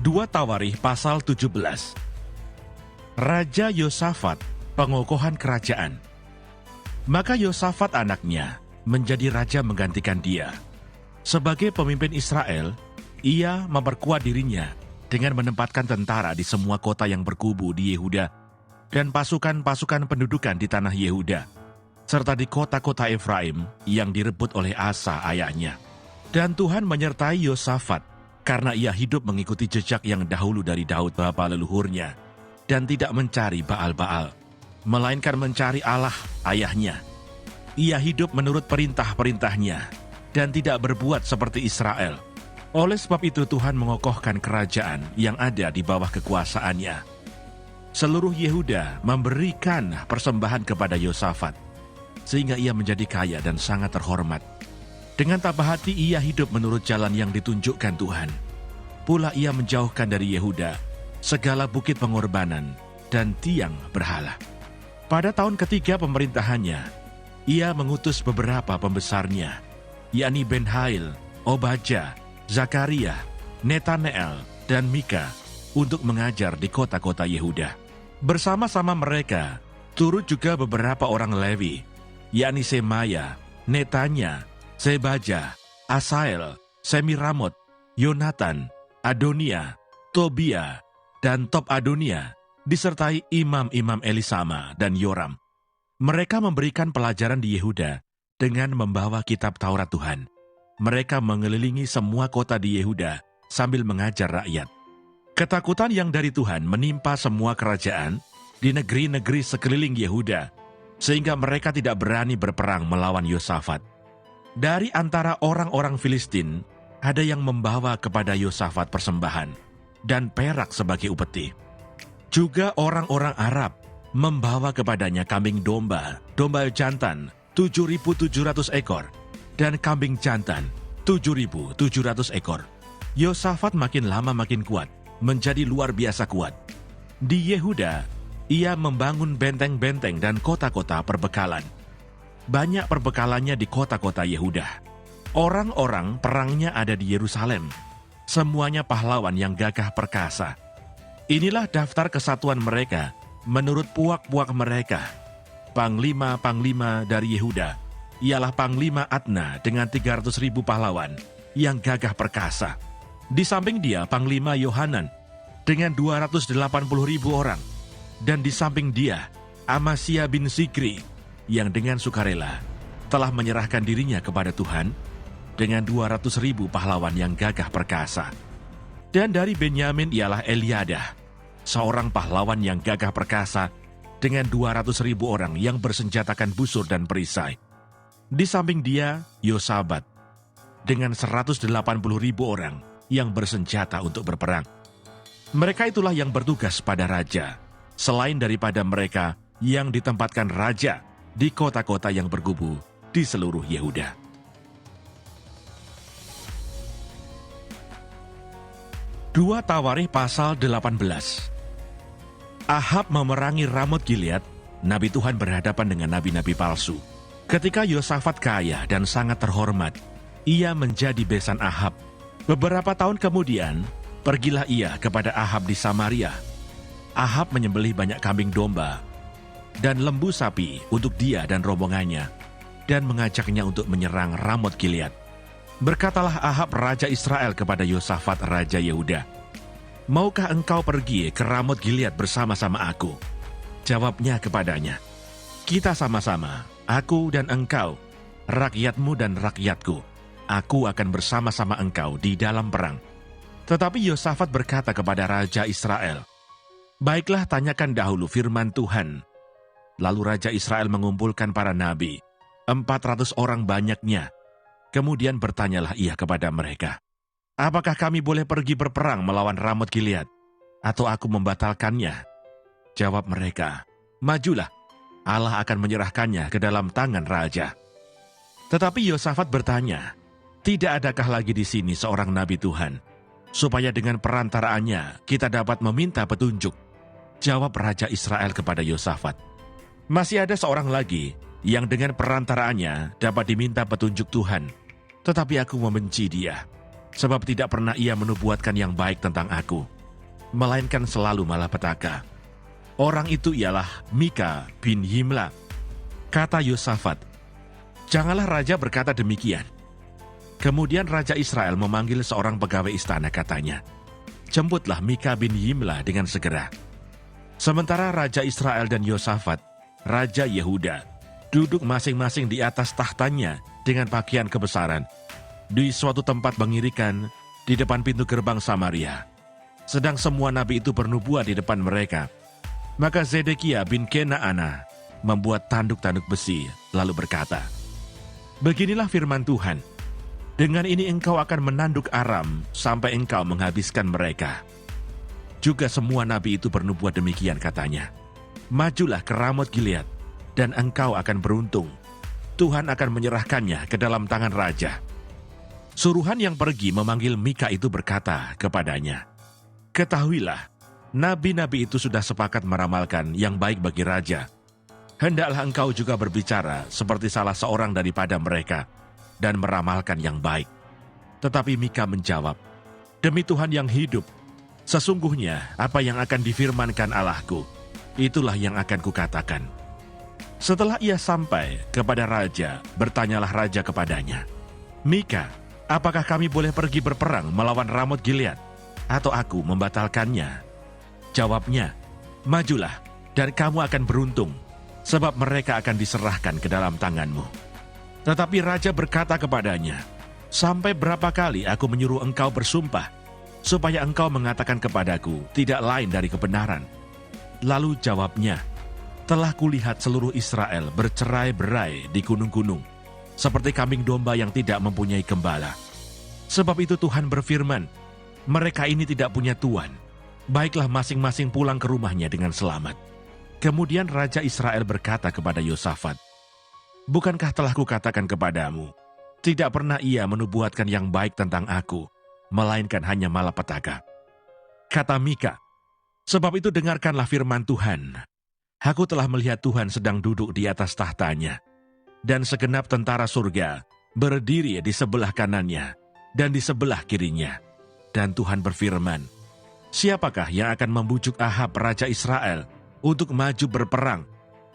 2 Tawarikh pasal 17. Raja Yosafat, pengokohan kerajaan. Maka Yosafat anaknya menjadi raja menggantikan dia. Sebagai pemimpin Israel, ia memperkuat dirinya dengan menempatkan tentara di semua kota yang berkubu di Yehuda dan pasukan-pasukan pendudukan di tanah Yehuda, serta di kota-kota Efraim yang direbut oleh Asa ayahnya. Dan Tuhan menyertai Yosafat karena ia hidup mengikuti jejak yang dahulu dari Daud bapa leluhurnya, dan tidak mencari Baal-Baal, melainkan mencari Allah ayahnya. Ia hidup menurut perintah-perintahnya, dan tidak berbuat seperti Israel. Oleh sebab itu Tuhan mengokohkan kerajaan yang ada di bawah kekuasaannya. Seluruh Yehuda memberikan persembahan kepada Yosafat, sehingga ia menjadi kaya dan sangat terhormat. Dengan tabah hati ia hidup menurut jalan yang ditunjukkan Tuhan. Pula ia menjauhkan dari Yehuda segala bukit pengorbanan dan tiang berhala. Pada tahun ketiga pemerintahannya, ia mengutus beberapa pembesarnya, yakni Ben-Hail, Obadja, Zakaria, Netaneel, dan Mika, untuk mengajar di kota-kota Yehuda. Bersama-sama mereka turut juga beberapa orang Lewi, yakni Semaya, Netanya, Sebaja, Asael, Semiramot, Yonatan, Adonia, Tobia, dan Tob-Adonia, disertai imam-imam Elisama dan Yoram. Mereka memberikan pelajaran di Yehuda dengan membawa kitab Taurat Tuhan. Mereka mengelilingi semua kota di Yehuda sambil mengajar rakyat. Ketakutan yang dari Tuhan menimpa semua kerajaan di negeri-negeri sekeliling Yehuda, sehingga mereka tidak berani berperang melawan Yosafat. Dari antara orang-orang Filistin, ada yang membawa kepada Yosafat persembahan dan perak sebagai upeti. Juga orang-orang Arab membawa kepadanya kambing domba, domba jantan 7.700 ekor, dan kambing jantan 7.700 ekor. Yosafat makin lama makin kuat, menjadi luar biasa kuat. Di Yehuda, ia membangun benteng-benteng dan kota-kota perbekalan. Banyak perbekalannya di kota-kota Yehuda. Orang-orang perangnya ada di Yerusalem. Semuanya pahlawan yang gagah perkasa. Inilah daftar kesatuan mereka menurut puak-puak mereka. Panglima-panglima dari Yehuda ialah Panglima Adna dengan 300.000 pahlawan yang gagah perkasa. Di samping dia Panglima Yohanan dengan 280.000 orang. Dan di samping dia Amasya bin Zikri yang dengan sukarela telah menyerahkan dirinya kepada Tuhan dengan 200.000 pahlawan yang gagah perkasa. Dan dari Benyamin ialah Eliadah, seorang pahlawan yang gagah perkasa dengan 200.000 orang yang bersenjatakan busur dan perisai. Di samping dia Yosabat dengan 180.000 orang yang bersenjata untuk berperang. Mereka itulah yang bertugas pada raja, selain daripada mereka yang ditempatkan raja di kota-kota yang berkubu di seluruh Yehuda. Dua Tawarikh pasal 18. Ahab memerangi Ramot Gilead. Nabi Tuhan berhadapan dengan nabi-nabi palsu. Ketika Yosafat kaya dan sangat terhormat, ia menjadi besan Ahab. Beberapa tahun kemudian, pergilah ia kepada Ahab di Samaria. Ahab menyembelih banyak kambing domba dan lembu sapi untuk dia dan rombongannya, dan mengajaknya untuk menyerang Ramot Gilead. Berkatalah Ahab raja Israel kepada Yosafat raja Yehuda, "Maukah engkau pergi ke Ramot Gilead bersama-sama aku?" Jawabnya kepadanya, "Kita sama-sama, aku dan engkau, rakyatmu dan rakyatku. Aku akan bersama-sama engkau di dalam perang." Tetapi Yosafat berkata kepada raja Israel, "Baiklah, tanyakan dahulu firman Tuhan." Lalu raja Israel mengumpulkan para nabi, 400 orang banyaknya. Kemudian bertanyalah ia kepada mereka, "Apakah kami boleh pergi berperang melawan Ramot Gilead, atau aku membatalkannya?" Jawab mereka, "Majulah, Allah akan menyerahkannya ke dalam tangan raja." Tetapi Yosafat bertanya, "Tidak adakah lagi di sini seorang nabi Tuhan, supaya dengan perantaraannya kita dapat meminta petunjuk?" Jawab raja Israel kepada Yosafat, "Masih ada seorang lagi yang dengan perantaraannya dapat diminta petunjuk Tuhan, tetapi aku membenci dia. sebab tidak pernah ia menubuatkan yang baik tentang aku, melainkan selalu malapetaka. Orang itu ialah Mika bin Yimla. Kata Yosafat, "Janganlah raja berkata demikian." Kemudian Raja Israel memanggil seorang pegawai istana, katanya, "Jemputlah Mika bin Yimla dengan segera." Sementara Raja Israel dan Yosafat, Raja Yehuda, duduk masing-masing di atas tahtanya dengan pakaian kebesaran, di suatu tempat mengirikan di depan pintu gerbang Samaria. Sedang semua nabi itu bernubuat di depan mereka. Maka Zedekia bin Kenaana membuat tanduk-tanduk besi, lalu berkata, "Beginilah firman Tuhan, dengan ini engkau akan menanduk Aram sampai engkau menghabiskan mereka." Juga semua nabi itu bernubuat demikian, katanya, "Majulah ke Ramot Gilead, dan engkau akan beruntung. Tuhan akan menyerahkannya ke dalam tangan raja." Suruhan yang pergi memanggil Mika itu berkata kepadanya, "Ketahuilah, nabi-nabi itu sudah sepakat meramalkan yang baik bagi raja. Hendaklah engkau juga berbicara seperti salah seorang daripada mereka, dan meramalkan yang baik." Tetapi Mika menjawab, "Demi Tuhan yang hidup, sesungguhnya apa yang akan difirmankan Allahku, itulah yang akan kukatakan." Setelah ia sampai kepada raja, bertanyalah raja kepadanya, "Mika, apakah kami boleh pergi berperang melawan Ramot Gilead, atau aku membatalkannya?" Jawabnya, "Majulah, dan kamu akan beruntung, sebab mereka akan diserahkan ke dalam tanganmu." Tetapi raja berkata kepadanya, "Sampai berapa kali aku menyuruh engkau bersumpah, supaya engkau mengatakan kepadaku tidak lain dari kebenaran?" Lalu jawabnya, "Telah kulihat seluruh Israel bercerai-berai di gunung-gunung, seperti kambing domba yang tidak mempunyai gembala. Sebab itu Tuhan berfirman, mereka ini tidak punya tuan. Baiklah masing-masing pulang ke rumahnya dengan selamat." Kemudian Raja Israel berkata kepada Yosafat, "Bukankah telah kukatakan kepadamu, tidak pernah ia menubuatkan yang baik tentang aku, melainkan hanya malapetaka?" Kata Mika, "Sebab itu dengarkanlah firman Tuhan. Aku telah melihat Tuhan sedang duduk di atas tahtanya, dan segenap tentara surga berdiri di sebelah kanannya dan di sebelah kirinya. Dan Tuhan berfirman, siapakah yang akan membujuk Ahab Raja Israel untuk maju berperang,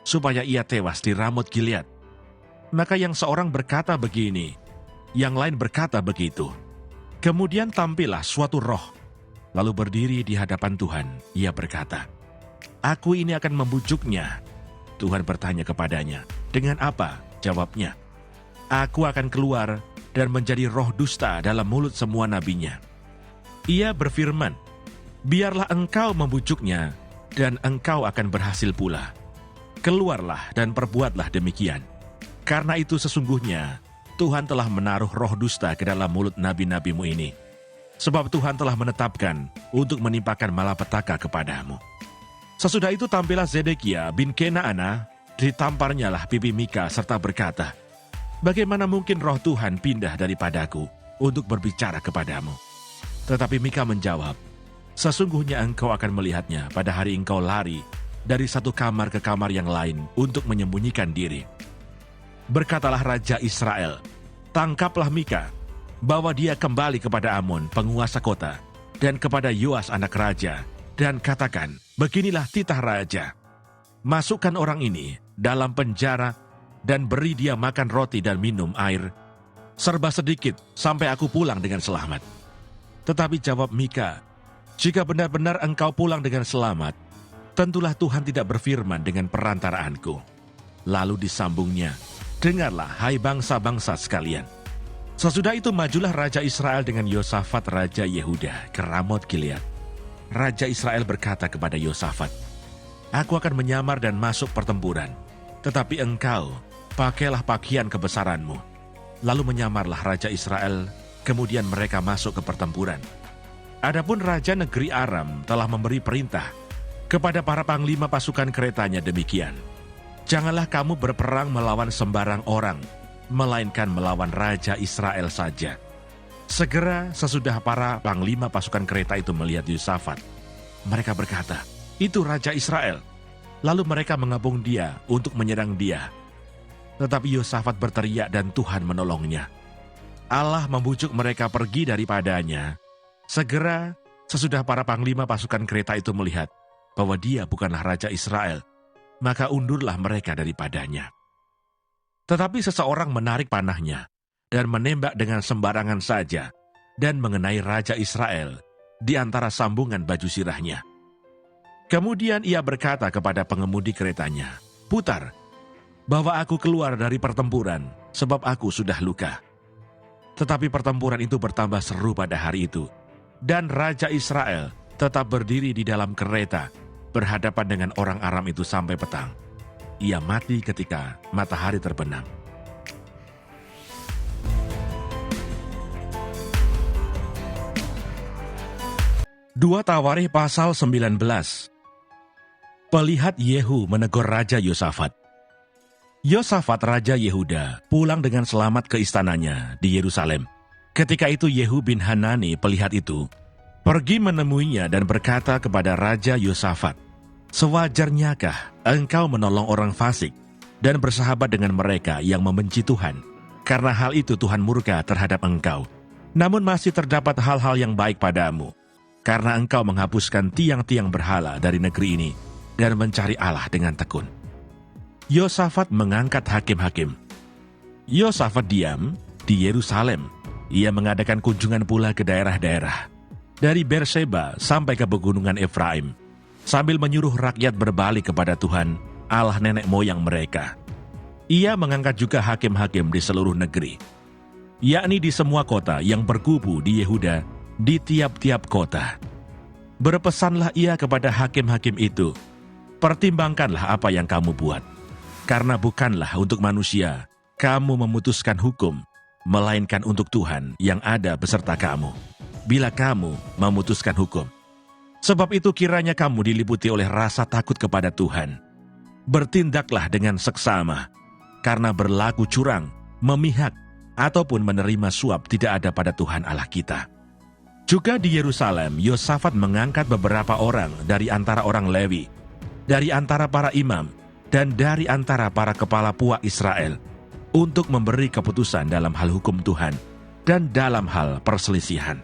supaya ia tewas di Ramot Gilead?" Maka yang seorang berkata begini, yang lain berkata begitu. Kemudian tampillah suatu roh, lalu berdiri di hadapan Tuhan. Ia berkata, "Aku ini akan membujuknya." Tuhan bertanya kepadanya, "Dengan apa?" Jawabnya, "Aku akan keluar dan menjadi roh dusta dalam mulut semua nabinya." Ia berfirman, "Biarlah engkau membujuknya, dan engkau akan berhasil pula. Keluarlah dan perbuatlah demikian. Karena itu sesungguhnya Tuhan telah menaruh roh dusta ke dalam mulut nabi-nabimu ini. Sebab Tuhan telah menetapkan untuk menimpakan malapetaka kepadamu." Sesudah itu tampillah Zedekia bin Kenaana, ditamparnyalah pipi Mika serta berkata, "Bagaimana mungkin roh Tuhan pindah daripadaku untuk berbicara kepadamu?" Tetapi Mika menjawab, "Sesungguhnya engkau akan melihatnya pada hari engkau lari dari satu kamar ke kamar yang lain untuk menyembunyikan diri." Berkatalah Raja Israel, "Tangkaplah Mika, bawa dia kembali kepada Amon, penguasa kota, dan kepada Yoas anak raja, dan katakan, beginilah titah raja. Masukkan orang ini dalam penjara, dan beri dia makan roti dan minum air, serba sedikit sampai aku pulang dengan selamat." Tetapi jawab Mika, "Jika benar-benar engkau pulang dengan selamat, tentulah Tuhan tidak berfirman dengan perantaraanku." Lalu disambungnya, "Dengarlah, hai bangsa-bangsa sekalian. Sesudah itu majulah Raja Israel dengan Yosafat Raja Yehuda ke Ramot Gilead. Raja Israel berkata kepada Yosafat, "Aku akan menyamar dan masuk pertempuran, tetapi engkau pakailah pakaian kebesaranmu." Lalu menyamarlah Raja Israel, kemudian mereka masuk ke pertempuran. Adapun Raja negeri Aram telah memberi perintah kepada para panglima pasukan keretanya demikian, "Janganlah kamu berperang melawan sembarang orang, melainkan melawan Raja Israel saja." Segera sesudah para panglima pasukan kereta itu melihat Yosafat, mereka berkata, "Itu Raja Israel." Lalu mereka mengepung dia untuk menyerang dia. Tetapi Yosafat berteriak dan Tuhan menolongnya. Allah membujuk mereka pergi daripadanya. Segera sesudah para panglima pasukan kereta itu melihat bahwa dia bukanlah Raja Israel, maka undurlah mereka daripadanya. Tetapi seseorang menarik panahnya dan menembak dengan sembarangan saja dan mengenai Raja Israel di antara sambungan baju sirahnya. Kemudian ia berkata kepada pengemudi keretanya, "Putar, bawa aku keluar dari pertempuran, sebab aku sudah luka." Tetapi pertempuran itu bertambah seru pada hari itu, dan Raja Israel tetap berdiri di dalam kereta, berhadapan dengan orang Aram itu sampai petang. Ia mati ketika matahari terbenam. Dua Tawarikh pasal 19. Pelihat Yehu menegur Raja Yosafat. Yosafat Raja Yehuda pulang dengan selamat ke istananya di Yerusalem. Ketika itu Yehu bin Hanani pelihat itu pergi menemuinya dan berkata kepada Raja Yosafat, "Sewajarnyakah engkau menolong orang fasik dan bersahabat dengan mereka yang membenci Tuhan? Karena hal itu Tuhan murka terhadap engkau. Namun masih terdapat hal-hal yang baik padamu, karena engkau menghapuskan tiang-tiang berhala dari negeri ini dan mencari Allah dengan tekun." Yosafat mengangkat hakim-hakim. Yosafat diam di Yerusalem. Ia mengadakan kunjungan pula ke daerah-daerah, dari Berseba sampai ke pegunungan Efraim, sambil menyuruh rakyat berbalik kepada Tuhan, Allah nenek moyang mereka. Ia mengangkat juga hakim-hakim di seluruh negeri, yakni di semua kota yang berkubu di Yehuda, di tiap-tiap kota. Berpesanlah ia kepada hakim-hakim itu, "Pertimbangkanlah apa yang kamu buat, karena bukanlah untuk manusia kamu memutuskan hukum, melainkan untuk Tuhan yang ada beserta kamu, bila kamu memutuskan hukum. Sebab itu kiranya kamu diliputi oleh rasa takut kepada Tuhan. Bertindaklah dengan seksama, karena berlaku curang, memihak, ataupun menerima suap tidak ada pada Tuhan Allah kita." Juga di Yerusalem, Yosafat mengangkat beberapa orang dari antara orang Lewi, dari antara para imam, dan dari antara para kepala puak Israel, untuk memberi keputusan dalam hal hukum Tuhan dan dalam hal perselisihan.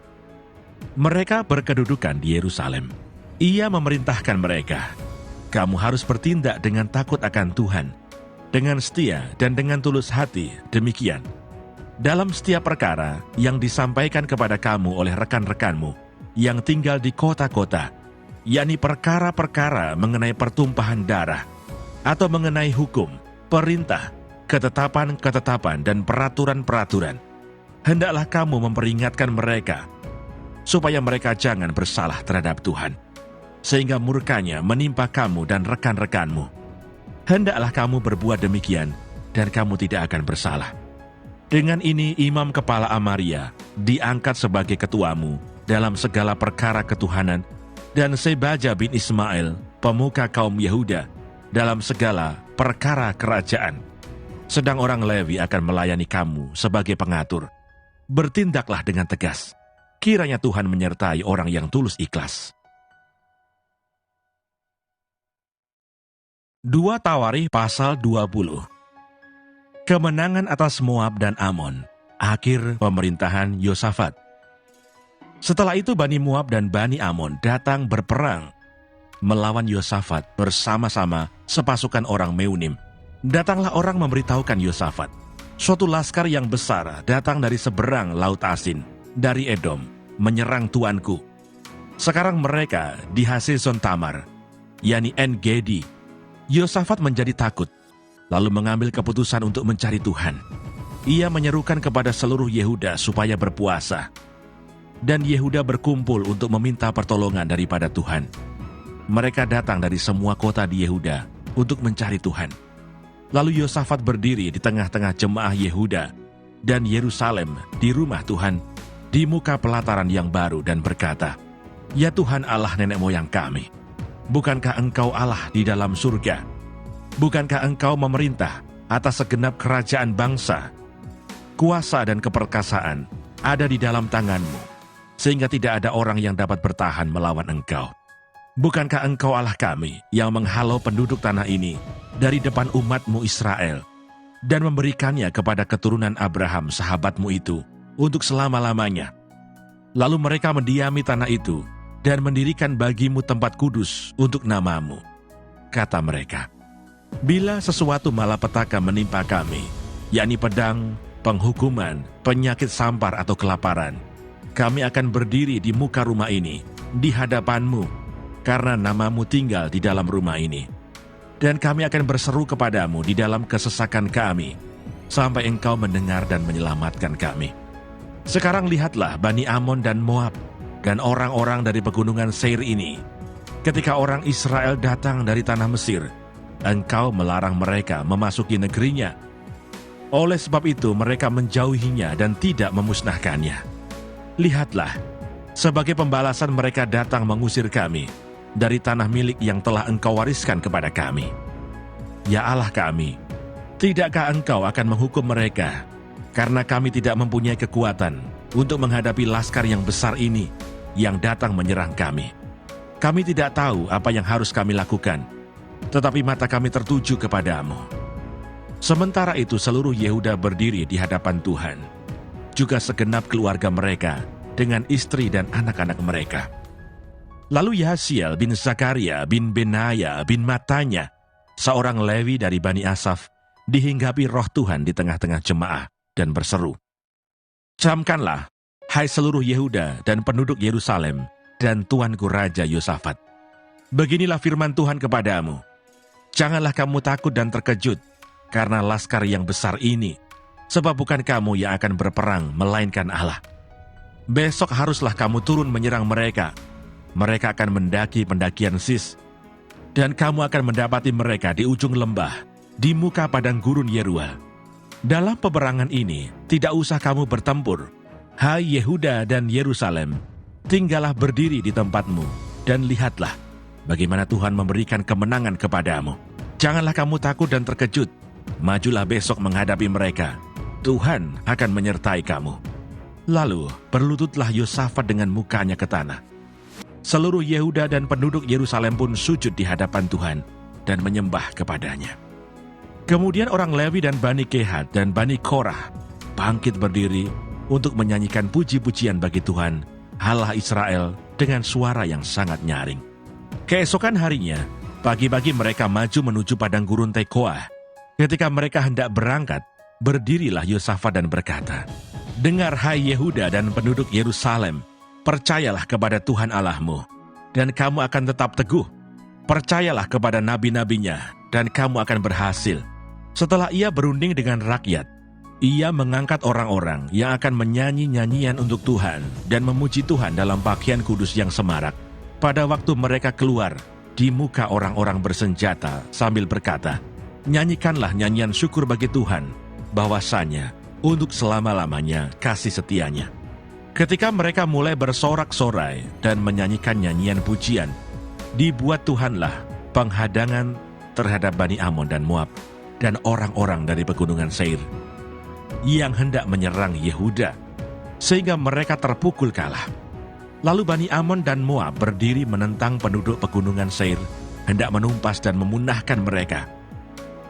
Mereka berkedudukan di Yerusalem. Ia memerintahkan mereka, "Kamu harus bertindak dengan takut akan Tuhan, dengan setia dan dengan tulus hati, demikian dalam setiap perkara yang disampaikan kepada kamu oleh rekan-rekanmu yang tinggal di kota-kota, yakni perkara-perkara mengenai pertumpahan darah, atau mengenai hukum, perintah, ketetapan-ketetapan, dan peraturan-peraturan. Hendaklah kamu memperingatkan mereka, supaya mereka jangan bersalah terhadap Tuhan, sehingga murkanya menimpa kamu dan rekan-rekanmu. Hendaklah kamu berbuat demikian, dan kamu tidak akan bersalah." Dengan ini imam kepala Amaria diangkat sebagai ketuamu dalam segala perkara ketuhanan, dan Sebaja bin Ismail, pemuka kaum Yehuda, dalam segala perkara kerajaan. Sedang orang Lewi akan melayani kamu sebagai pengatur. Bertindaklah dengan tegas. Kiranya Tuhan menyertai orang yang tulus ikhlas. 2 Tawarikh pasal 20. Kemenangan atas Moab dan Amon, akhir pemerintahan Yosafat. Setelah itu Bani Moab dan Bani Amon datang berperang melawan Yosafat bersama-sama sepasukan orang Meunim. Datanglah orang memberitahukan Yosafat, suatu laskar yang besar datang dari seberang Laut Asin, dari Edom, menyerang tuanku. Sekarang mereka di Haseson Tamar, yakni En-Gedi. Yosafat menjadi takut, lalu mengambil keputusan untuk mencari Tuhan. Ia menyerukan kepada seluruh Yehuda supaya berpuasa, dan Yehuda berkumpul untuk meminta pertolongan daripada Tuhan. Mereka datang dari semua kota di Yehuda untuk mencari Tuhan. Lalu Yosafat berdiri di tengah-tengah jemaah Yehuda dan Yerusalem di rumah Tuhan, di muka pelataran yang baru, dan berkata, "Ya Tuhan Allah nenek moyang kami, bukankah Engkau Allah di dalam surga? Bukankah Engkau memerintah atas segenap kerajaan bangsa? Kuasa dan keperkasaan ada di dalam tangan-Mu, sehingga tidak ada orang yang dapat bertahan melawan Engkau. Bukankah Engkau Allah kami yang menghalau penduduk tanah ini dari depan umat-Mu Israel, dan memberikannya kepada keturunan Abraham sahabat-Mu itu untuk selama-lamanya. Lalu mereka mendiami tanah itu dan mendirikan bagimu tempat kudus untuk namamu. Kata mereka, bila sesuatu malapetaka menimpa kami, yakni pedang, penghukuman, penyakit sampar atau kelaparan, kami akan berdiri di muka rumah ini, di hadapanmu, karena namamu tinggal di dalam rumah ini. Dan kami akan berseru kepadamu di dalam kesesakan kami, sampai engkau mendengar dan menyelamatkan kami. Sekarang lihatlah Bani Amon dan Moab, dan orang-orang dari pegunungan Seir ini. Ketika orang Israel datang dari tanah Mesir, engkau melarang mereka memasuki negerinya. Oleh sebab itu mereka menjauhinya dan tidak memusnahkannya. Lihatlah, sebagai pembalasan mereka datang mengusir kami dari tanah milik yang telah engkau wariskan kepada kami. Ya Allah kami, tidakkah engkau akan menghukum mereka, karena kami tidak mempunyai kekuatan untuk menghadapi laskar yang besar ini yang datang menyerang kami. Kami tidak tahu apa yang harus kami lakukan, tetapi mata kami tertuju kepadamu. Sementara itu seluruh Yehuda berdiri di hadapan Tuhan, juga segenap keluarga mereka dengan istri dan anak-anak mereka. Lalu Yahasiel bin Zakaria bin Benaya bin Matanya, seorang Lewi dari Bani Asaf, dihinggapi roh Tuhan di tengah-tengah jemaah dan berseru, camkanlah, hai seluruh Yehuda dan penduduk Yerusalem, dan tuanku Raja Yosafat. Beginilah firman Tuhan kepadamu, janganlah kamu takut dan terkejut karena laskar yang besar ini, sebab bukan kamu yang akan berperang, melainkan Allah. Besok haruslah kamu turun menyerang mereka. Mereka akan mendaki pendakian Sis, dan kamu akan mendapati mereka di ujung lembah, di muka padang gurun Yeruel. Dalam peperangan ini, tidak usah kamu bertempur. Hai Yehuda dan Yerusalem, tinggallah berdiri di tempatmu, dan lihatlah bagaimana Tuhan memberikan kemenangan kepadamu. Janganlah kamu takut dan terkejut. Majulah besok menghadapi mereka. Tuhan akan menyertai kamu. Lalu berlututlah Yosafat dengan mukanya ke tanah. Seluruh Yehuda dan penduduk Yerusalem pun sujud di hadapan Tuhan dan menyembah kepadanya. Kemudian orang Lewi dan Bani Kehat dan Bani Korah bangkit berdiri untuk menyanyikan puji-pujian bagi Tuhan, Allah Israel, dengan suara yang sangat nyaring. Keesokan harinya, pagi-pagi mereka maju menuju padang gurun Tekoa. Ketika mereka hendak berangkat, berdirilah Yosafat dan berkata, dengar hai Yehuda dan penduduk Yerusalem, percayalah kepada Tuhan Allahmu, dan kamu akan tetap teguh. Percayalah kepada nabi-nabinya, dan kamu akan berhasil. Setelah ia berunding dengan rakyat, ia mengangkat orang-orang yang akan menyanyi nyanyian untuk Tuhan dan memuji Tuhan dalam pakaian kudus yang semarak. Pada waktu mereka keluar di muka orang-orang bersenjata sambil berkata, nyanyikanlah nyanyian syukur bagi Tuhan, bahwasanya untuk selama-lamanya kasih setianya. Ketika mereka mulai bersorak-sorai dan menyanyikan nyanyian pujian, dibuat Tuhanlah penghadangan terhadap Bani Amon dan Moab dan orang-orang dari pegunungan Seir yang hendak menyerang Yehuda, sehingga mereka terpukul kalah. Lalu Bani Amon dan Moab berdiri menentang penduduk pegunungan Seir, hendak menumpas dan memunahkan mereka.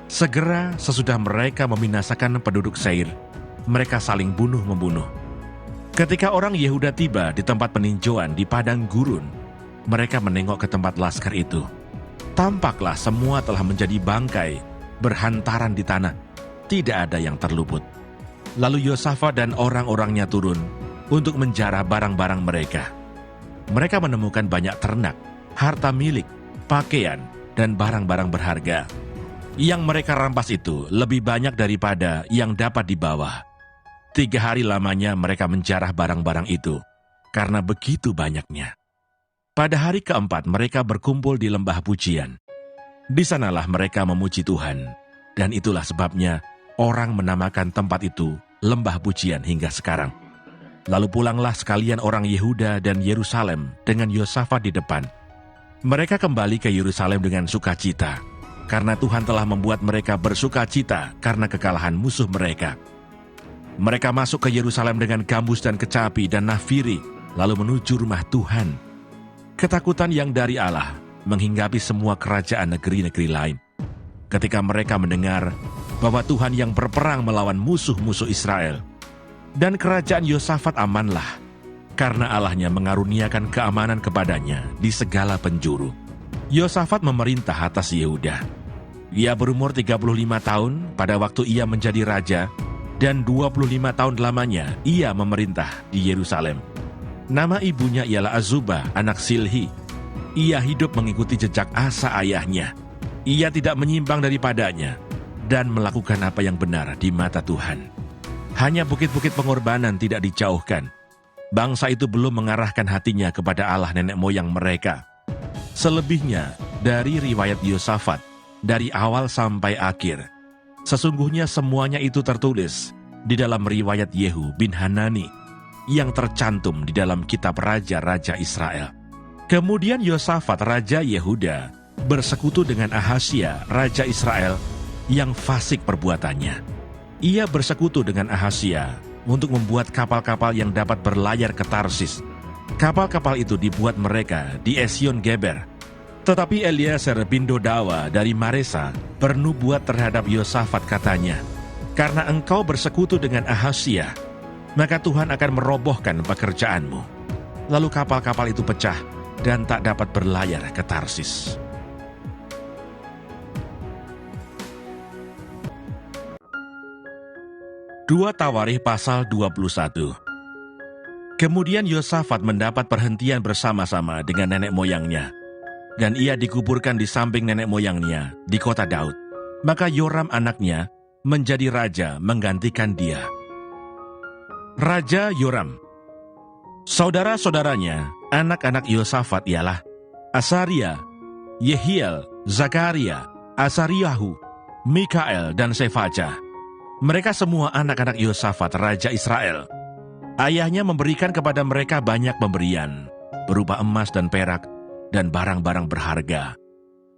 Segera sesudah mereka membinasakan penduduk Seir, mereka saling bunuh-membunuh. Ketika orang Yehuda tiba di tempat peninjauan di padang gurun, mereka menengok ke tempat laskar itu. Tampaklah semua telah menjadi bangkai, berhantaran di tanah, tidak ada yang terluput. Lalu Yosafat dan orang-orangnya turun untuk menjarah barang-barang mereka. Mereka menemukan banyak ternak, harta milik, pakaian, dan barang-barang berharga. Yang mereka rampas itu lebih banyak daripada yang dapat dibawa. 3 hari lamanya mereka menjarah barang-barang itu, karena begitu banyaknya. Pada hari keempat mereka berkumpul di lembah pujian. Di sanalah mereka memuji Tuhan, dan itulah sebabnya orang menamakan tempat itu lembah pujian hingga sekarang. Lalu pulanglah sekalian orang Yehuda dan Yerusalem dengan Yosafat di depan. Mereka kembali ke Yerusalem dengan sukacita, karena Tuhan telah membuat mereka bersukacita karena kekalahan musuh mereka. Mereka masuk ke Yerusalem dengan gambus dan kecapi dan nafiri, lalu menuju rumah Tuhan. Ketakutan yang dari Allah menghinggapi semua kerajaan negeri-negeri lain. Ketika mereka mendengar bahwa Tuhan yang berperang melawan musuh-musuh Israel, Dan kerajaan Yosafat amanlah, karena Allahnya mengaruniakan keamanan kepadanya di segala penjuru. Yosafat memerintah atas Yehuda. Ia berumur 35 tahun pada waktu ia menjadi raja, dan 25 tahun lamanya ia memerintah di Yerusalem. Nama ibunya ialah Azubah, anak Silhi. Ia hidup mengikuti jejak Asa ayahnya. Ia tidak menyimpang daripadanya dan melakukan apa yang benar di mata Tuhan. Hanya bukit-bukit pengorbanan tidak dijauhkan. Bangsa itu belum mengarahkan hatinya kepada Allah nenek moyang mereka. Selebihnya dari riwayat Yosafat, dari awal sampai akhir, sesungguhnya semuanya itu tertulis di dalam riwayat Yehu bin Hanani yang tercantum di dalam kitab Raja-Raja Israel. Kemudian Yosafat Raja Yehuda bersekutu dengan Ahazia, Raja Israel, yang fasik perbuatannya. Ia bersekutu dengan Ahazia untuk membuat kapal-kapal yang dapat berlayar ke Tarsis. Kapal-kapal itu dibuat mereka di Esion Geber. Tetapi Eliezer bin Dodawa dari Maresa bernubuat terhadap Yosafat, katanya, "Karena engkau bersekutu dengan Ahazia, maka Tuhan akan merobohkan pekerjaanmu." Lalu kapal-kapal itu pecah dan tak dapat berlayar ke Tarsis. Dua Tawarikh pasal 21. Kemudian Yosafat mendapat perhentian bersama-sama dengan nenek moyangnya, dan ia dikuburkan di samping nenek moyangnya di kota Daud. Maka Yoram anaknya menjadi raja menggantikan dia. Raja Yoram. Saudara-saudaranya, anak-anak Yosafat ialah Asaria, Yehiel, Zakaria, Asariyahu, Mikael, dan Sefaja. Mereka semua anak-anak Yosafat, Raja Israel. Ayahnya memberikan kepada mereka banyak pemberian, berupa emas dan perak, dan barang-barang berharga.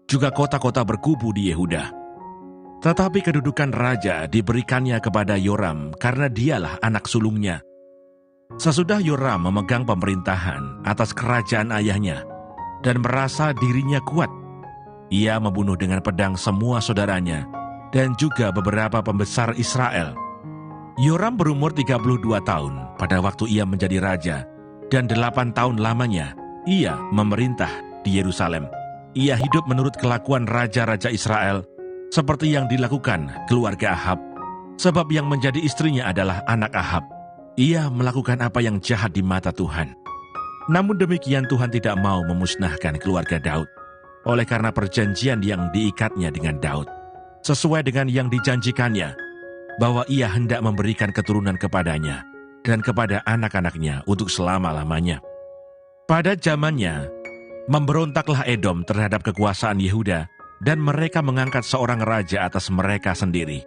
Juga kota-kota berkubu di Yehuda. Tetapi kedudukan raja diberikannya kepada Yoram karena dialah anak sulungnya. Sesudah Yoram memegang pemerintahan atas kerajaan ayahnya dan merasa dirinya kuat, ia membunuh dengan pedang semua saudaranya dan juga beberapa pembesar Israel. Yoram berumur 32 tahun pada waktu ia menjadi raja, dan 8 tahun lamanya ia memerintah di Yerusalem. Ia hidup menurut kelakuan raja-raja Israel, seperti yang dilakukan keluarga Ahab, sebab yang menjadi istrinya adalah anak Ahab. Ia melakukan apa yang jahat di mata Tuhan. Namun demikian Tuhan tidak mau memusnahkan keluarga Daud, oleh karena perjanjian yang diikatnya dengan Daud, sesuai dengan yang dijanjikannya, bahwa ia hendak memberikan keturunan kepadanya dan kepada anak-anaknya untuk selama-lamanya. Pada zamannya, memberontaklah Edom terhadap kekuasaan Yehuda, dan mereka mengangkat seorang raja atas mereka sendiri.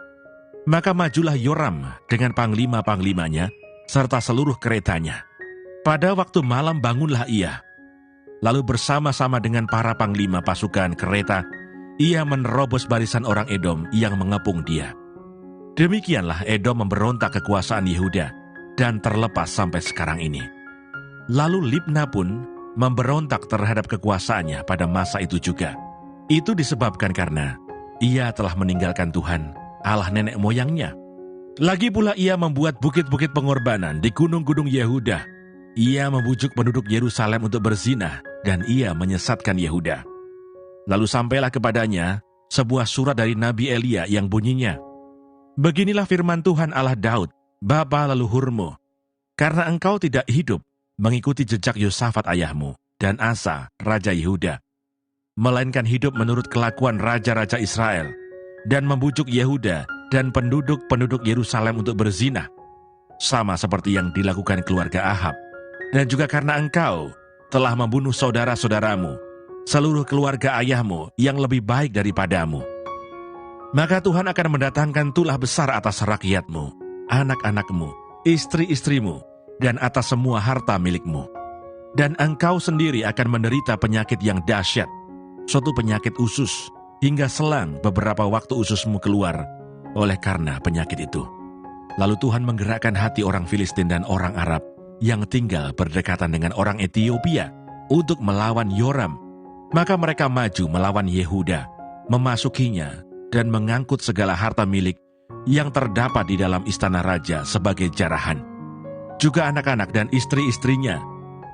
Maka majulah Yoram dengan panglima-panglimanya, serta seluruh keretanya. Pada waktu malam bangunlah ia, lalu bersama-sama dengan para panglima pasukan kereta, ia menerobos barisan orang Edom yang mengepung dia. Demikianlah Edom memberontak kekuasaan Yehuda dan terlepas sampai sekarang ini. Lalu Libna pun memberontak terhadap kekuasaannya pada masa itu juga. Itu disebabkan karena ia telah meninggalkan Tuhan, Allah nenek moyangnya. Lagi pula ia membuat bukit-bukit pengorbanan di gunung-gunung Yehuda. Ia membujuk penduduk Yerusalem untuk berzinah dan ia menyesatkan Yehuda. Lalu sampailah kepadanya sebuah surat dari Nabi Elia yang bunyinya, "Beginilah firman Tuhan Allah Daud, bapa leluhurmu, karena engkau tidak hidup mengikuti jejak Yosafat ayahmu dan Asa, Raja Yehuda, melainkan hidup menurut kelakuan raja-raja Israel, dan membujuk Yehuda dan penduduk-penduduk Yerusalem untuk berzinah, sama seperti yang dilakukan keluarga Ahab, dan juga karena engkau telah membunuh saudara-saudaramu, seluruh keluarga ayahmu yang lebih baik daripadamu. Maka Tuhan akan mendatangkan tulah besar atas rakyatmu, anak-anakmu, istri-istrimu, dan atas semua harta milikmu. Dan engkau sendiri akan menderita penyakit yang dahsyat, suatu penyakit usus, hingga selang beberapa waktu ususmu keluar oleh karena penyakit itu." Lalu Tuhan menggerakkan hati orang Filistin dan orang Arab yang tinggal berdekatan dengan orang Ethiopia untuk melawan Yoram. Maka mereka maju melawan Yehuda, memasukinya, dan mengangkut segala harta milik yang terdapat di dalam istana raja sebagai jarahan. juga anak-anak dan istri-istrinya,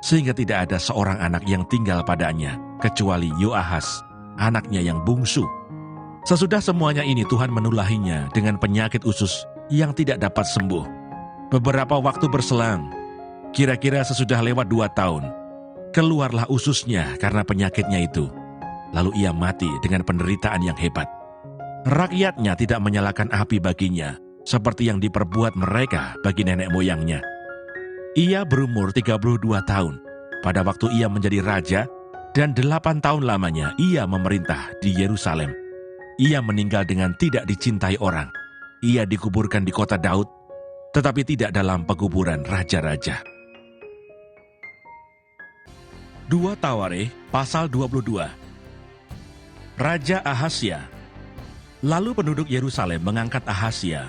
sehingga tidak ada seorang anak yang tinggal padanya, kecuali Yoahas, anaknya yang bungsu. Sesudah semuanya ini Tuhan menulahinya dengan penyakit usus yang tidak dapat sembuh. Beberapa waktu berselang, kira-kira sesudah lewat 2 tahun, keluarlah ususnya karena penyakitnya itu. Lalu ia mati dengan penderitaan yang hebat. Rakyatnya tidak menyalakan api baginya, seperti yang diperbuat mereka bagi nenek moyangnya. Ia berumur 32 tahun pada waktu ia menjadi raja, dan 8 tahun lamanya ia memerintah di Yerusalem. Ia meninggal dengan tidak dicintai orang. Ia dikuburkan di kota Daud, tetapi tidak dalam penguburan raja-raja. 2 Tawarikh pasal 22. Raja Ahazia. Lalu penduduk Yerusalem mengangkat Ahazia,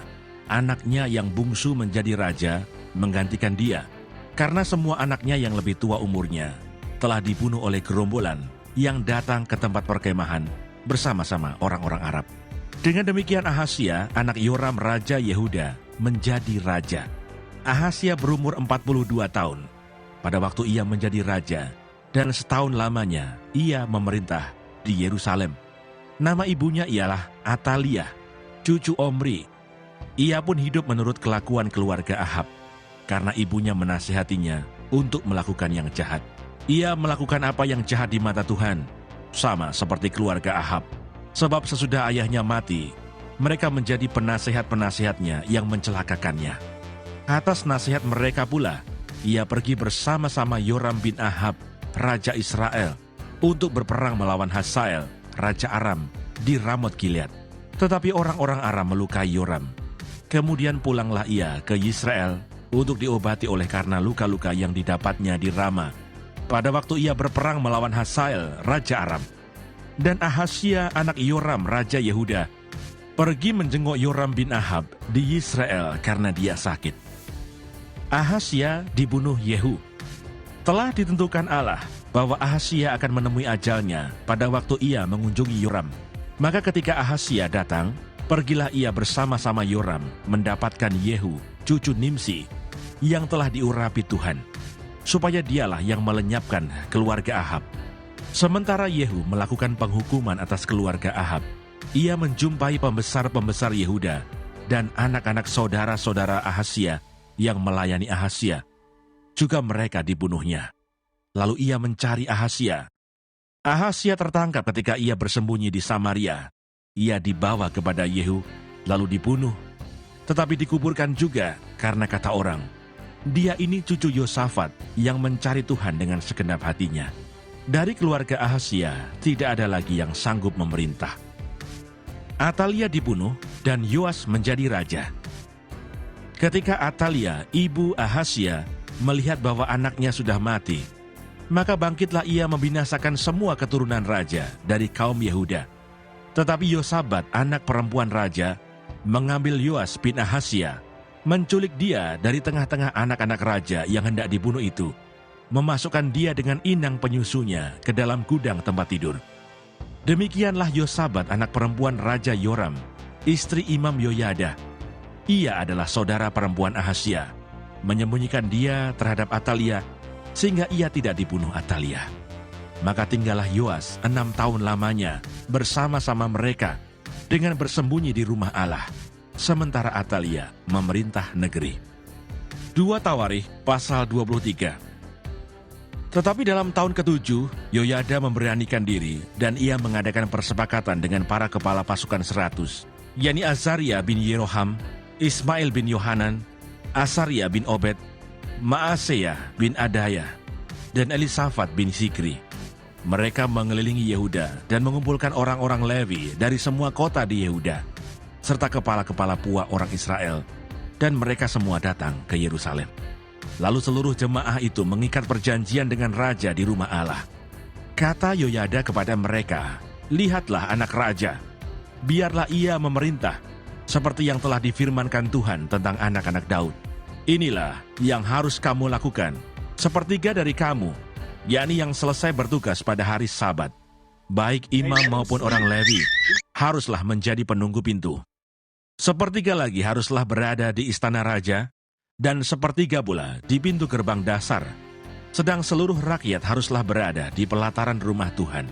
anaknya yang bungsu menjadi raja, menggantikan dia, karena semua anaknya yang lebih tua umurnya telah dibunuh oleh gerombolan yang datang ke tempat perkemahan bersama-sama orang-orang Arab. Dengan demikian Ahazia, anak Yoram Raja Yehuda, menjadi raja. Ahazia berumur 42 tahun pada waktu ia menjadi raja, dan setahun lamanya ia memerintah di Yerusalem. Nama ibunya ialah Atalia, cucu Omri. Ia pun hidup menurut kelakuan keluarga Ahab, karena ibunya menasihatinya untuk melakukan yang jahat. Ia melakukan apa yang jahat di mata Tuhan, sama seperti keluarga Ahab. Sebab sesudah ayahnya mati, mereka menjadi penasehat-penasehatnya yang mencelakakannya. Atas nasihat mereka pula, ia pergi bersama-sama Yoram bin Ahab, Raja Israel, untuk berperang melawan Hazael, Raja Aram, di Ramot Gilead. Tetapi orang-orang Aram melukai Yoram. Kemudian pulanglah ia ke Yisrael untuk diobati oleh karena luka-luka yang didapatnya di Rama pada waktu ia berperang melawan Hazael, Raja Aram. Dan Ahazia anak Yoram Raja Yehuda pergi menjenguk Yoram bin Ahab di Yisrael karena dia sakit. Ahazia dibunuh Yehu. Telah ditentukan Allah bahwa Ahazia akan menemui ajalnya pada waktu ia mengunjungi Yoram. Maka ketika Ahazia datang, pergilah ia bersama-sama Yoram mendapatkan Yehu, cucu Nimsi, yang telah diurapi Tuhan, supaya dialah yang melenyapkan keluarga Ahab. Sementara Yehu melakukan penghukuman atas keluarga Ahab, ia menjumpai pembesar-pembesar Yehuda dan anak-anak saudara-saudara Ahazia yang melayani Ahazia. Juga mereka dibunuhnya. Lalu ia mencari Ahazia. Ahazia tertangkap ketika ia bersembunyi di Samaria. Ia dibawa kepada Yehu, lalu dibunuh. Tetapi dikuburkan juga karena kata orang, dia ini cucu Yosafat yang mencari Tuhan dengan segenap hatinya. Dari keluarga Ahazia tidak ada lagi yang sanggup memerintah. Atalia dibunuh dan Yoas menjadi raja. Ketika Atalia, ibu Ahazia, melihat bahwa anaknya sudah mati, maka bangkitlah ia membinasakan semua keturunan raja dari kaum Yehuda. Tetapi Yosabat, anak perempuan raja, mengambil Yoas bin Ahazia, menculik dia dari tengah-tengah anak-anak raja yang hendak dibunuh itu, memasukkan dia dengan inang penyusunya ke dalam gudang tempat tidur. Demikianlah Yosabat, anak perempuan Raja Yoram, istri Imam Yoyada. Ia adalah saudara perempuan Ahazia, menyembunyikan dia terhadap Atalia, sehingga ia tidak dibunuh Atalia. Maka tinggallah Yoas 6 tahun lamanya bersama-sama mereka dengan bersembunyi di rumah Allah, sementara Atalia memerintah negeri. 2 Tawarikh pasal 23. Tetapi dalam tahun ke-7, Yoyada memberanikan diri dan ia mengadakan persepakatan dengan para kepala pasukan 100, yakni Azaria bin Yeroham, Ismail bin Yohanan, Asaria bin Obed, Maaseya bin Adaya, dan Elisafat bin Sikri. Mereka mengelilingi Yehuda dan mengumpulkan orang-orang Lewi dari semua kota di Yehuda, serta kepala-kepala puak orang Israel, dan mereka semua datang ke Yerusalem. Lalu seluruh jemaah itu mengikat perjanjian dengan raja di rumah Allah. Kata Yoyada kepada mereka, "Lihatlah anak raja, biarlah ia memerintah, seperti yang telah difirmankan Tuhan tentang anak-anak Daud. Inilah yang harus kamu lakukan, sepertiga dari kamu, yakni yang selesai bertugas pada hari Sabat, baik imam maupun orang Lewi, haruslah menjadi penunggu pintu. Sepertiga lagi haruslah berada di istana raja, Dan sepertiga pula di pintu gerbang dasar, sedang seluruh rakyat haruslah berada di pelataran rumah Tuhan.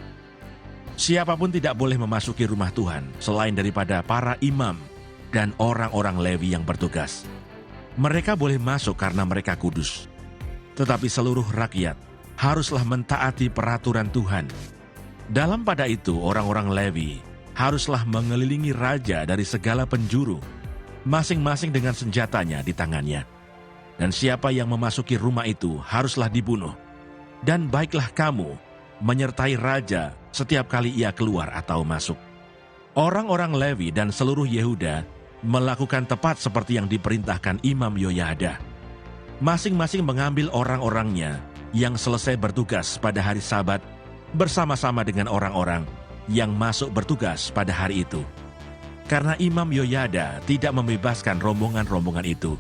Siapapun tidak boleh memasuki rumah Tuhan selain daripada para imam dan orang-orang Lewi yang bertugas. Mereka boleh masuk karena mereka kudus. Tetapi seluruh rakyat haruslah mentaati peraturan Tuhan. Dalam pada itu orang-orang Lewi haruslah mengelilingi raja dari segala penjuru, masing-masing dengan senjatanya di tangannya. Dan siapa yang memasuki rumah itu haruslah dibunuh. Dan baiklah kamu menyertai raja setiap kali ia keluar atau masuk. Orang-orang Lewi dan seluruh Yehuda melakukan tepat seperti yang diperintahkan Imam Yoyada. Masing-masing mengambil orang-orangnya yang selesai bertugas pada hari Sabat bersama-sama dengan orang-orang yang masuk bertugas pada hari itu. Karena Imam Yoyada tidak membebaskan rombongan-rombongan itu.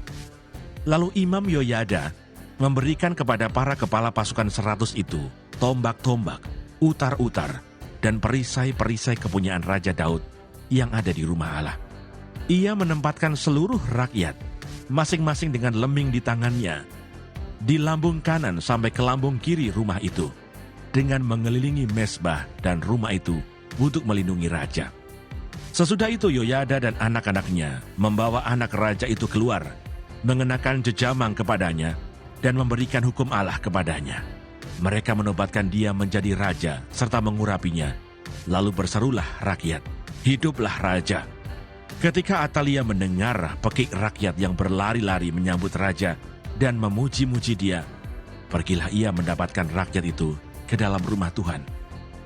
Lalu Imam Yoyada memberikan kepada para kepala pasukan 100 itu tombak-tombak, utar-utar, dan perisai-perisai kepunyaan Raja Daud yang ada di rumah Allah. Ia menempatkan seluruh rakyat, masing-masing dengan lembing di tangannya, di lambung kanan sampai ke lambung kiri rumah itu, dengan mengelilingi mezbah dan rumah itu untuk melindungi raja. Sesudah itu Yoyada dan anak-anaknya membawa anak raja itu keluar, mengenakan jejamang kepadanya, dan memberikan hukum Allah kepadanya. Mereka menobatkan dia menjadi raja serta mengurapinya. Lalu berserulah rakyat, "Hiduplah raja!" Ketika Atalia mendengar pekik rakyat yang berlari-lari menyambut raja dan memuji-muji dia, pergilah ia mendapatkan rakyat itu ke dalam rumah Tuhan.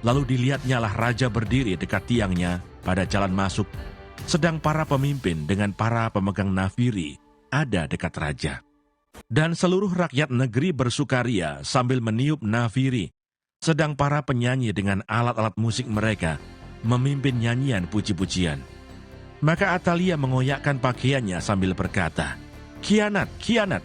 Lalu dilihatnyalah raja berdiri dekat tiangnya pada jalan masuk, sedang para pemimpin dengan para pemegang nafiri ada dekat raja. Dan seluruh rakyat negeri bersukaria sambil meniup nafiri, sedang para penyanyi dengan alat-alat musik mereka memimpin nyanyian puji-pujian. Maka Atalia mengoyakkan pakaiannya sambil berkata, "Khianat, khianat!"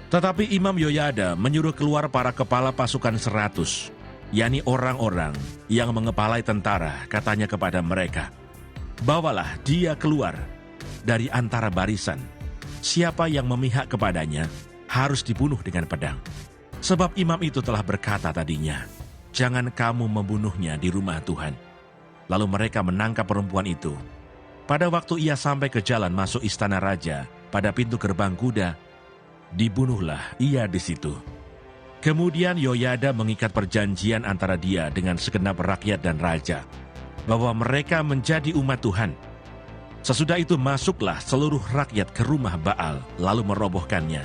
Tetapi Imam Yoyada menyuruh keluar para kepala pasukan 100, yakni orang-orang yang mengepalai tentara, katanya kepada mereka, "Bawalah dia keluar dari antara barisan. Siapa yang memihak kepadanya harus dibunuh dengan pedang. Sebab imam itu telah berkata tadinya, 'Jangan kamu membunuhnya di rumah Tuhan.'" Lalu mereka menangkap perempuan itu. Pada waktu ia sampai ke jalan masuk istana raja, pada pintu gerbang kuda, dibunuhlah ia di situ. Kemudian Yoyada mengikat perjanjian antara dia dengan segenap rakyat dan raja, bahwa mereka menjadi umat Tuhan. Sesudah itu masuklah seluruh rakyat ke rumah Baal, lalu merobohkannya.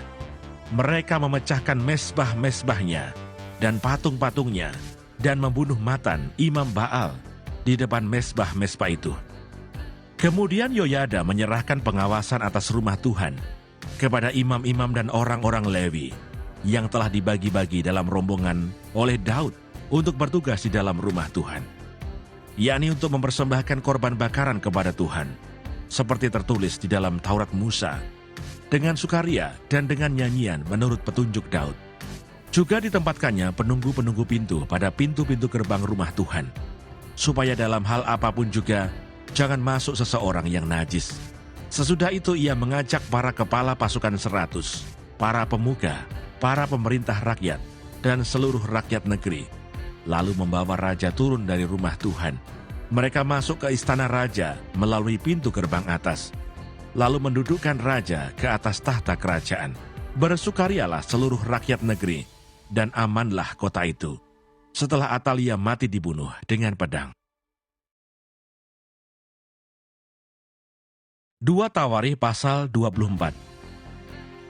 Mereka memecahkan mezbah-mezbahnya dan patung-patungnya, dan membunuh Matan, imam Baal, di depan mezbah-mezbah itu. Kemudian Yoyada menyerahkan pengawasan atas rumah Tuhan kepada imam-imam dan orang-orang Lewi yang telah dibagi-bagi dalam rombongan oleh Daud untuk bertugas di dalam rumah Tuhan, yakni untuk mempersembahkan korban bakaran kepada Tuhan, seperti tertulis di dalam Taurat Musa, dengan sukaria dan dengan nyanyian menurut petunjuk Daud. Juga ditempatkannya penunggu-penunggu pintu pada pintu-pintu gerbang rumah Tuhan, supaya dalam hal apapun juga jangan masuk seseorang yang najis. Sesudah itu ia mengajak para kepala pasukan 100, para pemuka, para pemerintah rakyat, dan seluruh rakyat negeri, lalu membawa raja turun dari rumah Tuhan. Mereka masuk ke istana raja melalui pintu gerbang atas, lalu mendudukkan raja ke atas tahta kerajaan. Bersukarialah seluruh rakyat negeri, dan amanlah kota itu, setelah Atalia mati dibunuh dengan pedang. 2 Tawarikh pasal 24.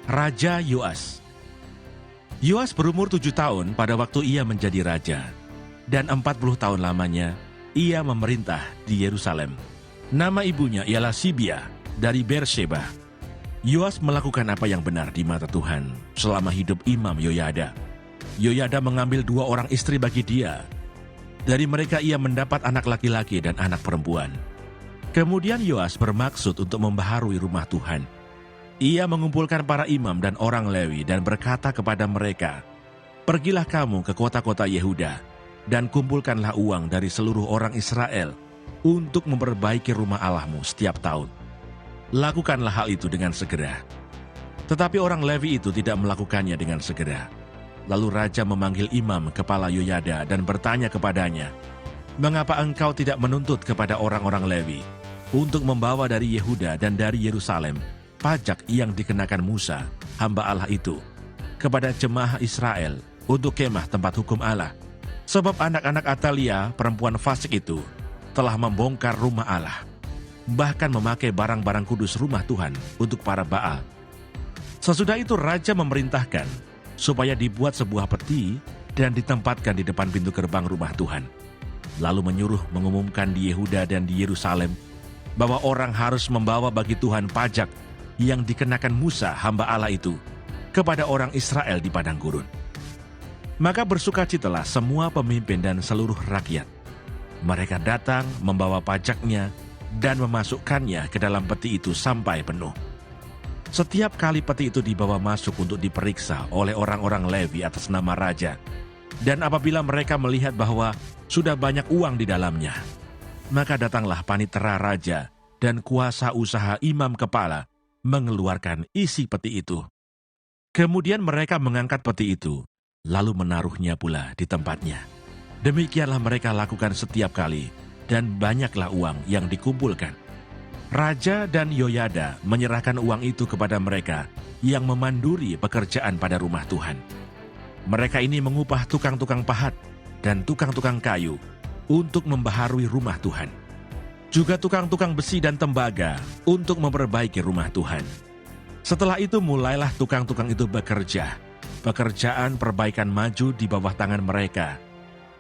Raja Yoas. Yoas berumur 7 tahun pada waktu ia menjadi raja, dan 40 tahun lamanya ia memerintah di Yerusalem. Nama ibunya ialah Sibia dari Beersheba. Yoas melakukan apa yang benar di mata Tuhan selama hidup Imam Yoyada. Yoyada mengambil 2 orang istri bagi dia. Dari mereka ia mendapat anak laki-laki dan anak perempuan. Kemudian Yoas bermaksud untuk membaharui rumah Tuhan. Ia mengumpulkan para imam dan orang Lewi dan berkata kepada mereka, "Pergilah kamu ke kota-kota Yehuda dan kumpulkanlah uang dari seluruh orang Israel untuk memperbaiki rumah Allahmu setiap tahun. Lakukanlah hal itu dengan segera. Tetapi orang Lewi itu tidak melakukannya dengan segera. Lalu raja memanggil imam kepala Yoyada dan bertanya kepadanya, "Mengapa engkau tidak menuntut kepada orang-orang Lewi untuk membawa dari Yehuda dan dari Yerusalem pajak yang dikenakan Musa, hamba Allah itu, kepada jemaah Israel untuk kemah tempat hukum Allah? Sebab anak-anak Atalia, perempuan fasik itu, telah membongkar rumah Allah, bahkan memakai barang-barang kudus rumah Tuhan untuk para Baal." Sesudah itu raja memerintahkan supaya dibuat sebuah peti dan ditempatkan di depan pintu gerbang rumah Tuhan. Lalu menyuruh mengumumkan di Yehuda dan di Yerusalem bahwa orang harus membawa bagi Tuhan pajak yang dikenakan Musa, hamba Allah itu, kepada orang Israel di padang gurun. Maka bersukacitalah semua pemimpin dan seluruh rakyat. Mereka datang membawa pajaknya dan memasukkannya ke dalam peti itu sampai penuh. Setiap kali peti itu dibawa masuk untuk diperiksa oleh orang-orang Lewi atas nama raja, dan apabila mereka melihat bahwa sudah banyak uang di dalamnya, maka datanglah panitera raja dan kuasa usaha imam kepala mengeluarkan isi peti itu. Kemudian mereka mengangkat peti itu, lalu menaruhnya pula di tempatnya. Demikianlah mereka lakukan setiap kali, dan banyaklah uang yang dikumpulkan. Raja dan Yoyada menyerahkan uang itu kepada mereka yang memanduri pekerjaan pada rumah Tuhan. Mereka ini mengupah tukang-tukang pahat dan tukang-tukang kayu untuk membaharui rumah Tuhan. Juga tukang-tukang besi dan tembaga untuk memperbaiki rumah Tuhan. Setelah itu mulailah tukang-tukang itu bekerja. Pekerjaan perbaikan maju di bawah tangan mereka.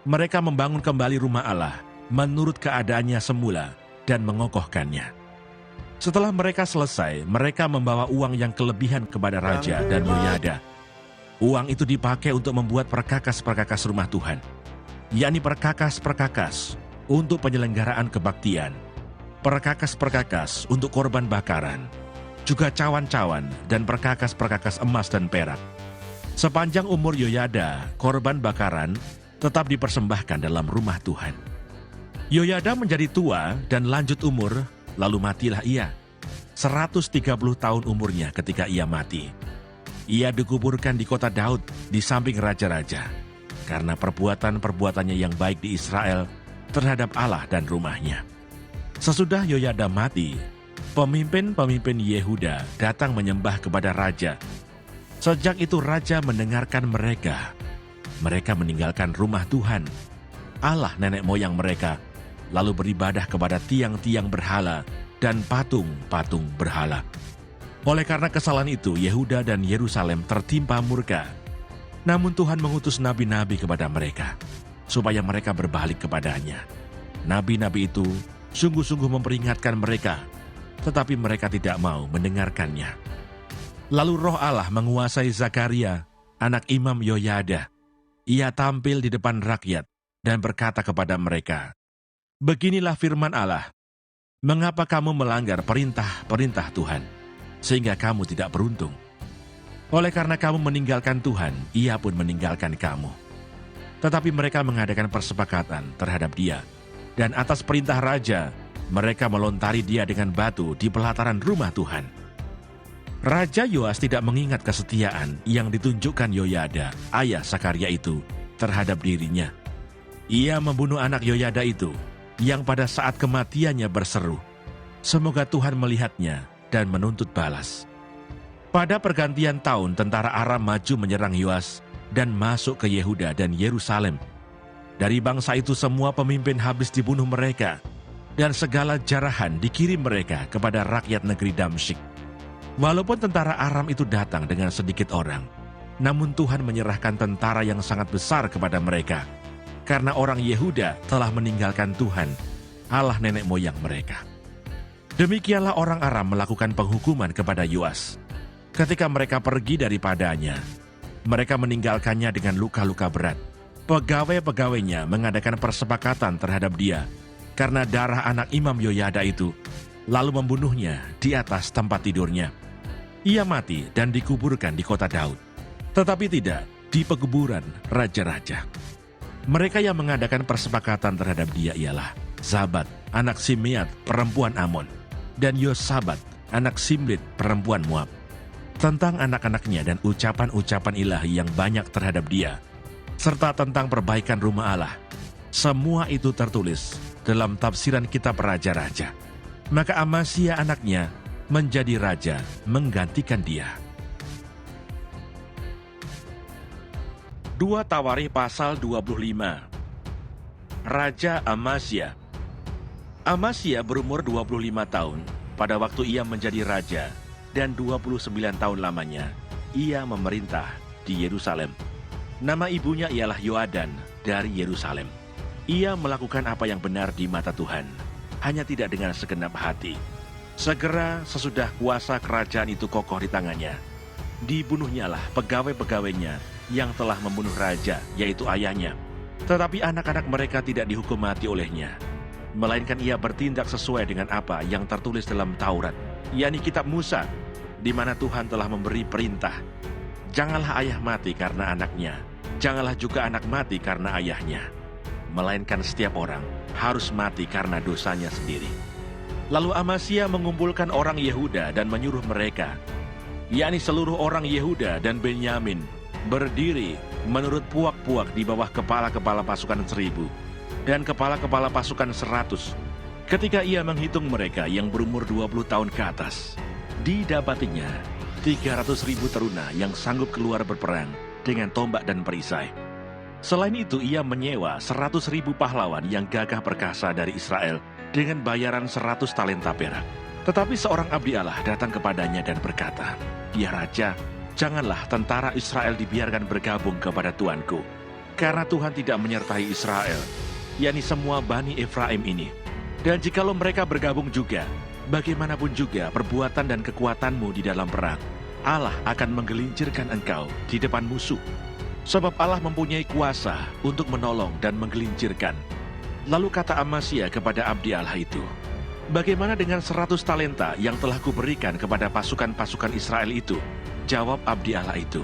Mereka membangun kembali rumah Allah menurut keadaannya semula dan mengokohkannya. Setelah mereka selesai, mereka membawa uang yang kelebihan kepada raja dan Yoyada. Uang itu dipakai untuk membuat perkakas-perkakas rumah Tuhan, yakni perkakas-perkakas untuk penyelenggaraan kebaktian, perkakas-perkakas untuk korban bakaran, juga cawan-cawan dan perkakas-perkakas emas dan perak. Sepanjang umur Yoyada, korban bakaran tetap dipersembahkan dalam rumah Tuhan. Yoyada menjadi tua dan lanjut umur, lalu matilah ia. 130 tahun umurnya ketika ia mati. Ia dikuburkan di kota Daud di samping raja-raja, karena perbuatan-perbuatannya yang baik di Israel terhadap Allah dan rumahnya. Sesudah Yoyada mati, pemimpin-pemimpin Yehuda datang menyembah kepada raja. Sejak itu raja mendengarkan mereka. Mereka meninggalkan rumah Tuhan, Allah nenek moyang mereka, lalu beribadah kepada tiang-tiang berhala dan patung-patung berhala. Oleh karena kesalahan itu, Yehuda dan Yerusalem tertimpa murka. Namun Tuhan mengutus nabi-nabi kepada mereka, supaya mereka berbalik kepadanya. Nabi-nabi itu sungguh-sungguh memperingatkan mereka, tetapi mereka tidak mau mendengarkannya. Lalu roh Allah menguasai Zakaria, anak Imam Yoyada. Ia tampil di depan rakyat dan berkata kepada mereka, "Beginilah firman Allah, mengapa kamu melanggar perintah-perintah Tuhan, sehingga kamu tidak beruntung? Oleh karena kamu meninggalkan Tuhan, Ia pun meninggalkan kamu." Tetapi mereka mengadakan persepakatan terhadap dia, dan atas perintah raja, mereka melontari dia dengan batu di pelataran rumah Tuhan. Raja Yoas tidak mengingat kesetiaan yang ditunjukkan Yoyada, ayah Sakaria itu, terhadap dirinya. Ia membunuh anak Yoyada itu, yang pada saat kematiannya berseru, "Semoga Tuhan melihatnya dan menuntut balas." Pada pergantian tahun, tentara Aram maju menyerang Yoas dan masuk ke Yehuda dan Yerusalem. Dari bangsa itu semua pemimpin habis dibunuh mereka, dan segala jarahan dikirim mereka kepada rakyat negeri Damsyik. Walaupun tentara Aram itu datang dengan sedikit orang, namun Tuhan menyerahkan tentara yang sangat besar kepada mereka, karena orang Yehuda telah meninggalkan Tuhan, Allah nenek moyang mereka. Demikianlah orang Aram melakukan penghukuman kepada Yoas. Ketika mereka pergi daripadanya, mereka meninggalkannya dengan luka-luka berat. Pegawai-pegawainya mengadakan persepakatan terhadap dia, karena darah anak Imam Yoyada itu, lalu membunuhnya di atas tempat tidurnya. Ia mati dan dikuburkan di kota Daud, tetapi tidak di pekuburan raja-raja. Mereka yang mengadakan persepakatan terhadap dia ialah Zabat, anak Simeat, perempuan Amon, dan Yosabat, anak Simrit, perempuan Moab. tentang anak-anaknya dan ucapan-ucapan ilahi yang banyak terhadap dia, serta tentang perbaikan rumah Allah. Semua itu tertulis dalam tafsiran kitab Raja-Raja. Maka Amasya anaknya menjadi raja menggantikan dia. 2 Tawarikh pasal 25. Raja Amasya. Amasya berumur 25 tahun pada waktu ia menjadi raja, dan 29 tahun lamanya ia memerintah di Yerusalem. Nama ibunya ialah Yoadan dari Yerusalem. Ia melakukan apa yang benar di mata Tuhan, hanya tidak dengan segenap hati. Segera sesudah kuasa kerajaan itu kokoh di tangannya, dibunuhnyalah pegawai-pegawainya yang telah membunuh raja, yaitu ayahnya. Tetapi anak-anak mereka tidak dihukum mati olehnya, melainkan ia bertindak sesuai dengan apa yang tertulis dalam Taurat, yakni kitab Musa, di mana Tuhan telah memberi perintah, janganlah ayah mati karena anaknya, janganlah juga anak mati karena ayahnya, melainkan setiap orang harus mati karena dosanya sendiri. Lalu Amasya mengumpulkan orang Yehuda dan menyuruh mereka, yakni seluruh orang Yehuda dan Benyamin, berdiri menurut puak-puak di bawah kepala-kepala pasukan 1.000 dan kepala-kepala pasukan 100. Ketika ia menghitung mereka yang berumur 20 tahun ke atas, didapatinya 300.000 teruna yang sanggup keluar berperang dengan tombak dan perisai. Selain itu, ia menyewa 100.000 pahlawan yang gagah perkasa dari Israel dengan bayaran 100 talenta perak. Tetapi seorang abdi Allah datang kepadanya dan berkata, "Ya Raja, janganlah tentara Israel dibiarkan bergabung kepada tuanku, karena Tuhan tidak menyertai Israel, yakni semua Bani Efraim ini. Dan jikalau mereka bergabung juga, bagaimanapun juga perbuatan dan kekuatanmu di dalam perang, Allah akan menggelincirkan engkau di depan musuh. Sebab Allah mempunyai kuasa untuk menolong dan menggelincirkan." Lalu kata Amasya kepada abdi Allah itu, "Bagaimana dengan 100 talenta yang telah kuberikan kepada pasukan-pasukan Israel itu?" Jawab abdi Allah itu,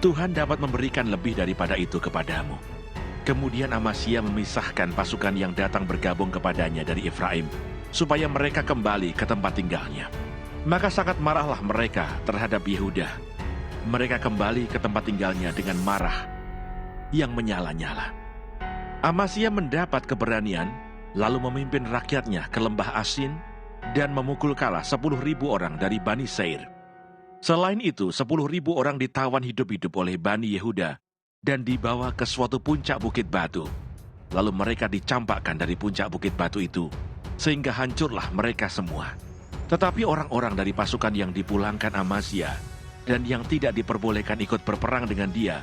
"Tuhan dapat memberikan lebih daripada itu kepadamu." Kemudian Amasya memisahkan pasukan yang datang bergabung kepadanya dari Efraim, supaya mereka kembali ke tempat tinggalnya. Maka sangat marahlah mereka terhadap Yehuda. Mereka kembali ke tempat tinggalnya dengan marah yang menyala-nyala. Amasya mendapat keberanian, lalu memimpin rakyatnya ke lembah Asin dan memukul kalah 10.000 orang dari Bani Seir. Selain itu, 10.000 orang ditawan hidup-hidup oleh Bani Yehuda dan dibawa ke suatu puncak bukit batu. Lalu mereka dicampakkan dari puncak bukit batu itu, sehingga hancurlah mereka semua. Tetapi orang-orang dari pasukan yang dipulangkan Amasya dan yang tidak diperbolehkan ikut berperang dengan dia,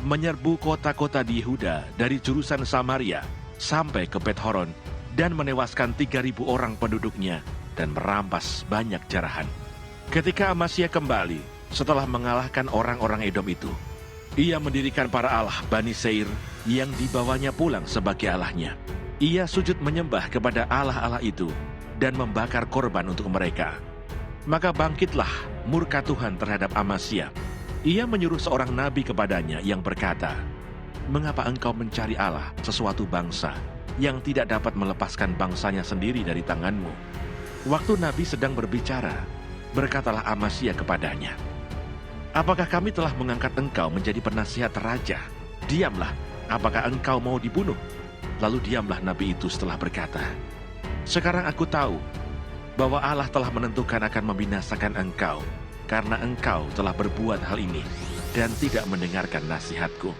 menyerbu kota-kota di Yehuda dari jurusan Samaria sampai ke Bet-Horon dan menewaskan 3.000 orang penduduknya dan merampas banyak jarahan. Ketika Amasya kembali setelah mengalahkan orang-orang Edom itu, ia mendirikan para allah Bani Seir yang dibawanya pulang sebagai allahnya. Ia sujud menyembah kepada allah-allah itu dan membakar korban untuk mereka. Maka bangkitlah murka Tuhan terhadap Amasya. Ia menyuruh seorang nabi kepadanya yang berkata, "Mengapa engkau mencari Allah sesuatu bangsa yang tidak dapat melepaskan bangsanya sendiri dari tanganmu?" Waktu nabi sedang berbicara, berkatalah Amasya kepadanya, "Apakah kami telah mengangkat engkau menjadi penasihat raja? Diamlah, apakah engkau mau dibunuh?" Lalu diamlah nabi itu setelah berkata, "Sekarang aku tahu bahwa Allah telah menentukan akan membinasakan engkau, karena engkau telah berbuat hal ini dan tidak mendengarkan nasihatku."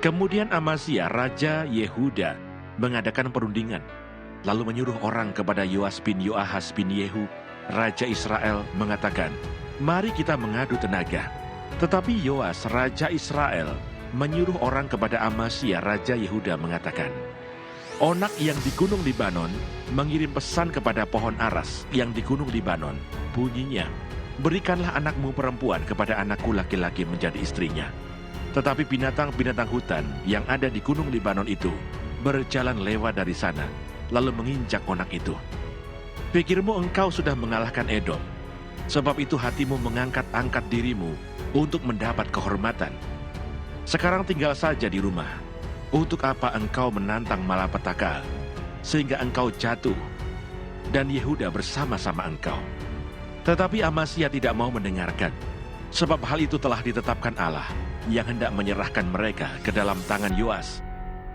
Kemudian Amasya, Raja Yehuda, mengadakan perundingan, lalu menyuruh orang kepada Yoas bin Yoahas bin Yehu, Raja Israel, mengatakan, "Mari kita mengadu tenaga." Tetapi Yoas, Raja Israel, menyuruh orang kepada Amasya, Raja Yehuda, mengatakan, "Onak yang di Gunung Libanon mengirim pesan kepada pohon aras yang di Gunung Libanon. Bunyinya, 'Berikanlah anakmu perempuan kepada anakku laki-laki menjadi istrinya.' Tetapi binatang-binatang hutan yang ada di Gunung Libanon itu berjalan lewat dari sana, lalu menginjak onak itu. Pikirmu engkau sudah mengalahkan Edom, sebab itu hatimu mengangkat-angkat dirimu untuk mendapat kehormatan. Sekarang tinggal saja di rumah. Untuk apa engkau menantang malapetaka, sehingga engkau jatuh, dan Yehuda bersama-sama engkau?" Tetapi Amasya tidak mau mendengarkan. Sebab hal itu telah ditetapkan Allah yang hendak menyerahkan mereka ke dalam tangan Yoas,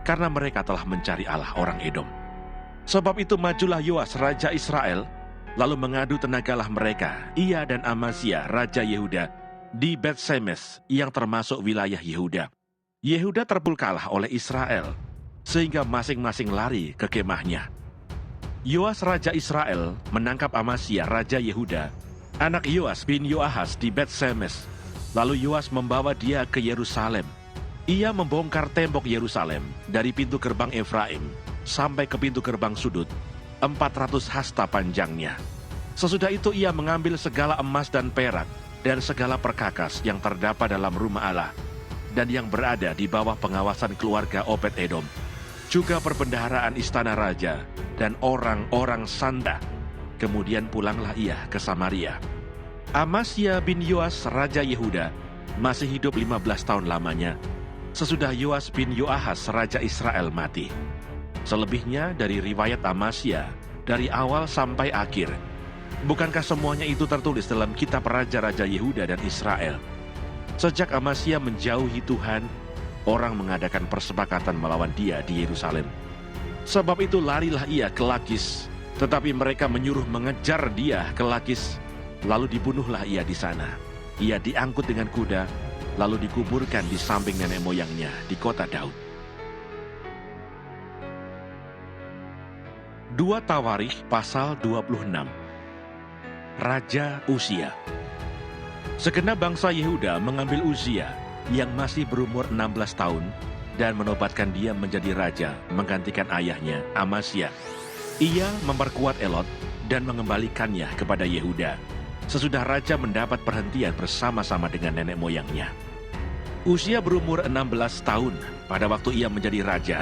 karena mereka telah mencari Allah orang Edom. Sebab itu majulah Yoas raja Israel, lalu mengadu tenagalah mereka, ia dan Amazia raja Yehuda, di Bet-Semes yang termasuk wilayah Yehuda. Yehuda terpukul kalah oleh Israel, sehingga masing-masing lari ke kemahnya. Yoas raja Israel menangkap Amazia raja Yehuda, anak Yoas bin Yoahas di Bet-Semes. Lalu Yoas membawa dia ke Yerusalem. Ia membongkar tembok Yerusalem dari pintu gerbang Efraim sampai ke pintu gerbang sudut, 400 hasta panjangnya. Sesudah itu ia mengambil segala emas dan perak dan segala perkakas yang terdapat dalam rumah Allah dan yang berada di bawah pengawasan keluarga Obed-Edom, juga perbendaharaan istana raja dan orang-orang sanda. Kemudian pulanglah ia ke Samaria. Amazia bin Yoas raja Yehuda masih hidup 15 tahun lamanya, sesudah Yoas bin Yoahas raja Israel mati. Selebihnya dari riwayat Amazia dari awal sampai akhir, bukankah semuanya itu tertulis dalam kitab raja-raja Yehuda dan Israel? Sejak Amazia menjauhi Tuhan, orang mengadakan persepakatan melawan dia di Yerusalem. Sebab itu larilah ia ke Lakis, tetapi mereka menyuruh mengejar dia ke Lakis. Lalu dibunuhlah ia di sana. Ia diangkut dengan kuda, lalu dikuburkan di samping nenek moyangnya di kota Daud. 2 Tawarikh pasal 26. Raja Uzia. Segenap bangsa Yehuda mengambil Uzia yang masih berumur 16 tahun dan menobatkan dia menjadi raja menggantikan ayahnya Amazia. Ia memperkuat Elot dan mengembalikannya kepada Yehuda, sesudah raja mendapat perhentian bersama-sama dengan nenek moyangnya. Uzia berumur 16 tahun pada waktu ia menjadi raja,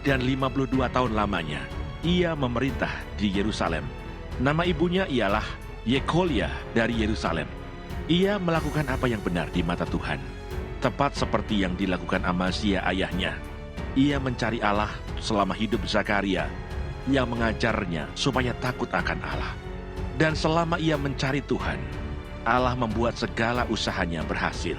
dan 52 tahun lamanya ia memerintah di Yerusalem. Nama ibunya ialah Yekolia dari Yerusalem. Ia melakukan apa yang benar di mata Tuhan, tepat seperti yang dilakukan Amazia ayahnya. Ia mencari Allah selama hidup Zakaria, yang mengajarnya supaya takut akan Allah. Dan selama ia mencari Tuhan, Allah membuat segala usahanya berhasil.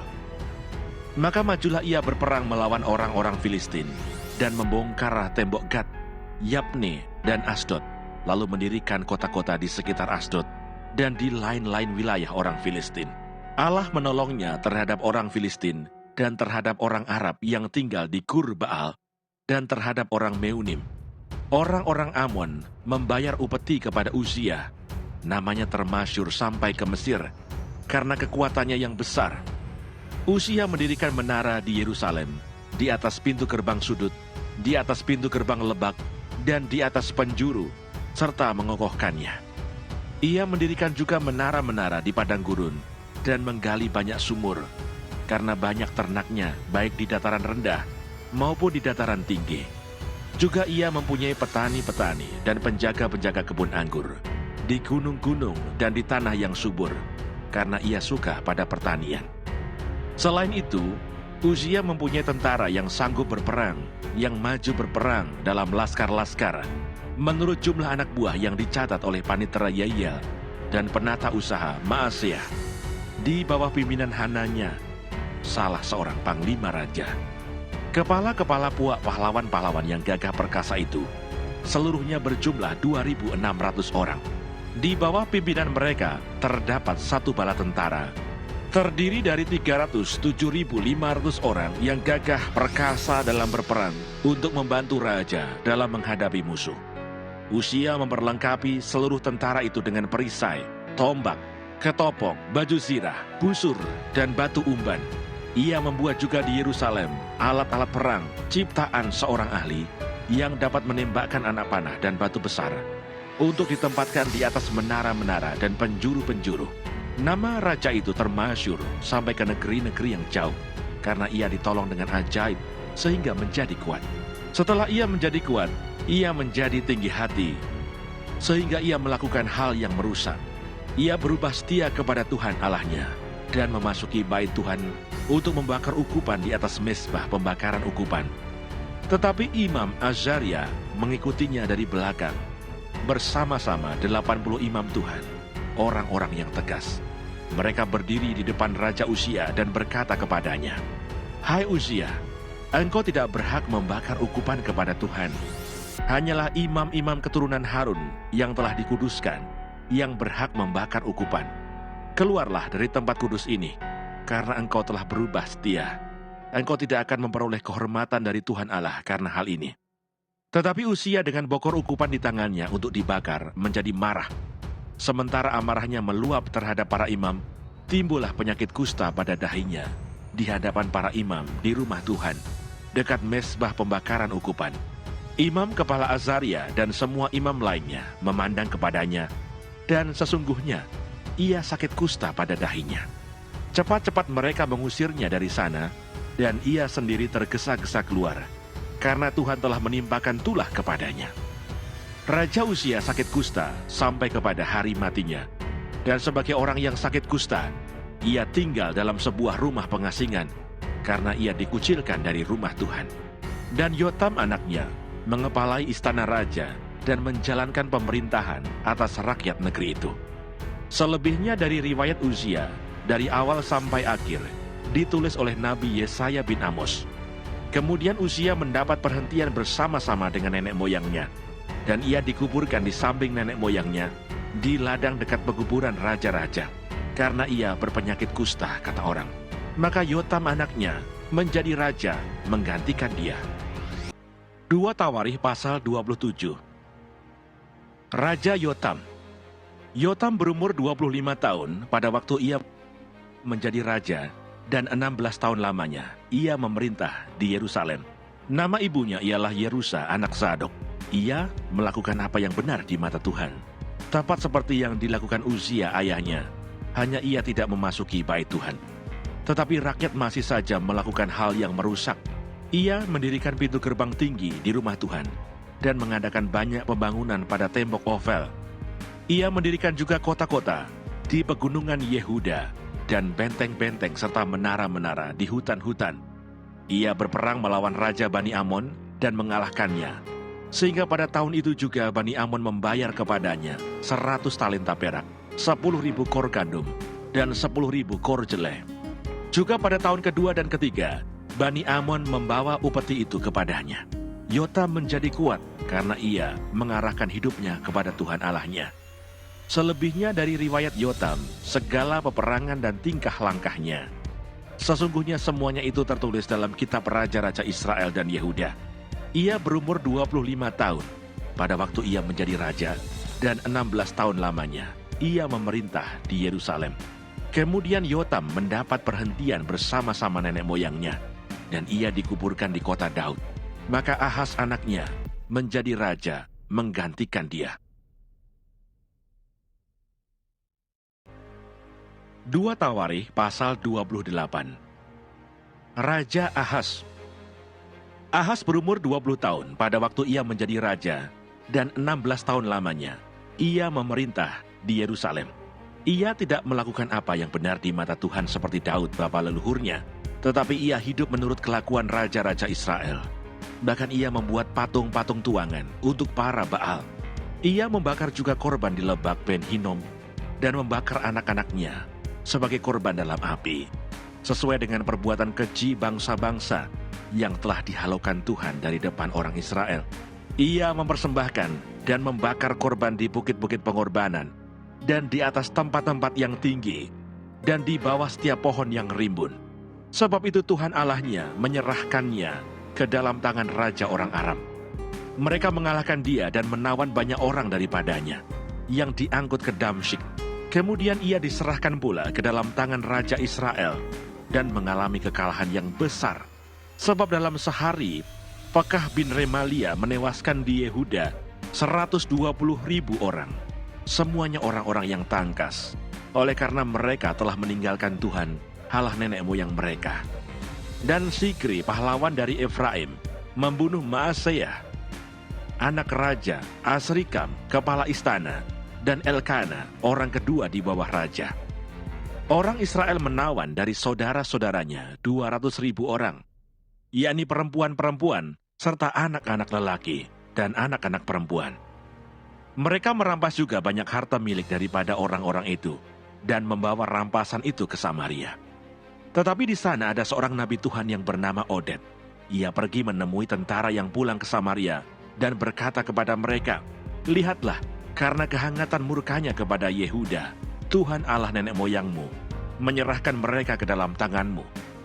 Maka majulah ia berperang melawan orang-orang Filistin dan membongkar tembok Gad, Yabne, dan Asdod, lalu mendirikan kota-kota di sekitar Asdod dan di lain-lain wilayah orang Filistin. Allah menolongnya terhadap orang Filistin dan terhadap orang Arab yang tinggal di Gur Baal dan terhadap orang Meunim. Orang-orang Amon membayar upeti kepada Uzia. Namanya termasyur sampai ke Mesir karena kekuatannya yang besar. Uzia mendirikan menara di Yerusalem, di atas pintu gerbang sudut, di atas pintu gerbang lebak, dan di atas penjuru, serta mengokohkannya. Ia mendirikan juga menara-menara di padang gurun dan menggali banyak sumur, karena banyak ternaknya baik di dataran rendah maupun di dataran tinggi. Juga ia mempunyai petani-petani dan penjaga-penjaga kebun anggur di gunung-gunung dan di tanah yang subur, karena ia suka pada pertanian. Selain itu, Uzia mempunyai tentara yang sanggup berperang, yang maju berperang dalam laskar-laskar, menurut jumlah anak buah yang dicatat oleh panitera Yeiel dan penata usaha Maaseah, di bawah pimpinan Hananya, salah seorang panglima raja. Kepala-kepala puak pahlawan-pahlawan yang gagah perkasa itu, seluruhnya berjumlah 2.600 orang. Di bawah pimpinan mereka terdapat satu bala tentara, terdiri dari 307.500 orang yang gagah perkasa dalam berperang untuk membantu raja dalam menghadapi musuh. Uzia memperlengkapi seluruh tentara itu dengan perisai, tombak, ketopong, baju zirah, busur, dan batu umban. Ia membuat juga di Yerusalem alat-alat perang ciptaan seorang ahli yang dapat menembakkan anak panah dan batu besar untuk ditempatkan di atas menara-menara dan penjuru-penjuru. Nama raja itu termasyur sampai ke negeri-negeri yang jauh, karena ia ditolong dengan ajaib sehingga menjadi kuat. Setelah ia menjadi kuat, ia menjadi tinggi hati, sehingga ia melakukan hal yang merusak. Ia berubah setia kepada Tuhan Allahnya dan memasuki bait Tuhan untuk membakar ukupan di atas mezbah pembakaran ukupan. Tetapi Imam Azaria mengikutinya dari belakang, bersama-sama 80 imam Tuhan, orang-orang yang tegas. Mereka berdiri di depan Raja Uzia dan berkata kepadanya, "Hai Uzia, engkau tidak berhak membakar ukupan kepada Tuhan. Hanyalah imam-imam keturunan Harun yang telah dikuduskan yang berhak membakar ukupan. Keluarlah dari tempat kudus ini, karena engkau telah berubah setia. Engkau tidak akan memperoleh kehormatan dari Tuhan Allah karena hal ini." Tetapi Uzia dengan bokor ukupan di tangannya untuk dibakar menjadi marah. Sementara amarahnya meluap terhadap para imam, timbullah penyakit kusta pada dahinya di hadapan para imam di rumah Tuhan, dekat mezbah pembakaran ukupan. Imam kepala Azaria dan semua imam lainnya memandang kepadanya, dan sesungguhnya ia sakit kusta pada dahinya. Cepat-cepat mereka mengusirnya dari sana, dan ia sendiri tergesa-gesa keluar, karena Tuhan telah menimpakan tulah kepadanya. Raja Uzia sakit kusta sampai kepada hari matinya, dan sebagai orang yang sakit kusta, ia tinggal dalam sebuah rumah pengasingan, karena ia dikucilkan dari rumah Tuhan. Dan Yotam anaknya mengepalai istana raja dan menjalankan pemerintahan atas rakyat negeri itu. Selebihnya dari riwayat Uzia, dari awal sampai akhir, ditulis oleh Nabi Yesaya bin Amos. Kemudian Uzia mendapat perhentian bersama-sama dengan nenek moyangnya, dan ia dikuburkan di samping nenek moyangnya, di ladang dekat pekuburan raja-raja, karena ia berpenyakit kusta, kata orang. Maka Yotam anaknya menjadi raja menggantikan dia. 2 Tawarikh pasal 27. Raja Yotam. Yotam berumur 25 tahun pada waktu ia menjadi raja, dan 16 tahun lamanya ia memerintah di Yerusalem. Nama ibunya ialah Yerusa anak Zadok. Ia melakukan apa yang benar di mata Tuhan, tepat seperti yang dilakukan Uzia ayahnya, hanya ia tidak memasuki bait Tuhan. Tetapi rakyat masih saja melakukan hal yang merusak. Ia mendirikan pintu gerbang tinggi di rumah Tuhan, dan mengadakan banyak pembangunan pada tembok Ofel. Ia mendirikan juga kota-kota di pegunungan Yehuda, dan benteng-benteng serta menara-menara di hutan-hutan. Ia berperang melawan Raja Bani Amon dan mengalahkannya, sehingga pada tahun itu juga Bani Amon membayar kepadanya 100 talenta perak, 10.000 kor gandum, dan 10.000 kor jeleh. Juga pada tahun kedua dan ketiga, Bani Amon membawa upeti itu kepadanya. Yotam menjadi kuat karena ia mengarahkan hidupnya kepada Tuhan Allahnya. Selebihnya dari riwayat Yotam, segala peperangan dan tingkah langkahnya, sesungguhnya semuanya itu tertulis dalam kitab Raja-Raja Israel dan Yehuda. Ia berumur 25 tahun pada waktu ia menjadi raja, dan 16 tahun lamanya ia memerintah di Yerusalem. Kemudian Yotam mendapat perhentian bersama-sama nenek moyangnya, dan ia dikuburkan di kota Daud. Maka Ahaz anaknya menjadi raja menggantikan dia. 2 Tawarikh pasal 28. Raja Ahaz. Ahaz berumur 20 tahun pada waktu ia menjadi raja, dan 16 tahun lamanya ia memerintah di Yerusalem. Ia tidak melakukan apa yang benar di mata Tuhan seperti Daud bapa leluhurnya, tetapi ia hidup menurut kelakuan raja-raja Israel. Bahkan ia membuat patung-patung tuangan untuk para Baal. Ia membakar juga korban di lebak Ben Hinnom, dan membakar anak-anaknya sebagai korban dalam api, sesuai dengan perbuatan keji bangsa-bangsa yang telah dihalaukan Tuhan dari depan orang Israel. Ia mempersembahkan dan membakar korban di bukit-bukit pengorbanan, dan di atas tempat-tempat yang tinggi, dan di bawah setiap pohon yang rimbun. Sebab itu Tuhan Allahnya menyerahkannya ke dalam tangan raja orang Aram. Mereka mengalahkan dia dan menawan banyak orang daripadanya, yang diangkut ke Damsyik. Kemudian ia diserahkan pula ke dalam tangan raja Israel, dan mengalami kekalahan yang besar. Sebab dalam sehari, Pekah bin Remalia menewaskan di Yehuda 120.000 orang. Semuanya orang-orang yang tangkas, oleh karena mereka telah meninggalkan Tuhan, Allah nenek moyang mereka. Dan Sikri, pahlawan dari Efraim, membunuh Maaseiah, anak raja, Asrikam, kepala istana, dan Elkana, orang kedua di bawah raja. Orang Israel menawan dari saudara-saudaranya 200.000 orang, yakni perempuan-perempuan, serta anak-anak lelaki dan anak-anak perempuan. Mereka merampas juga banyak harta milik daripada orang-orang itu, dan membawa rampasan itu ke Samaria. Tetapi di sana ada seorang nabi Tuhan yang bernama Oded. Ia pergi menemui tentara yang pulang ke Samaria dan berkata kepada mereka, "Lihatlah, karena kehangatan murkanya kepada Yehuda, Tuhan Allah nenek moyangmu menyerahkan mereka ke dalam tanganmu,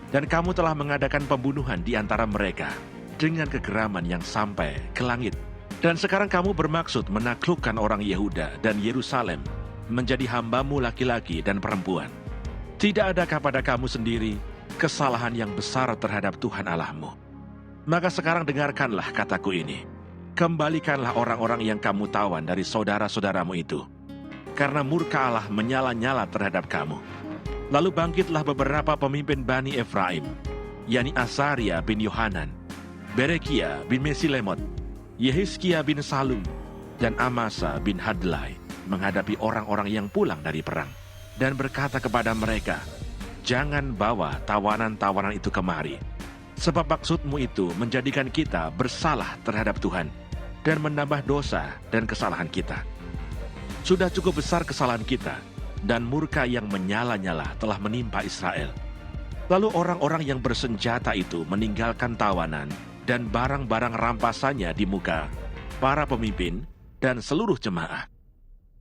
dan kamu telah mengadakan pembunuhan di antara mereka dengan kegeraman yang sampai ke langit. Dan sekarang kamu bermaksud menaklukkan orang Yehuda dan Yerusalem menjadi hambamu laki-laki dan perempuan. Tidak adakah pada kamu sendiri kesalahan yang besar terhadap Tuhan Allahmu? Maka sekarang dengarkanlah kataku ini. Kembalikanlah orang-orang yang kamu tawan dari saudara-saudaramu itu, karena murka Allah menyala-nyala terhadap kamu." Lalu bangkitlah beberapa pemimpin Bani Efraim, yakni Asaria bin Yohanan, Berekia bin Mesilemot, Yehizkia bin Salum, dan Amasa bin Hadlai menghadapi orang-orang yang pulang dari perang, dan berkata kepada mereka, "Jangan bawa tawanan-tawanan itu kemari, sebab maksudmu itu menjadikan kita bersalah terhadap Tuhan, dan menambah dosa dan kesalahan kita. Sudah cukup besar kesalahan kita, dan murka yang menyala-nyala telah menimpa Israel." Lalu orang-orang yang bersenjata itu meninggalkan tawanan dan barang-barang rampasannya di muka para pemimpin dan seluruh jemaah.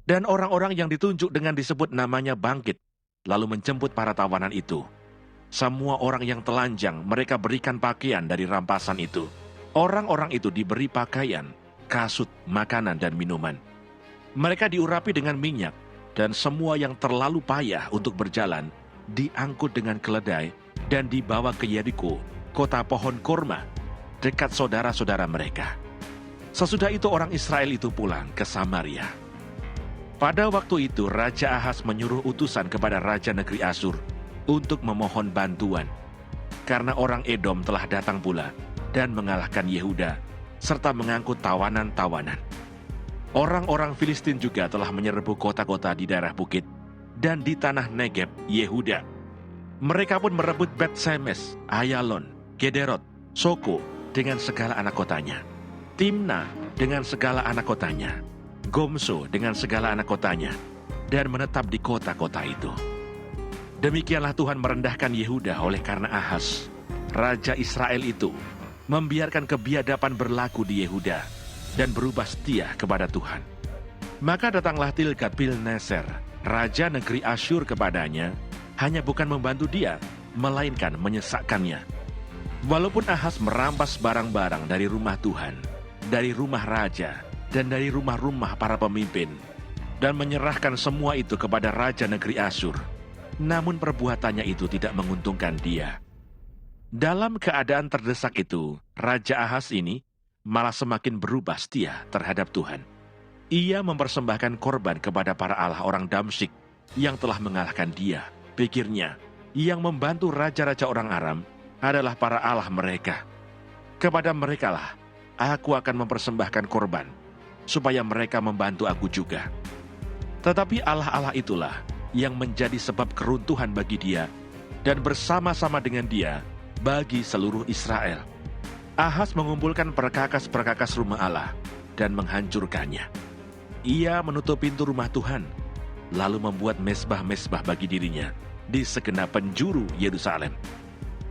Dan orang-orang yang ditunjuk dengan disebut namanya bangkit, lalu menjemput para tawanan itu. Semua orang yang telanjang mereka berikan pakaian dari rampasan itu. Orang-orang itu diberi pakaian, kasut, makanan, dan minuman. Mereka diurapi dengan minyak, dan semua yang terlalu payah untuk berjalan diangkut dengan keledai dan dibawa ke Yeriko, kota pohon korma, dekat saudara-saudara mereka. Sesudah itu orang Israel itu pulang ke Samaria. Pada waktu itu Raja Ahaz menyuruh utusan kepada Raja Negeri Asyur untuk memohon bantuan, karena orang Edom telah datang pula dan mengalahkan Yehuda, serta mengangkut tawanan-tawanan. Orang-orang Filistin juga telah menyerbu kota-kota di daerah bukit dan di tanah Negeb Yehuda. Mereka pun merebut Bet-Semes, Ayalon, Gederot, Soko dengan segala anak kotanya, Timna dengan segala anak kotanya, Gomso dengan segala anak kotanya, dan menetap di kota-kota itu. Demikianlah Tuhan merendahkan Yehuda oleh karena Ahaz, Raja Israel itu, membiarkan kebiadaban berlaku di Yehuda dan berubah setia kepada Tuhan. Maka datanglah Tilgat-Pilneser, Raja Negeri Asyur kepadanya, hanya bukan membantu dia, melainkan menyesakkannya. Walaupun Ahaz merampas barang-barang dari rumah Tuhan, dari rumah raja, dan dari rumah-rumah para pemimpin, dan menyerahkan semua itu kepada Raja Negeri Asyur, namun perbuatannya itu tidak menguntungkan dia. Dalam keadaan terdesak itu, Raja Ahaz ini malah semakin berubah setia terhadap Tuhan. Ia mempersembahkan korban kepada para allah orang Damsyik yang telah mengalahkan dia. Pikirnya, yang membantu raja-raja orang Aram adalah para allah mereka. Kepada merekalah aku akan mempersembahkan korban, supaya mereka membantu aku juga. Tetapi allah-allah itulah yang menjadi sebab keruntuhan bagi dia, dan bersama-sama dengan dia bagi seluruh Israel. Ahaz mengumpulkan perkakas-perkakas rumah Allah dan menghancurkannya. Ia menutup pintu rumah Tuhan, lalu membuat mezbah-mezbah bagi dirinya di segenap penjuru Yerusalem.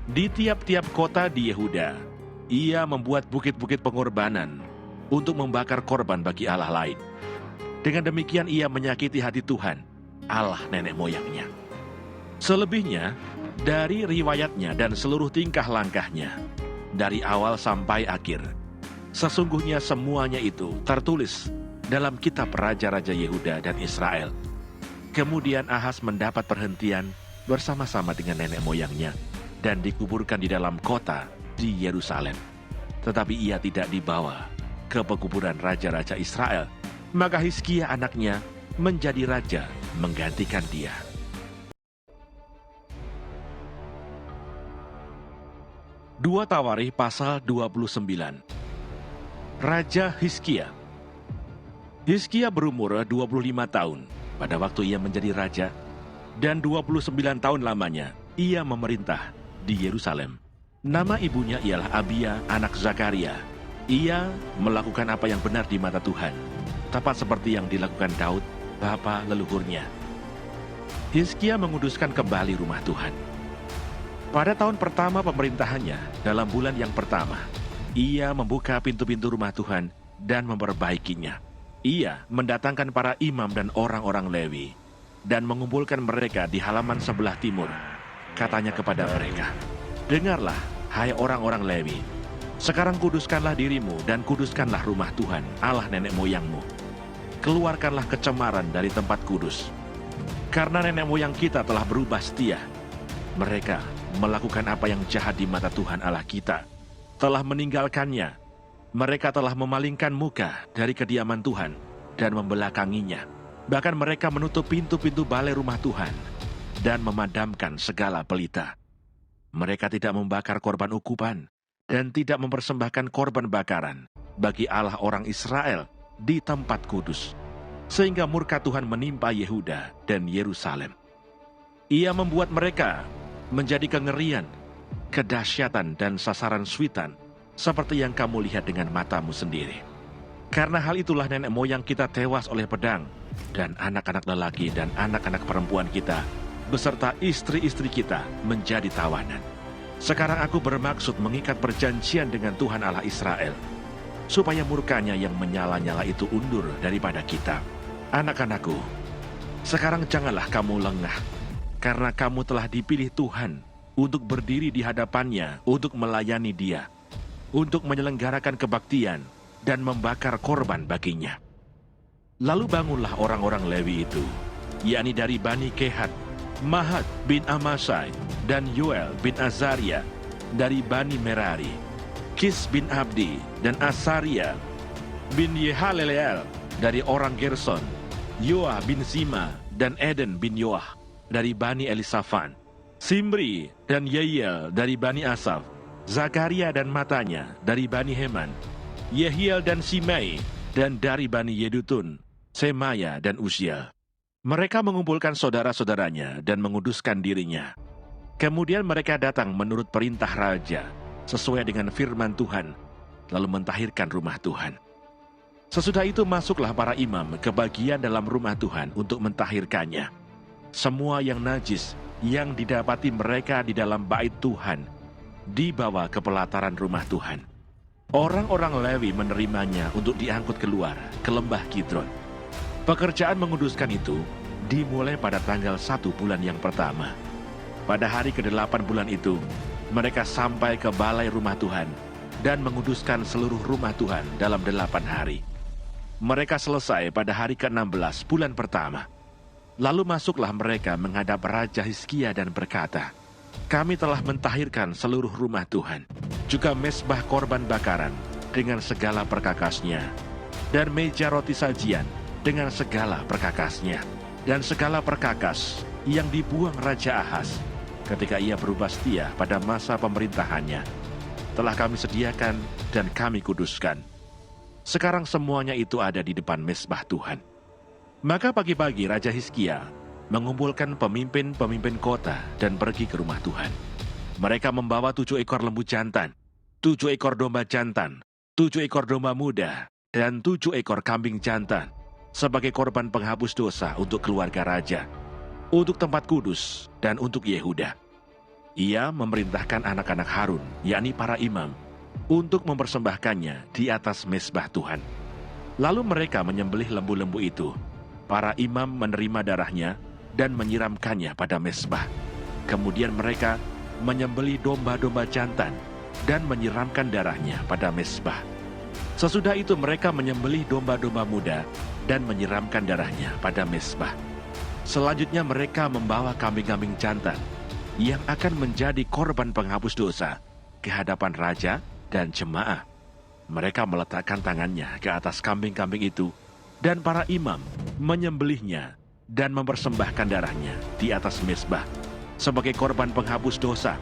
Di tiap-tiap kota di Yehuda, ia membuat bukit-bukit pengorbanan untuk membakar korban bagi allah lain. Dengan demikian ia menyakiti hati Tuhan, Allah nenek moyangnya. Selebihnya, dari riwayatnya dan seluruh tingkah langkahnya, dari awal sampai akhir, sesungguhnya semuanya itu tertulis dalam kitab Raja-Raja Yehuda dan Israel. Kemudian Ahaz mendapat perhentian bersama-sama dengan nenek moyangnya dan dikuburkan di dalam kota di Yerusalem. Tetapi ia tidak dibawa ke pekuburan raja-raja Israel. Maka Hizkia anaknya menjadi raja menggantikan dia. Dua Tawarikh pasal 29. Raja Hizkia. Hizkia berumur 25 tahun pada waktu ia menjadi raja, dan 29 tahun lamanya ia memerintah di Yerusalem. Nama ibunya ialah Abia, anak Zakaria. Ia melakukan apa yang benar di mata Tuhan, tepat seperti yang dilakukan Daud, bapa leluhurnya. Hizkia menguduskan kembali rumah Tuhan. Pada tahun pertama pemerintahannya, dalam bulan yang pertama, ia membuka pintu-pintu rumah Tuhan dan memperbaikinya. Ia mendatangkan para imam dan orang-orang Lewi dan mengumpulkan mereka di halaman sebelah timur. Katanya kepada mereka, "Dengarlah, hai orang-orang Lewi, sekarang kuduskanlah dirimu dan kuduskanlah rumah Tuhan, Allah nenek moyangmu. Keluarkanlah kecemaran dari tempat kudus. Karena nenek moyang kita telah berubah setia. Mereka melakukan apa yang jahat di mata Tuhan Allah kita, telah meninggalkannya. Mereka telah memalingkan muka dari kediaman Tuhan dan membelakanginya. Bahkan mereka menutup pintu-pintu balai rumah Tuhan dan memadamkan segala pelita. Mereka tidak membakar korban ukupan dan tidak mempersembahkan korban bakaran bagi Allah orang Israel di tempat kudus, sehingga murka Tuhan menimpa Yehuda dan Yerusalem. Ia membuat mereka menjadi kengerian, kedahsyatan dan sasaran suitan, seperti yang kamu lihat dengan matamu sendiri. Karena hal itulah nenek moyang kita tewas oleh pedang, dan anak-anak lelaki dan anak-anak perempuan kita, beserta istri-istri kita menjadi tawanan. Sekarang aku bermaksud mengikat perjanjian dengan Tuhan Allah Israel, supaya murkanya yang menyala-nyala itu undur daripada kita. Anak-anakku, sekarang janganlah kamu lengah, karena kamu telah dipilih Tuhan untuk berdiri di hadapannya, untuk melayani Dia, untuk menyelenggarakan kebaktian dan membakar korban baginya." Lalu bangunlah orang-orang Lewi itu, yakni dari Bani Kehat, Mahat bin Amasai, dan Yoel bin Azaria dari Bani Merari, Kis bin Abdi dan Asaria bin Yehaleleel dari orang Gerson, Yoah bin Sima dan Eden bin Yoah dari Bani Elisafan, Simri dan Yeiel dari Bani Asaf, Zakaria dan Matanya dari Bani Heman, Yehiel dan Simei dan dari Bani Yedutun, Semaya dan Uziel. Mereka mengumpulkan saudara-saudaranya dan menguduskan dirinya. Kemudian mereka datang menurut perintah raja, sesuai dengan firman Tuhan, lalu mentahirkan rumah Tuhan. Sesudah itu masuklah para imam ke bagian dalam rumah Tuhan untuk mentahirkannya. Semua yang najis yang didapati mereka di dalam bait Tuhan dibawa ke pelataran rumah Tuhan. Orang-orang Lewi menerimanya untuk diangkut keluar ke lembah Kidron. Pekerjaan menguduskan itu dimulai pada tanggal 1 bulan yang pertama. Pada hari ke-8 bulan itu, mereka sampai ke balai rumah Tuhan dan menguduskan seluruh rumah Tuhan dalam 8 hari. Mereka selesai pada hari ke-16 bulan pertama. Lalu masuklah mereka menghadap Raja Hizkia dan berkata, "Kami telah mentahirkan seluruh rumah Tuhan, juga mezbah korban bakaran dengan segala perkakasnya, dan meja roti sajian dengan segala perkakasnya, dan segala perkakas yang dibuang Raja Ahaz ketika ia berubah setia pada masa pemerintahannya, telah kami sediakan dan kami kuduskan. Sekarang semuanya itu ada di depan mezbah Tuhan." Maka pagi-pagi Raja Hizkia mengumpulkan pemimpin-pemimpin kota dan pergi ke rumah Tuhan. Mereka membawa 7 ekor lembu jantan, 7 ekor domba jantan, 7 ekor domba muda, dan 7 ekor kambing jantan sebagai korban penghapus dosa untuk keluarga raja, untuk tempat kudus, dan untuk Yehuda. Ia memerintahkan anak-anak Harun, yakni para imam, untuk mempersembahkannya di atas mezbah Tuhan. Lalu mereka menyembelih lembu-lembu itu. Para imam menerima darahnya dan menyiramkannya pada mezbah. Kemudian mereka menyembelih domba-domba jantan dan menyiramkan darahnya pada mezbah. Sesudah itu mereka menyembelih domba-domba muda dan menyiramkan darahnya pada mezbah. Selanjutnya mereka membawa kambing-kambing jantan yang akan menjadi korban penghapus dosa ke hadapan raja dan jemaah. Mereka meletakkan tangannya ke atas kambing-kambing itu, dan para imam menyembelihnya dan mempersembahkan darahnya di atas mezbah sebagai korban penghapus dosa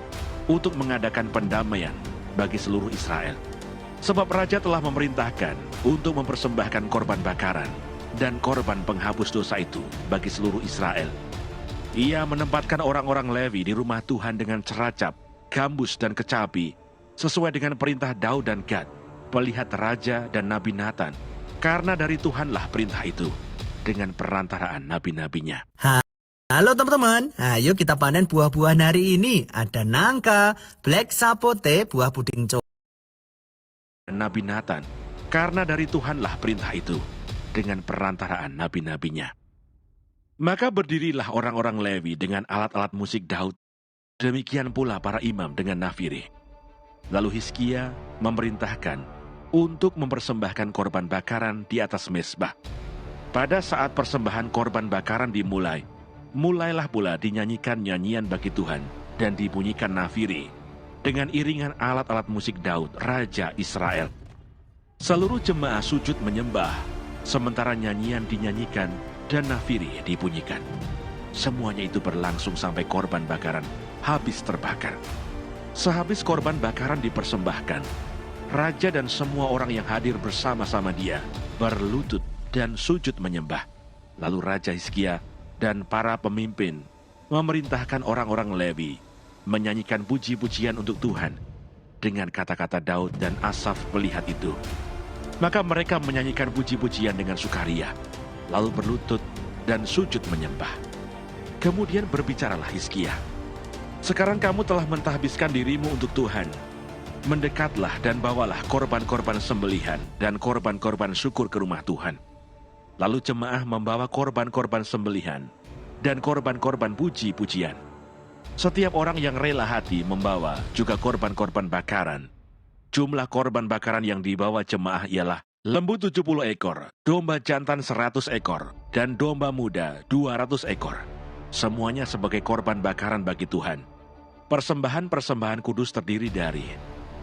untuk mengadakan pendamaian bagi seluruh Israel. Sebab raja telah memerintahkan untuk mempersembahkan korban bakaran dan korban penghapus dosa itu bagi seluruh Israel. Ia menempatkan orang-orang Lewi di rumah Tuhan dengan ceracap, gambus dan kecapi, sesuai dengan perintah Daud dan Gad, pelihat raja dan Nabi Natan, karena dari Tuhanlah perintah itu dengan perantaraan nabi-nabinya. Halo teman-teman, ayo kita panen buah-buahan hari ini. Ada nangka, black sapote, buah puding coklat. Nabi Nathan, karena dari Tuhanlah perintah itu, dengan perantaraan nabi-nabinya. Maka berdirilah orang-orang Lewi dengan alat-alat musik Daud, demikian pula para imam dengan nafiri. Lalu Hizkia memerintahkan untuk mempersembahkan korban bakaran di atas mezbah. Pada saat persembahan korban bakaran mulailah pula dinyanyikan nyanyian bagi Tuhan dan dibunyikan nafiri dengan iringan alat-alat musik Daud, Raja Israel. Seluruh jemaah sujud menyembah, sementara nyanyian dinyanyikan dan nafiri dibunyikan. Semuanya itu berlangsung sampai korban bakaran habis terbakar. Sehabis korban bakaran dipersembahkan, Raja dan semua orang yang hadir bersama-sama dia berlutut dan sujud menyembah. Lalu Raja Hizkia dan para pemimpin memerintahkan orang-orang Lewi menyanyikan puji-pujian untuk Tuhan dengan kata-kata Daud dan Asaf melihat itu. Maka mereka menyanyikan puji-pujian dengan sukaria, lalu berlutut dan sujud menyembah. Kemudian berbicaralah Hizkia, "Sekarang kamu telah mentahbiskan dirimu untuk Tuhan. Mendekatlah dan bawalah korban-korban sembelihan dan korban-korban syukur ke rumah Tuhan." Lalu jemaah membawa korban-korban sembelihan dan korban-korban puji-pujian. Setiap orang yang rela hati membawa juga korban-korban bakaran. Jumlah korban bakaran yang dibawa jemaah ialah lembu 70 ekor, domba jantan 100 ekor, dan domba muda 200 ekor. Semuanya sebagai korban bakaran bagi Tuhan. Persembahan-persembahan kudus terdiri dari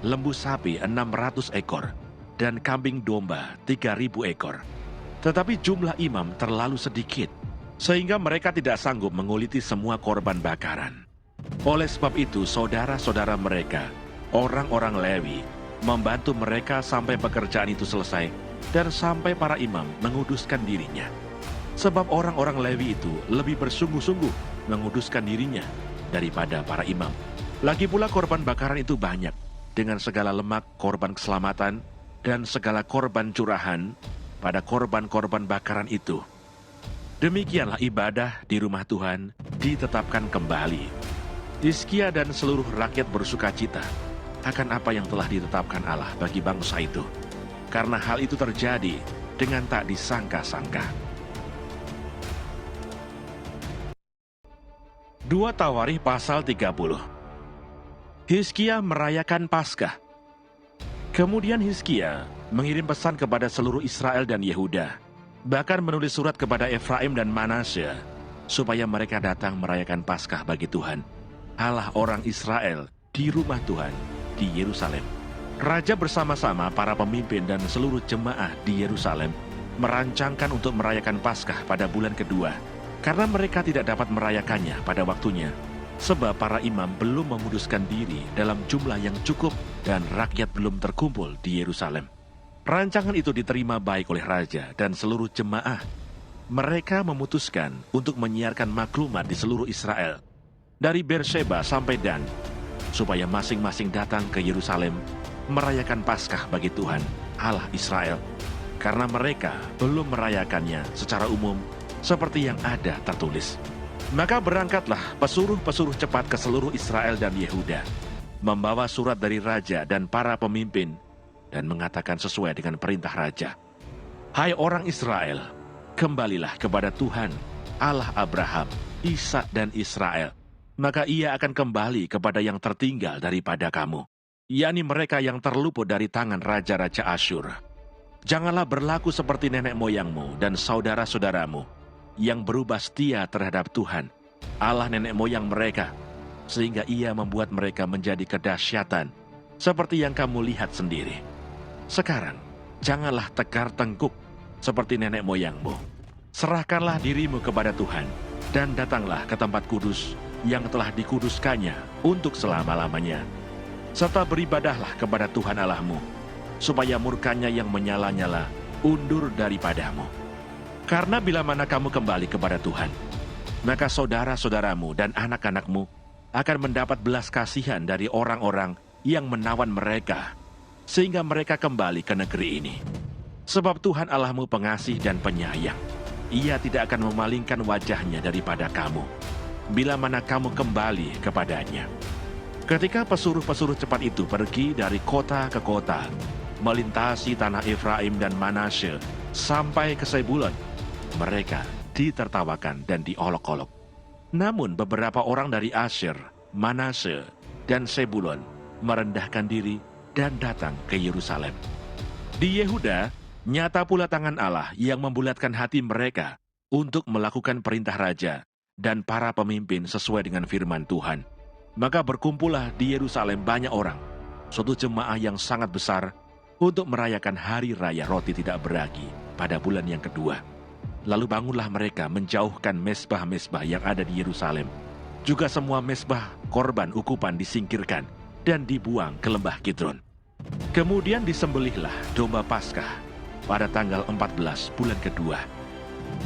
lembu sapi 600 ekor dan kambing domba 3.000 ekor. Tetapi jumlah imam terlalu sedikit, sehingga mereka tidak sanggup menguliti semua korban bakaran. Oleh sebab itu, saudara-saudara mereka, orang-orang Lewi, membantu mereka sampai pekerjaan itu selesai dan sampai para imam menguduskan dirinya. Sebab orang-orang Lewi itu lebih bersungguh-sungguh menguduskan dirinya daripada para imam. Lagi pula korban bakaran itu banyak, dengan segala lemak korban keselamatan dan segala korban curahan pada korban-korban bakaran itu. Demikianlah ibadah di rumah Tuhan ditetapkan kembali. Hizkia dan seluruh rakyat bersukacita akan apa yang telah ditetapkan Allah bagi bangsa itu, karena hal itu terjadi dengan tak disangka-sangka. 2 Tawarikh pasal 30. Hizkia merayakan Paskah. Kemudian Hizkia mengirim pesan kepada seluruh Israel dan Yehuda, bahkan menulis surat kepada Efraim dan Manasye, supaya mereka datang merayakan Paskah bagi Tuhan, Allah orang Israel, di rumah Tuhan, di Yerusalem. Raja bersama-sama para pemimpin dan seluruh jemaah di Yerusalem merancangkan untuk merayakan Paskah pada bulan kedua, karena mereka tidak dapat merayakannya pada waktunya, sebab para imam belum memuduskan diri dalam jumlah yang cukup dan rakyat belum terkumpul di Yerusalem. Rancangan itu diterima baik oleh raja dan seluruh jemaah. Mereka memutuskan untuk menyiarkan maklumat di seluruh Israel, dari Beersheba sampai Dan, supaya masing-masing datang ke Yerusalem merayakan Paskah bagi Tuhan, Allah Israel, karena mereka belum merayakannya secara umum seperti yang ada tertulis. Maka berangkatlah pesuruh-pesuruh cepat ke seluruh Israel dan Yehuda, membawa surat dari raja dan para pemimpin, dan mengatakan sesuai dengan perintah raja, "Hai orang Israel, kembalilah kepada Tuhan, Allah Abraham, Ishak dan Israel, maka ia akan kembali kepada yang tertinggal daripada kamu, yakni mereka yang terluput dari tangan raja-raja Asyur. Janganlah berlaku seperti nenek moyangmu dan saudara-saudaramu, yang berubah setia terhadap Tuhan, Allah nenek moyang mereka, sehingga ia membuat mereka menjadi kedahsyatan, seperti yang kamu lihat sendiri. Sekarang, janganlah tegar tengkuk seperti nenek moyangmu. Serahkanlah dirimu kepada Tuhan, dan datanglah ke tempat kudus yang telah dikuduskannya untuk selama-lamanya. Serta beribadahlah kepada Tuhan Allahmu, supaya murkanya yang menyala-nyala undur daripadamu. Karena bila mana kamu kembali kepada Tuhan, maka saudara-saudaramu dan anak-anakmu akan mendapat belas kasihan dari orang-orang yang menawan mereka, sehingga mereka kembali ke negeri ini. Sebab Tuhan Allahmu pengasih dan penyayang. Ia tidak akan memalingkan wajahnya daripada kamu, bila mana kamu kembali kepadanya." Ketika pesuruh-pesuruh cepat itu pergi dari kota ke kota, melintasi tanah Efraim dan Manasye sampai ke Zebulon, mereka ditertawakan dan diolok-olok. Namun beberapa orang dari Asyer, Manasye, dan Zebulon merendahkan diri dan datang ke Yerusalem. Di Yehuda, nyata pula tangan Allah yang membulatkan hati mereka untuk melakukan perintah raja dan para pemimpin sesuai dengan firman Tuhan. Maka berkumpullah di Yerusalem banyak orang, suatu jemaah yang sangat besar, untuk merayakan hari raya roti tidak beragi pada bulan yang kedua. Lalu bangunlah mereka menjauhkan mezbah-mezbah yang ada di Yerusalem. Juga semua mezbah korban ukupan disingkirkan dan dibuang ke lembah Kidron. Kemudian disembelihlah domba Paskah pada tanggal 14 bulan kedua.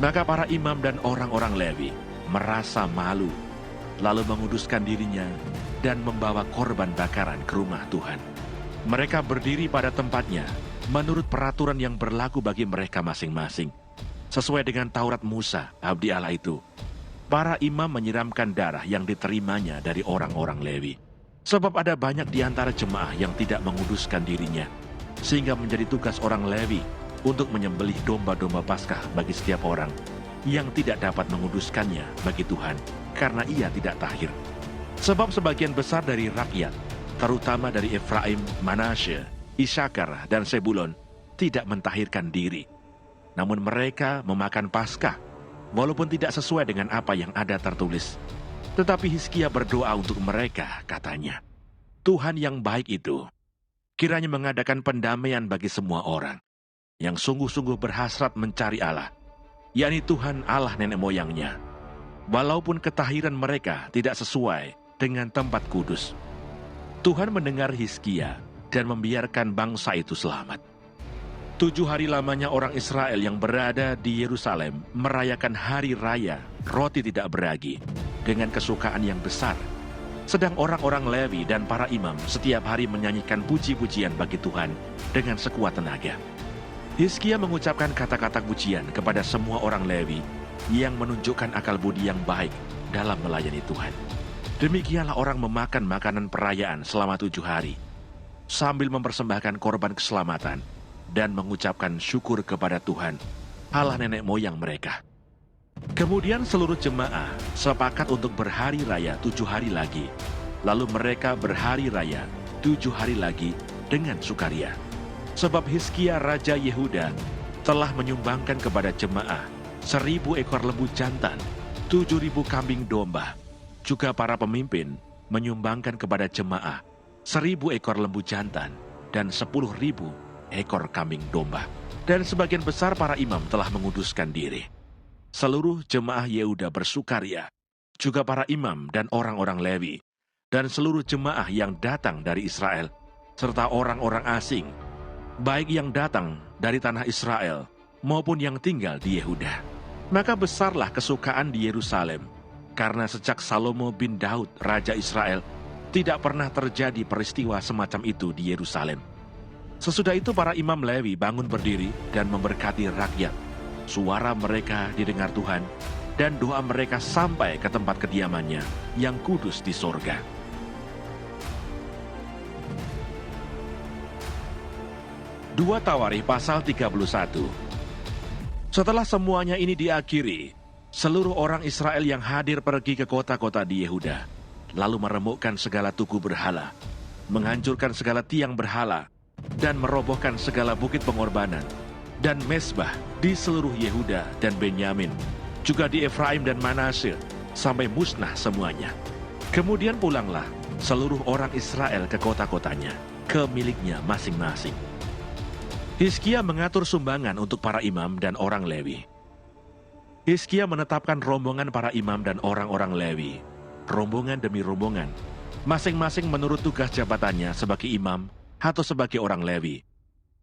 Maka para imam dan orang-orang Lewi merasa malu, lalu menguduskan dirinya dan membawa korban bakaran ke rumah Tuhan. Mereka berdiri pada tempatnya menurut peraturan yang berlaku bagi mereka masing-masing. Sesuai dengan Taurat Musa, abdi Allah itu, para imam menyiramkan darah yang diterimanya dari orang-orang Lewi. Sebab ada banyak di antara jemaah yang tidak menguduskan dirinya, sehingga menjadi tugas orang Lewi untuk menyembelih domba-domba Paskah bagi setiap orang yang tidak dapat menguduskannya bagi Tuhan, karena ia tidak tahir. Sebab sebagian besar dari rakyat, terutama dari Efraim, Manasye, Isakar, dan Zebulon, tidak mentahirkan diri. Namun mereka memakan Paskah, walaupun tidak sesuai dengan apa yang ada tertulis. Tetapi Hizkia berdoa untuk mereka, katanya, "Tuhan yang baik itu, kiranya mengadakan pendamaian bagi semua orang yang sungguh-sungguh berhasrat mencari Allah, yakni Tuhan Allah nenek moyangnya, walaupun ketahiran mereka tidak sesuai dengan tempat kudus." Tuhan mendengar Hizkia dan membiarkan bangsa itu selamat. 7 hari lamanya orang Israel yang berada di Yerusalem merayakan hari raya roti tidak beragi dengan kesukaan yang besar. Sedang orang-orang Lewi dan para imam setiap hari menyanyikan puji-pujian bagi Tuhan dengan sekuat tenaga. Hizkia mengucapkan kata-kata pujian kepada semua orang Lewi yang menunjukkan akal budi yang baik dalam melayani Tuhan. Demikianlah orang memakan makanan perayaan selama 7 hari, sambil mempersembahkan korban keselamatan dan mengucapkan syukur kepada Tuhan, Allah nenek moyang mereka. Kemudian seluruh jemaah sepakat untuk berhari raya 7 hari lagi. Lalu mereka berhari raya 7 hari lagi dengan sukaria. Sebab Hizkia Raja Yehuda telah menyumbangkan kepada jemaah 1.000 ekor lembu jantan, 7.000 kambing domba. Juga para pemimpin menyumbangkan kepada jemaah 1.000 ekor lembu jantan dan 10.000 ekor kambing domba. Dan sebagian besar para imam telah menguduskan diri. Seluruh jemaah Yehuda bersukaria, juga para imam dan orang-orang Lewi, dan seluruh jemaah yang datang dari Israel, serta orang-orang asing, baik yang datang dari tanah Israel maupun yang tinggal di Yehuda. Maka besarlah kesukaan di Yerusalem, karena sejak Salomo bin Daud, Raja Israel, tidak pernah terjadi peristiwa semacam itu di Yerusalem. Sesudah itu para imam Lewi bangun berdiri dan memberkati rakyat. Suara mereka didengar Tuhan, dan doa mereka sampai ke tempat kediamannya yang kudus di sorga. Dua Tawarikh pasal 31. Setelah semuanya ini diakhiri, seluruh orang Israel yang hadir pergi ke kota-kota di Yehuda, lalu meremukkan segala tugu berhala, menghancurkan segala tiang berhala, dan merobohkan segala bukit pengorbanan dan mezbah di seluruh Yehuda dan Benyamin, juga di Efraim dan Manasye, sampai musnah semuanya. Kemudian pulanglah seluruh orang Israel ke kota-kotanya, ke miliknya masing-masing. Hizkia mengatur sumbangan untuk para imam dan orang Lewi. Hizkia menetapkan rombongan para imam dan orang-orang Lewi, rombongan demi rombongan, masing-masing menurut tugas jabatannya sebagai imam atau sebagai orang Lewi,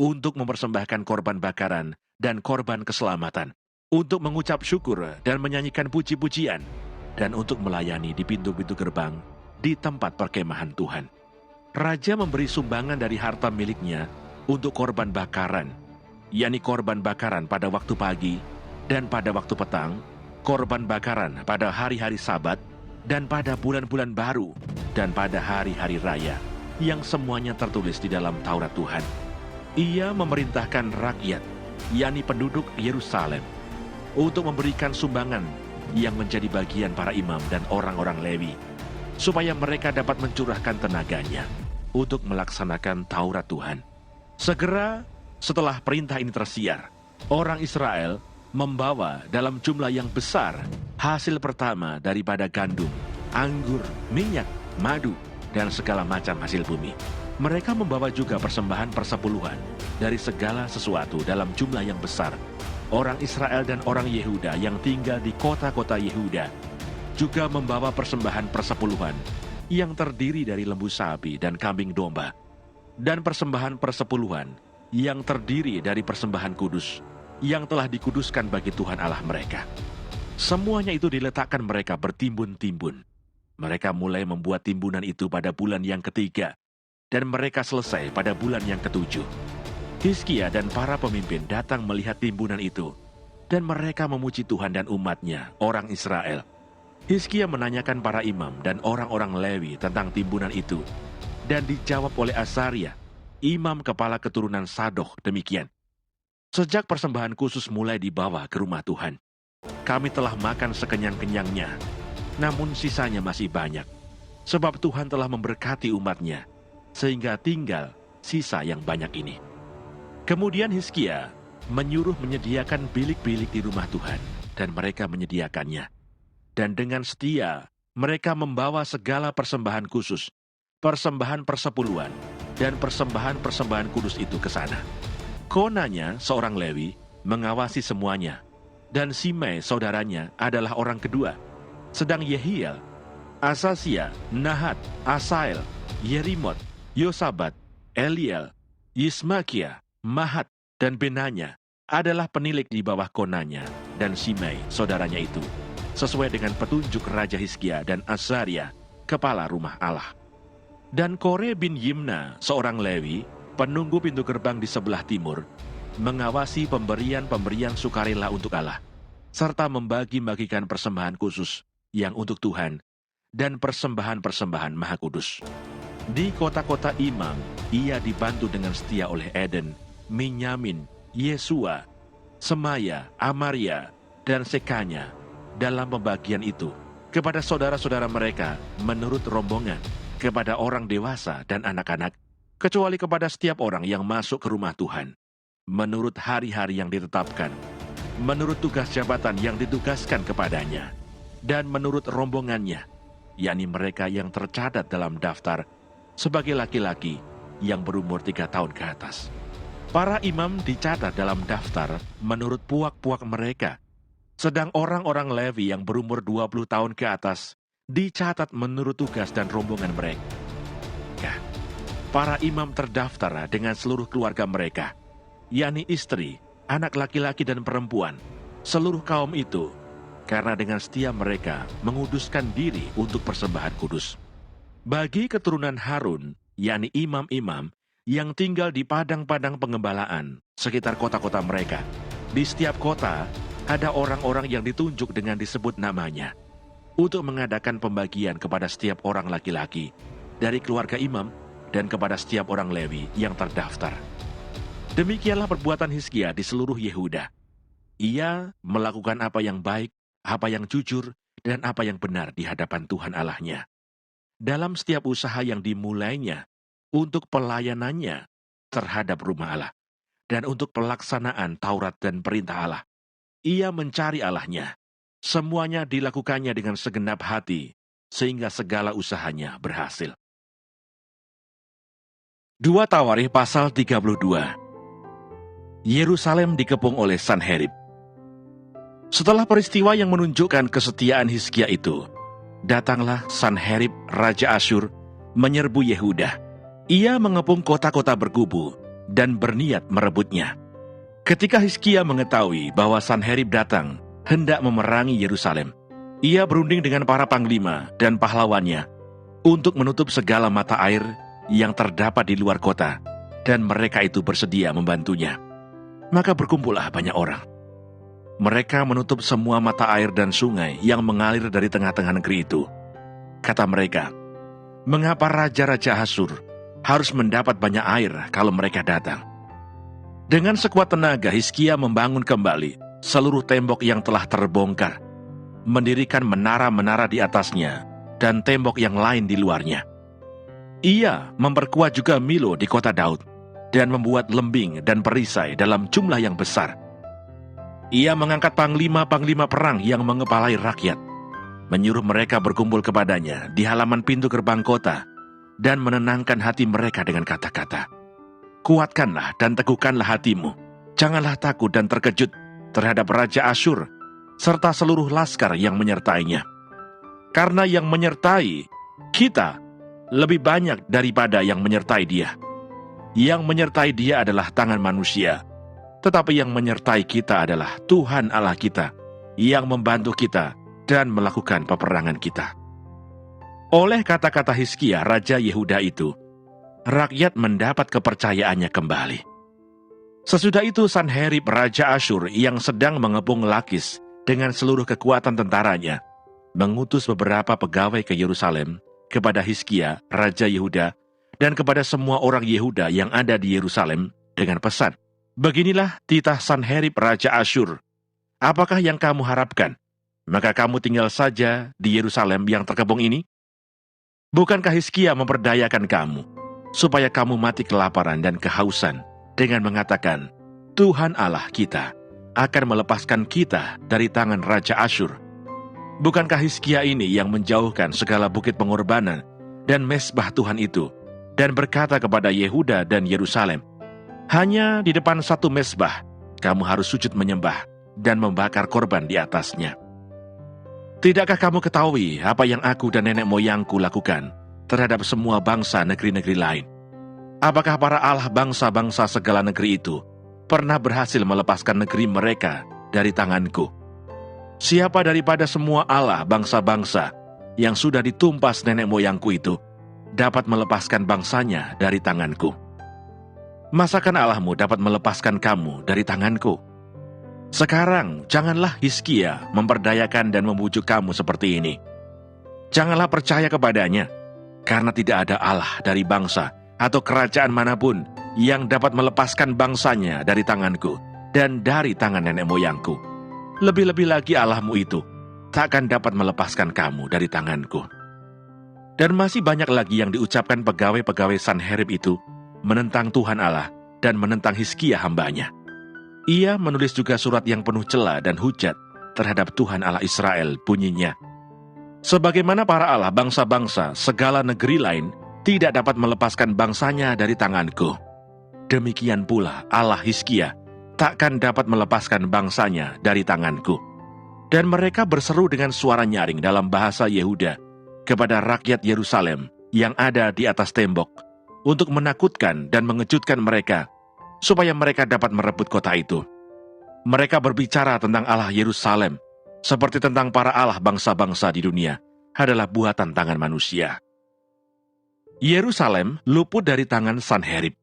untuk mempersembahkan korban bakaran dan korban keselamatan, untuk mengucap syukur dan menyanyikan puji-pujian, dan untuk melayani di pintu-pintu gerbang di tempat perkemahan Tuhan. Raja memberi sumbangan dari harta miliknya untuk korban bakaran, yakni korban bakaran pada waktu pagi dan pada waktu petang, korban bakaran pada hari-hari Sabat, dan pada bulan-bulan baru, dan pada hari-hari raya, yang semuanya tertulis di dalam Taurat Tuhan. Ia memerintahkan rakyat, yakni penduduk Yerusalem, untuk memberikan sumbangan yang menjadi bagian para imam dan orang-orang Lewi, supaya mereka dapat mencurahkan tenaganya untuk melaksanakan Taurat Tuhan. Segera setelah perintah ini tersiar, orang Israel membawa dalam jumlah yang besar hasil pertama daripada gandum, anggur, minyak, madu, dan segala macam hasil bumi. Mereka membawa juga persembahan persepuluhan dari segala sesuatu dalam jumlah yang besar. Orang Israel dan orang Yehuda yang tinggal di kota-kota Yehuda juga membawa persembahan persepuluhan yang terdiri dari lembu sapi dan kambing domba, dan persembahan persepuluhan yang terdiri dari persembahan kudus yang telah dikuduskan bagi Tuhan Allah mereka. Semuanya itu diletakkan mereka bertimbun-timbun. Mereka mulai membuat timbunan itu pada bulan yang ketiga, dan mereka selesai pada bulan yang ketujuh. Hizkia dan para pemimpin datang melihat timbunan itu, dan mereka memuji Tuhan dan umatnya, orang Israel. Hizkia menanyakan para imam dan orang-orang Lewi tentang timbunan itu, dan dijawab oleh Asaria, imam kepala keturunan Sadoh, demikian. Sejak persembahan khusus mulai dibawa ke rumah Tuhan, kami telah makan sekenyang-kenyangnya, namun sisanya masih banyak, sebab Tuhan telah memberkati umatnya, sehingga tinggal sisa yang banyak ini. Kemudian Hizkia menyuruh menyediakan bilik-bilik di rumah Tuhan, dan mereka menyediakannya. Dan dengan setia, mereka membawa segala persembahan khusus, persembahan persepuluhan, dan persembahan-persembahan kudus itu ke sana. Konanya, seorang Lewi, mengawasi semuanya, dan Simei, saudaranya, adalah orang kedua. Sedang Yehiel, Asasia, Nahat, Asael, Yerimot, Yosabat, Eliel, Yismakia, Mahat, dan Benanya adalah penilik di bawah Konanya dan Simei, saudaranya itu, sesuai dengan petunjuk Raja Hizkia dan Azaria, kepala rumah Allah. Dan Kore bin Yimna, seorang Lewi, penunggu pintu gerbang di sebelah timur, mengawasi pemberian-pemberian sukarela untuk Allah, serta membagi-bagikan persembahan khusus yang untuk Tuhan, dan persembahan-persembahan maha kudus. Di kota-kota imam, ia dibantu dengan setia oleh Eden, Minyamin, Yesua, Semaya, Amaria, dan Sekanya dalam pembagian itu kepada saudara-saudara mereka menurut rombongan, kepada orang dewasa dan anak-anak, kecuali kepada setiap orang yang masuk ke rumah Tuhan, menurut hari-hari yang ditetapkan, menurut tugas jabatan yang ditugaskan kepadanya, dan menurut rombongannya, yakni mereka yang tercatat dalam daftar sebagai laki-laki yang berumur 3 tahun ke atas. Para imam dicatat dalam daftar menurut puak-puak mereka, sedang orang-orang Lewi yang berumur 20 tahun ke atas dicatat menurut tugas dan rombongan mereka. Para imam terdaftar dengan seluruh keluarga mereka, yakni istri, anak laki-laki dan perempuan, seluruh kaum itu, karena dengan setia mereka menguduskan diri untuk persembahan kudus. Bagi keturunan Harun, yakni imam-imam yang tinggal di padang-padang pengembalaan sekitar kota-kota mereka, di setiap kota ada orang-orang yang ditunjuk dengan disebut namanya, untuk mengadakan pembagian kepada setiap orang laki-laki dari keluarga imam dan kepada setiap orang Lewi yang terdaftar. Demikianlah perbuatan Hizkia di seluruh Yehuda. Ia melakukan apa yang baik, apa yang jujur, dan apa yang benar di hadapan Tuhan Allahnya. Dalam setiap usaha yang dimulainya untuk pelayanannya terhadap rumah Allah, dan untuk pelaksanaan Taurat dan perintah Allah, ia mencari Allahnya. Semuanya dilakukannya dengan segenap hati, sehingga segala usahanya berhasil. 2 Tawarikh pasal 32. Yerusalem dikepung oleh Sanherib. Setelah peristiwa yang menunjukkan kesetiaan Hizkia itu, datanglah Sanherib Raja Asyur menyerbu Yehuda. Ia mengepung kota-kota berkubu dan berniat merebutnya. Ketika Hizkia mengetahui bahwa Sanherib datang hendak memerangi Yerusalem, ia berunding dengan para panglima dan pahlawannya untuk menutup segala mata air yang terdapat di luar kota, dan mereka itu bersedia membantunya. Maka berkumpullah banyak orang. Mereka menutup semua mata air dan sungai yang mengalir dari tengah-tengah negeri itu, kata mereka. Mengapa raja-raja Asyur harus mendapat banyak air kalau mereka datang? Dengan sekuat tenaga Hizkia membangun kembali seluruh tembok yang telah terbongkar, mendirikan menara-menara di atasnya dan tembok yang lain di luarnya. Ia memperkuat juga Milo di kota Daud dan membuat lembing dan perisai dalam jumlah yang besar. Ia mengangkat panglima-panglima perang yang mengepalai rakyat, menyuruh mereka berkumpul kepadanya di halaman pintu gerbang kota dan menenangkan hati mereka dengan kata-kata, "Kuatkanlah dan teguhkanlah hatimu, janganlah takut dan terkejut terhadap Raja Asyur serta seluruh laskar yang menyertainya. Karena yang menyertai kita lebih banyak daripada yang menyertai dia. Yang menyertai dia adalah tangan manusia, tetapi yang menyertai kita adalah Tuhan Allah kita, yang membantu kita dan melakukan peperangan kita." Oleh kata-kata Hizkia, Raja Yehuda itu, rakyat mendapat kepercayaannya kembali. Sesudah itu Sanherib Raja Asyur yang sedang mengepung Lakis dengan seluruh kekuatan tentaranya, mengutus beberapa pegawai ke Yerusalem kepada Hizkia, Raja Yehuda, dan kepada semua orang Yehuda yang ada di Yerusalem dengan pesan, "Beginilah titah Sanherib Raja Asyur. Apakah yang kamu harapkan? Maka kamu tinggal saja di Yerusalem yang terkepung ini? Bukankah Hizkia memperdayakan kamu, supaya kamu mati kelaparan dan kehausan, dengan mengatakan, Tuhan Allah kita akan melepaskan kita dari tangan Raja Asyur? Bukankah Hizkia ini yang menjauhkan segala bukit pengorbanan dan mesbah Tuhan itu, dan berkata kepada Yehuda dan Yerusalem, hanya di depan satu mesbah kamu harus sujud menyembah dan membakar korban di atasnya. Tidakkah kamu ketahui apa yang aku dan nenek moyangku lakukan terhadap semua bangsa negeri-negeri lain? Apakah para allah bangsa-bangsa segala negeri itu pernah berhasil melepaskan negeri mereka dari tanganku? Siapa daripada semua allah bangsa-bangsa yang sudah ditumpas nenek moyangku itu dapat melepaskan bangsanya dari tanganku? Masakan Allahmu dapat melepaskan kamu dari tanganku? Sekarang janganlah Hizkia memperdayakan dan membujuk kamu seperti ini. Janganlah percaya kepadanya, karena tidak ada Allah dari bangsa atau kerajaan manapun yang dapat melepaskan bangsanya dari tanganku dan dari tangan nenek moyangku. Lebih-lebih lagi Allahmu itu takkan dapat melepaskan kamu dari tanganku. Dan masih banyak lagi yang diucapkan pegawai-pegawai Sanherib itu menentang Tuhan Allah dan menentang Hizkia hambanya. Ia menulis juga surat yang penuh cela dan hujat terhadap Tuhan Allah Israel, bunyinya, sebagaimana para allah bangsa-bangsa segala negeri lain tidak dapat melepaskan bangsanya dari tanganku, demikian pula Allah Hizkia takkan dapat melepaskan bangsanya dari tanganku. Dan mereka berseru dengan suara nyaring dalam bahasa Yehuda kepada rakyat Yerusalem yang ada di atas tembok, untuk menakutkan dan mengejutkan mereka, supaya mereka dapat merebut kota itu. Mereka berbicara tentang Allah Yerusalem, seperti tentang para allah bangsa-bangsa di dunia, adalah buatan tangan manusia. Yerusalem luput dari tangan Sanherib.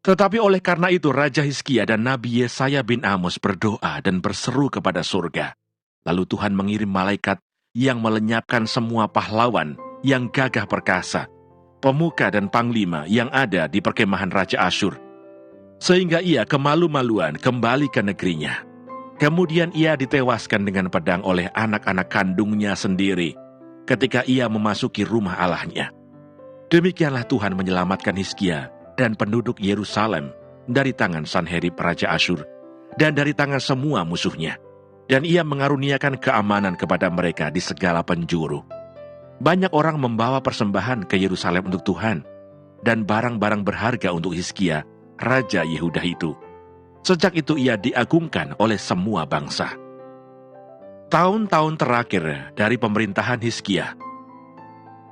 Tetapi oleh karena itu Raja Hizkia dan Nabi Yesaya bin Amos berdoa dan berseru kepada surga. Lalu Tuhan mengirim malaikat yang melenyapkan semua pahlawan yang gagah perkasa, pemuka dan panglima yang ada di perkemahan Raja Asyur, sehingga ia kemalu-maluan kembali ke negerinya. Kemudian ia ditewaskan dengan pedang oleh anak-anak kandungnya sendiri ketika ia memasuki rumah Allahnya. Demikianlah Tuhan menyelamatkan Hizkia dan penduduk Yerusalem dari tangan Sanherib Raja Asyur dan dari tangan semua musuhnya. Dan ia mengaruniakan keamanan kepada mereka di segala penjuru. Banyak orang membawa persembahan ke Yerusalem untuk Tuhan dan barang-barang berharga untuk Hizkia, Raja Yehuda itu. Sejak itu ia diagungkan oleh semua bangsa. Tahun-tahun terakhir dari pemerintahan Hizkia.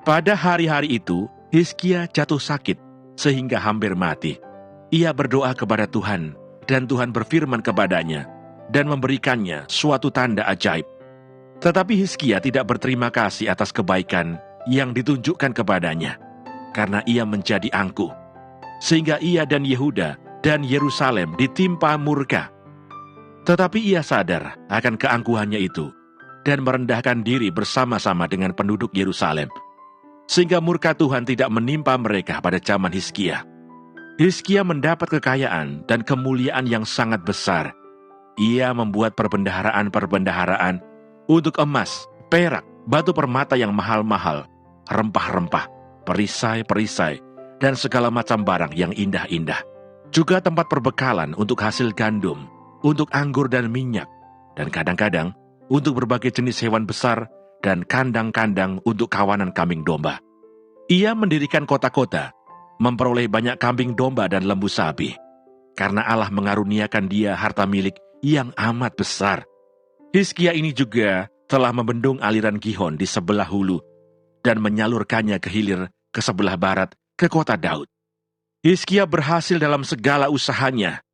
Pada hari-hari itu, Hizkia jatuh sakit sehingga hampir mati. Ia berdoa kepada Tuhan, dan Tuhan berfirman kepadanya dan memberikannya suatu tanda ajaib. Tetapi Hizkia tidak berterima kasih atas kebaikan yang ditunjukkan kepadanya, karena ia menjadi angkuh, sehingga ia dan Yehuda dan Yerusalem ditimpa murka. Tetapi ia sadar akan keangkuhannya itu, dan merendahkan diri bersama-sama dengan penduduk Yerusalem, sehingga murka Tuhan tidak menimpa mereka pada zaman Hizkia. Hizkia mendapat kekayaan dan kemuliaan yang sangat besar. Ia membuat perbendaharaan-perbendaharaan untuk emas, perak, batu permata yang mahal-mahal, rempah-rempah, perisai-perisai, dan segala macam barang yang indah-indah. Juga tempat perbekalan untuk hasil gandum, untuk anggur dan minyak, dan kadang-kadang untuk berbagai jenis hewan besar dan kandang-kandang untuk kawanan kambing domba. Ia mendirikan kota-kota, memperoleh banyak kambing domba dan lembu sapi, karena Allah mengaruniakan dia harta milik yang amat besar. Hizkia ini juga telah membendung aliran Gihon di sebelah hulu dan menyalurkannya ke hilir ke sebelah barat ke kota Daud. Hizkia berhasil dalam segala usahanya.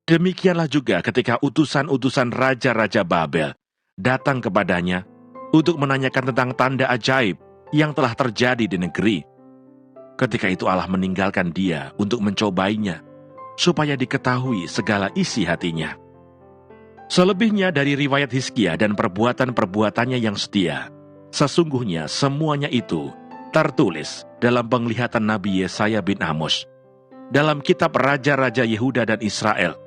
Demikianlah juga ketika utusan-utusan raja-raja Babel datang kepadanya untuk menanyakan tentang tanda ajaib yang telah terjadi di negeri. Ketika itu Allah meninggalkan dia untuk mencobainya, supaya diketahui segala isi hatinya. Selebihnya dari riwayat Hizkia dan perbuatan-perbuatannya yang setia, sesungguhnya semuanya itu tertulis dalam penglihatan Nabi Yesaya bin Amos, dalam kitab Raja-Raja Yehuda dan Israel.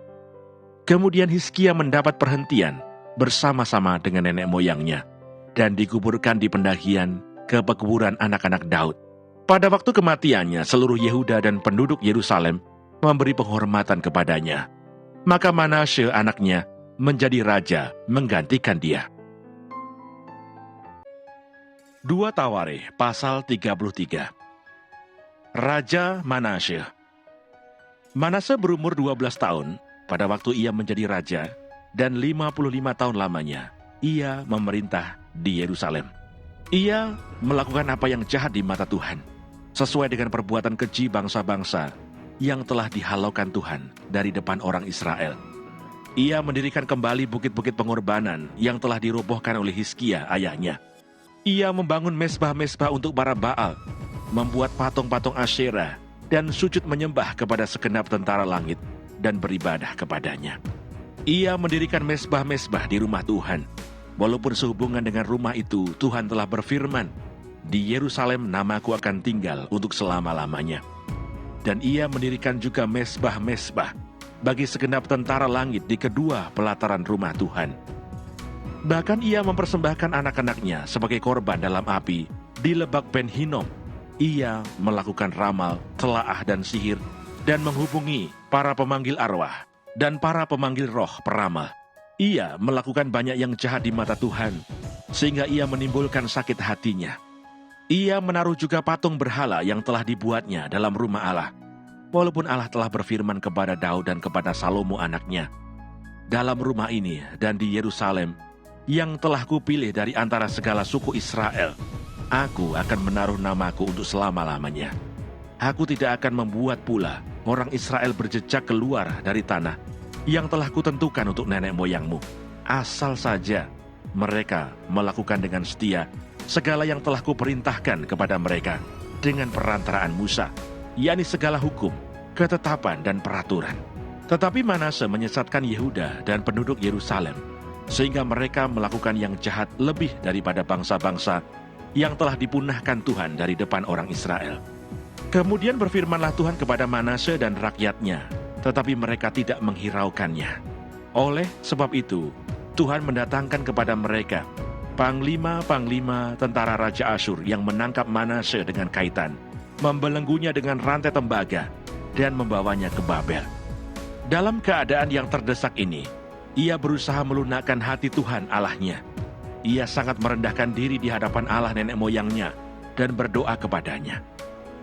Kemudian Hizkia mendapat perhentian bersama-sama dengan nenek moyangnya, dan dikuburkan di pendakian ke pekuburan anak-anak Daud. Pada waktu kematiannya, seluruh Yehuda dan penduduk Yerusalem memberi penghormatan kepadanya. Maka Manasye anaknya menjadi raja menggantikan dia. 2 Tawarikh pasal 33. Raja Manasye. Manasye berumur 12 tahun pada waktu ia menjadi raja, dan 55 tahun lamanya ia memerintah di Yerusalem. Ia melakukan apa yang jahat di mata Tuhan, sesuai dengan perbuatan keji bangsa-bangsa yang telah dihalaukan Tuhan dari depan orang Israel. Ia mendirikan kembali bukit-bukit pengorbanan yang telah dirobohkan oleh Hizkia ayahnya. Ia membangun mesbah-mesbah untuk para Baal, membuat patung-patung Asyera, dan sujud menyembah kepada segenap tentara langit dan beribadah kepadanya. Ia mendirikan mesbah-mesbah di rumah Tuhan, walaupun sehubungan dengan rumah itu Tuhan telah berfirman, "Di Yerusalem namaku akan tinggal untuk selama-lamanya." Dan ia mendirikan juga mesbah-mesbah bagi segenap tentara langit di kedua pelataran rumah Tuhan. Bahkan ia mempersembahkan anak-anaknya sebagai korban dalam api di Lebak Ben Hinnom. Ia melakukan ramal, telaah dan sihir, dan menghubungi para pemanggil arwah dan para pemanggil roh peramal. Ia melakukan banyak yang jahat di mata Tuhan, sehingga ia menimbulkan sakit hatinya. Ia menaruh juga patung berhala yang telah dibuatnya dalam rumah Allah, walaupun Allah telah berfirman kepada Daud dan kepada Salomo anaknya, "Dalam rumah ini dan di Yerusalem, yang telah kupilih dari antara segala suku Israel, aku akan menaruh namaku untuk selama-lamanya. Aku tidak akan membuat pula orang Israel berjejak keluar dari tanah yang telah kutentukan untuk nenek moyangmu, asal saja mereka melakukan dengan setia segala yang telah kuperintahkan kepada mereka dengan perantaraan Musa, yakni segala hukum, ketetapan, dan peraturan." Tetapi Manasye menyesatkan Yehuda dan penduduk Yerusalem, sehingga mereka melakukan yang jahat lebih daripada bangsa-bangsa yang telah dipunahkan Tuhan dari depan orang Israel. Kemudian berfirmanlah Tuhan kepada Manasye dan rakyatnya, tetapi mereka tidak menghiraukannya. Oleh sebab itu, Tuhan mendatangkan kepada mereka panglima-panglima tentara Raja Asyur yang menangkap Manasye dengan kaitan, membelenggunya dengan rantai tembaga, dan membawanya ke Babel. Dalam keadaan yang terdesak ini, ia berusaha melunakkan hati Tuhan Allahnya. Ia sangat merendahkan diri di hadapan Allah nenek moyangnya dan berdoa kepadanya.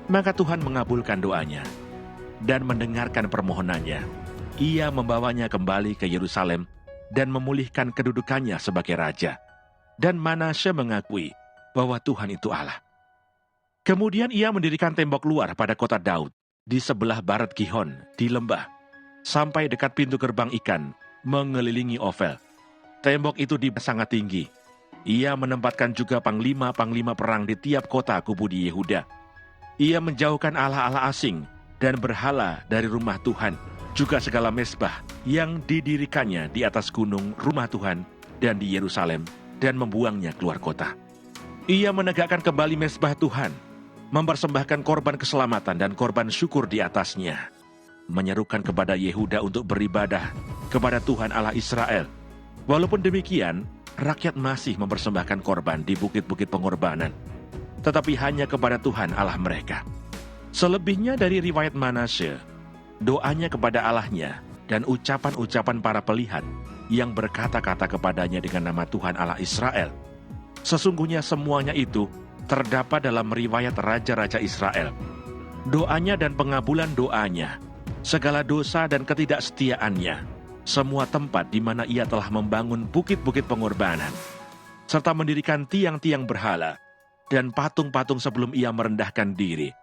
Maka Tuhan mengabulkan doanya dan mendengarkan permohonannya. Ia membawanya kembali ke Yerusalem dan memulihkan kedudukannya sebagai raja. Dan Manasye mengakui bahwa Tuhan itu Allah. Kemudian ia mendirikan tembok luar pada kota Daud di sebelah barat Gihon di lembah, sampai dekat pintu gerbang ikan mengelilingi Ofel. Tembok itu sangat tinggi. Ia menempatkan juga panglima-panglima perang di tiap kota kubu di Yehuda. Ia menjauhkan allah-allah asing dan berhala dari rumah Tuhan, juga segala mesbah yang didirikannya di atas gunung rumah Tuhan dan di Yerusalem dan membuangnya keluar kota. Ia menegakkan kembali mezbah Tuhan, mempersembahkan korban keselamatan dan korban syukur di atasnya, menyerukan kepada Yehuda untuk beribadah kepada Tuhan Allah Israel. Walaupun demikian, rakyat masih mempersembahkan korban di bukit-bukit pengorbanan, tetapi hanya kepada Tuhan Allah mereka. Selebihnya dari riwayat Manasye, doanya kepada Allahnya dan ucapan-ucapan para pelihat yang berkata-kata kepadanya dengan nama Tuhan Allah Israel, sesungguhnya semuanya itu terdapat dalam riwayat Raja-Raja Israel. Doanya dan pengabulan doanya, segala dosa dan ketidaksetiaannya, semua tempat di mana ia telah membangun bukit-bukit pengorbanan, serta mendirikan tiang-tiang berhala dan patung-patung sebelum ia merendahkan diri.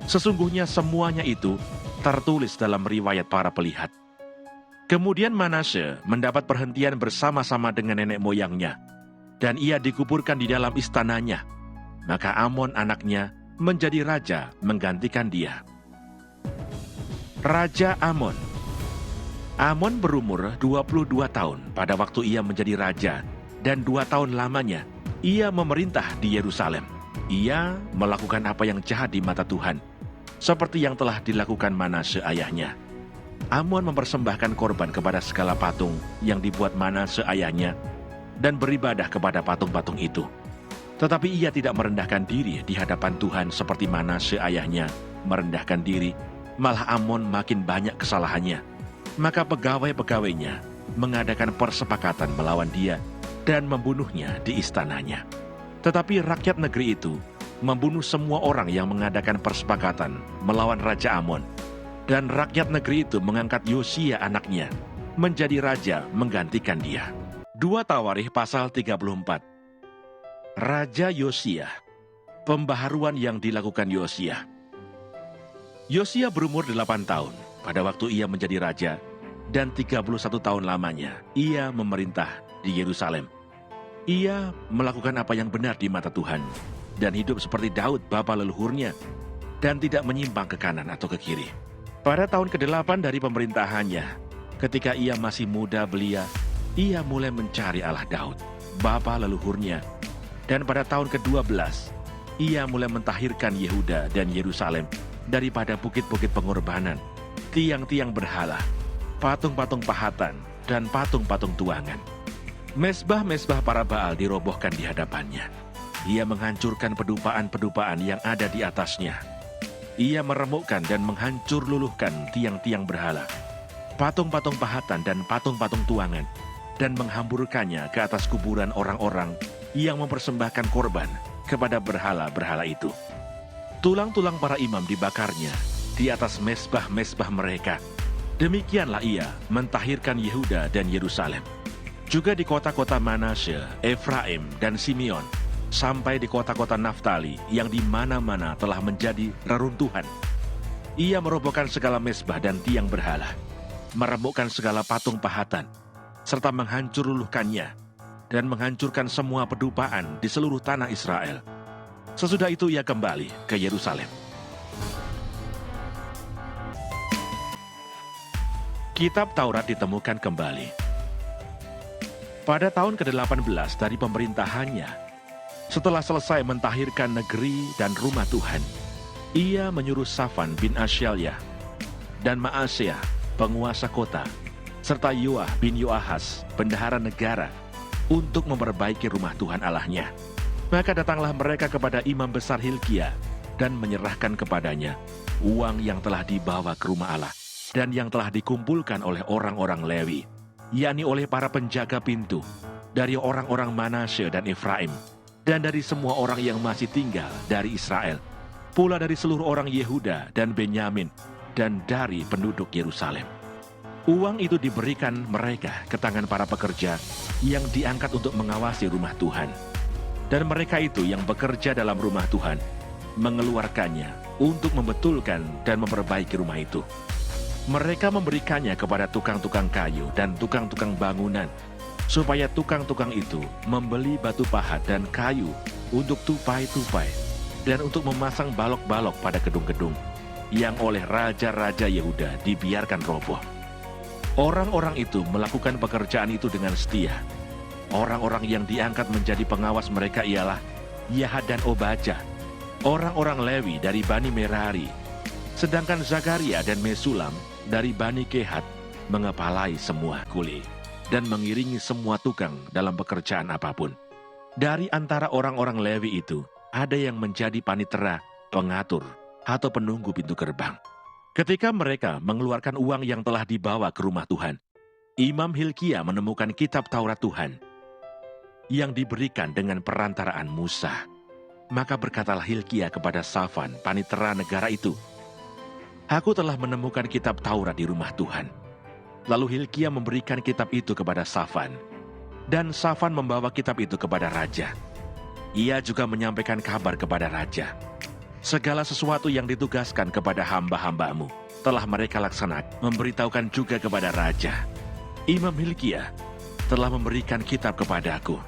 Sesungguhnya semuanya itu tertulis dalam riwayat para pelihat. Kemudian Manasye mendapat perhentian bersama-sama dengan nenek moyangnya, dan ia dikuburkan di dalam istananya. Maka Amon anaknya menjadi raja menggantikan dia. Raja Amon. Amon berumur 22 tahun pada waktu ia menjadi raja, dan 2 tahun lamanya ia memerintah di Yerusalem. Ia melakukan apa yang jahat di mata Tuhan, seperti yang telah dilakukan Manasye ayahnya. Amon mempersembahkan korban kepada segala patung yang dibuat Manasye ayahnya, dan beribadah kepada patung-patung itu. Tetapi ia tidak merendahkan diri di hadapan Tuhan seperti Manasye ayahnya merendahkan diri, malah Amon makin banyak kesalahannya. Maka pegawai-pegawainya mengadakan persepakatan melawan dia dan membunuhnya di istananya. Tetapi rakyat negeri itu membunuh semua orang yang mengadakan persepakatan melawan Raja Amon. Dan rakyat negeri itu mengangkat Yosia anaknya menjadi raja menggantikan dia. 2 Tawarikh pasal 34. Raja Yosia. Pembaharuan yang dilakukan Yosia. Yosia berumur 8 tahun pada waktu ia menjadi raja, dan 31 tahun lamanya ia memerintah di Yerusalem. Ia melakukan apa yang benar di mata Tuhan, dan hidup seperti Daud bapa leluhurnya, dan tidak menyimpang ke kanan atau ke kiri. Pada tahun ke-8 dari pemerintahannya, ketika ia masih muda belia, ia mulai mencari Allah Daud, bapa leluhurnya. Dan pada tahun ke-12, ia mulai mentahirkan Yehuda dan Yerusalem daripada bukit-bukit pengorbanan, tiang-tiang berhala, patung-patung pahatan, dan patung-patung tuangan. Mezbah-mezbah para Baal dirobohkan di hadapannya. Ia menghancurkan pedupaan-pedupaan yang ada di atasnya. Ia meremukkan dan menghancur luluhkan tiang-tiang berhala, patung-patung pahatan dan patung-patung tuangan, dan menghamburkannya ke atas kuburan orang-orang yang mempersembahkan korban kepada berhala-berhala itu. Tulang-tulang para imam dibakarnya di atas mezbah-mezbah mereka. Demikianlah ia mentahirkan Yehuda dan Yerusalem. Juga di kota-kota Manasye, Efraim, dan Simeon, sampai di kota-kota Naftali yang di mana-mana telah menjadi reruntuhan. Ia merobohkan segala mezbah dan tiang berhala, meremukkan segala patung pahatan, serta menghancur luluhkannya, dan menghancurkan semua pedupaan di seluruh tanah Israel. Sesudah itu ia kembali ke Yerusalem. Kitab Taurat ditemukan kembali. Pada tahun ke-18 dari pemerintahannya, setelah selesai mentahirkan negeri dan rumah Tuhan, ia menyuruh Safan bin Asyalyah dan Maaseah, penguasa kota, serta Yoah bin Yoahas, bendahara negara, untuk memperbaiki rumah Tuhan Allahnya. Maka datanglah mereka kepada imam besar Hilkia dan menyerahkan kepadanya uang yang telah dibawa ke rumah Allah dan yang telah dikumpulkan oleh orang-orang Lewi, yakni oleh para penjaga pintu, dari orang-orang Manasye dan Efraim, dan dari semua orang yang masih tinggal dari Israel, pula dari seluruh orang Yehuda dan Benyamin, dan dari penduduk Yerusalem. Uang itu diberikan mereka ke tangan para pekerja yang diangkat untuk mengawasi rumah Tuhan. Dan mereka itu yang bekerja dalam rumah Tuhan, mengeluarkannya untuk membetulkan dan memperbaiki rumah itu. Mereka memberikannya kepada tukang-tukang kayu dan tukang-tukang bangunan, supaya tukang-tukang itu membeli batu pahat dan kayu untuk tupai-tupai, dan untuk memasang balok-balok pada gedung-gedung yang oleh raja-raja Yehuda dibiarkan roboh. Orang-orang itu melakukan pekerjaan itu dengan setia, Orang-orang yang diangkat menjadi pengawas mereka ialah Yahat dan Obaja, orang-orang Lewi dari Bani Merari. Sedangkan Zakaria dan Mesulam dari Bani Kehat mengepalai semua kuli dan mengiringi semua tukang dalam pekerjaan apapun. Dari antara orang-orang Lewi itu, ada yang menjadi panitera, pengatur, atau penunggu pintu gerbang. Ketika mereka mengeluarkan uang yang telah dibawa ke rumah Tuhan, Imam Hilkia menemukan kitab Taurat Tuhan yang diberikan dengan perantaraan Musa. Maka berkatalah Hilkia kepada Safan, panitera negara itu, "Aku telah menemukan kitab Taurat di rumah Tuhan." Lalu Hilkia memberikan kitab itu kepada Safan, dan Safan membawa kitab itu kepada raja. Ia juga menyampaikan kabar kepada raja, "Segala sesuatu yang ditugaskan kepada hamba-hambamu telah mereka laksanakan." Memberitahukan juga kepada raja, "Imam Hilkia telah memberikan kitab kepadaku."